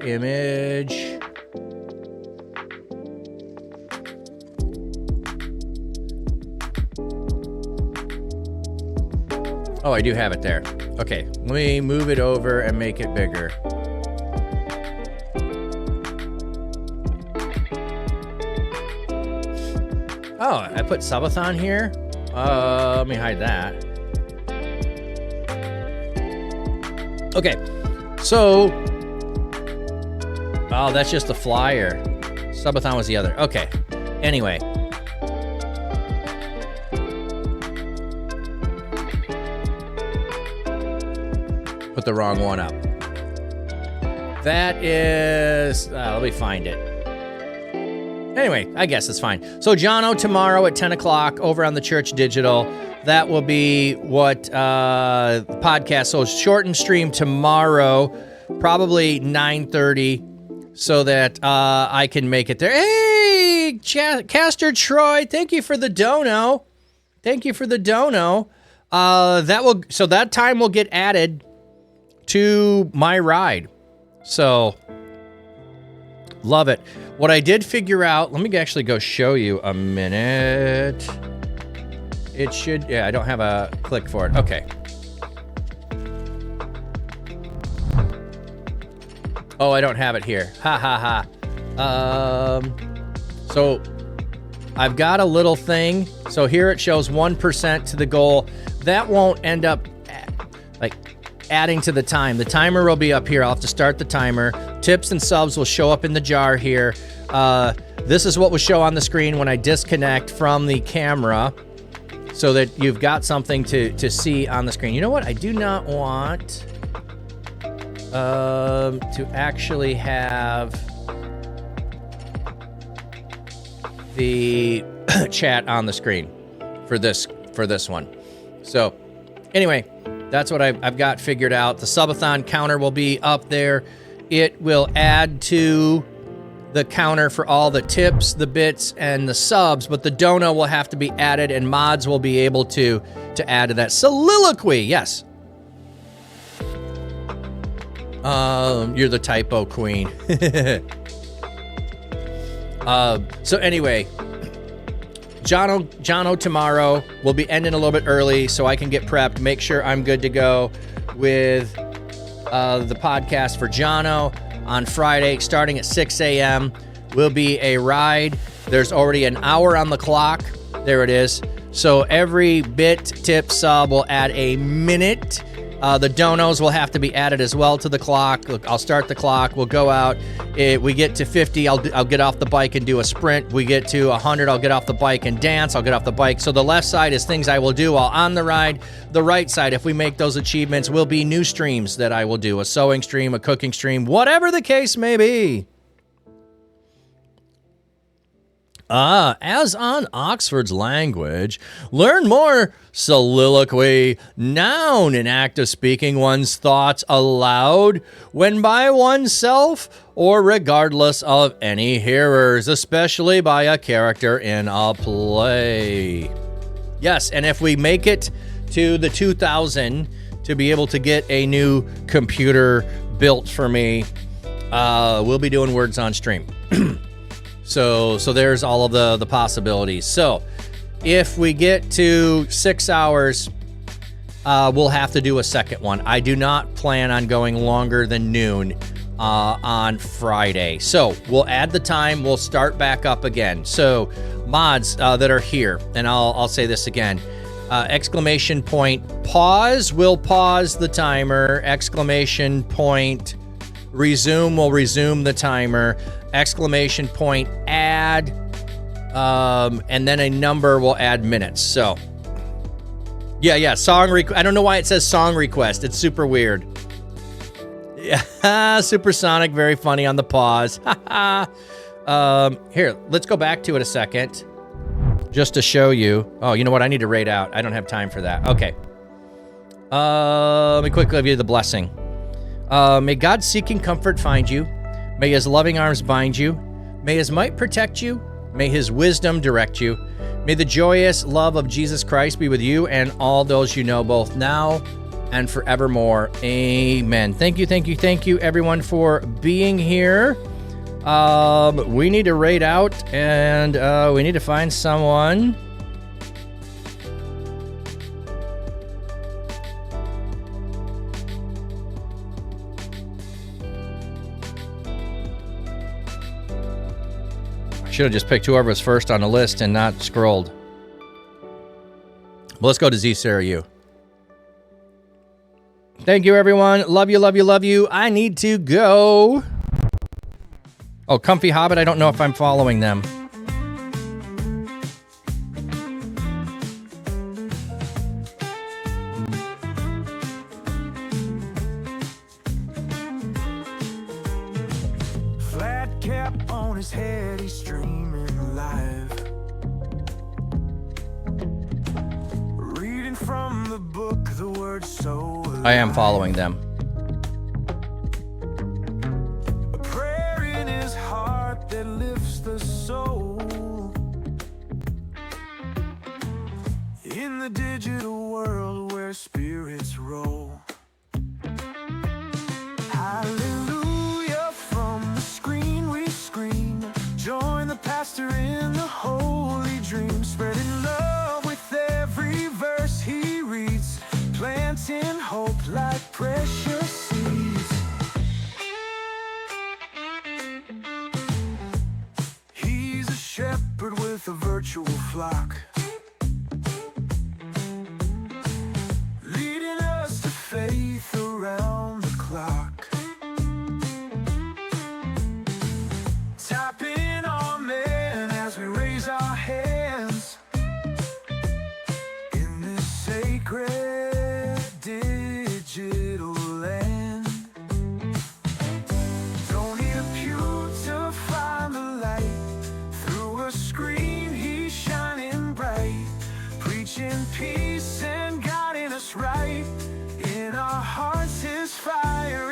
Image. Oh, I do have it there. Okay, let me move it over and make it bigger. Oh, I put subathon here? Let me hide that. Okay, so... Oh, that's just the flyer. Subathon was the other. Okay, anyway. Put the wrong one up. That is... let me find it. Anyway, I guess it's fine. So Jono tomorrow at 10 o'clock over on the Church Digital. That will be what podcast. So shortened stream tomorrow, probably 9:30, so that I can make it there. Hey, Caster Troy, thank you for the dono. Thank you for the dono. So that time will get added to my ride. So love it. What I did figure out, let me actually go show you a minute. It should, yeah, I don't have a click for it. Okay. Oh, I don't have it here. Ha ha ha. So I've got a little thing. So here it shows 1% to the goal. That won't end up like adding to the time. The timer will be up here. I'll have to start the timer. Tips and subs will show up in the jar here. This is what will show on the screen when I disconnect from the camera, so that you've got something to see on the screen. You know what? I do not want to actually have the chat on the screen for this one. So anyway, that's what I've got figured out. The subathon counter will be up there. It will add to the counter for all the tips, the bits, and the subs, but the dono will have to be added, and mods will be able to add to that. Soliloquy, yes. You're the typo queen. So anyway, Jono tomorrow will be ending a little bit early so I can get prepped, make sure I'm good to go with the podcast for Jono. On Friday, starting at 6 a.m., will be a ride. There's already an hour on the clock. There it is. So every bit, tip, sub will add a minute. The donos will have to be added as well to the clock. Look, I'll start the clock. We'll go out. We get to 50, I'll get off the bike and do a sprint. We get to 100, I'll get off the bike and dance. I'll get off the bike. So the left side is things I will do while on the ride. The right side, if we make those achievements, will be new streams that I will do. A sewing stream, a cooking stream, whatever the case may be. As on Oxford's language, learn more soliloquy, noun, an act of speaking one's thoughts aloud when by oneself or regardless of any hearers, especially by a character in a play. Yes, and if we make it to the 2000 to be able to get a new computer built for me, we'll be doing words on stream. So there's all of the possibilities. So if we get to 6 hours, we'll have to do a second one. I do not plan on going longer than noon on Friday. So we'll add the time. We'll start back up again. So mods that are here, and I'll say this again. Exclamation point pause will pause the timer. Exclamation point resume will resume the timer. Exclamation point add, and then a number will add minutes. So yeah, song I don't know why it says song request. It's super weird. Yeah, Supersonic, very funny on the pause. Here, let's go back to it a second just to show you. Oh, you know what? I need to raid out. I don't have time for that. Okay. Let me quickly give you the blessing. May God's seeking comfort find you. May his loving arms bind you. May his might protect you. May his wisdom direct you. May the joyous love of Jesus Christ be with you and all those you know, both now and forevermore. Amen. Thank you, everyone, for being here. We need to raid out, and we need to find someone. Should have just picked whoever was first on the list and not scrolled. Well, let's go to Z Sarah U. Thank you, everyone. Love you. I need to go. Oh, Comfy Hobbit. I don't know if I'm following them. Flat cap on his head, he's streaming live. Reading from the book, the words so alive. I am following them. A prayer in his heart that lifts the soul. In the digital world where spirits roll. Hallelujah, from the screen we scream. Join the pastor in the holy dream, spreading love with every verse he reads, planting hope like precious seeds. He's a shepherd with a virtual flock, leading us to faith around the clock. Tapping amen as we raise our hands in this sacred digital land. Don't need a pew to find the light. Through a screen he shines. our hearts is fire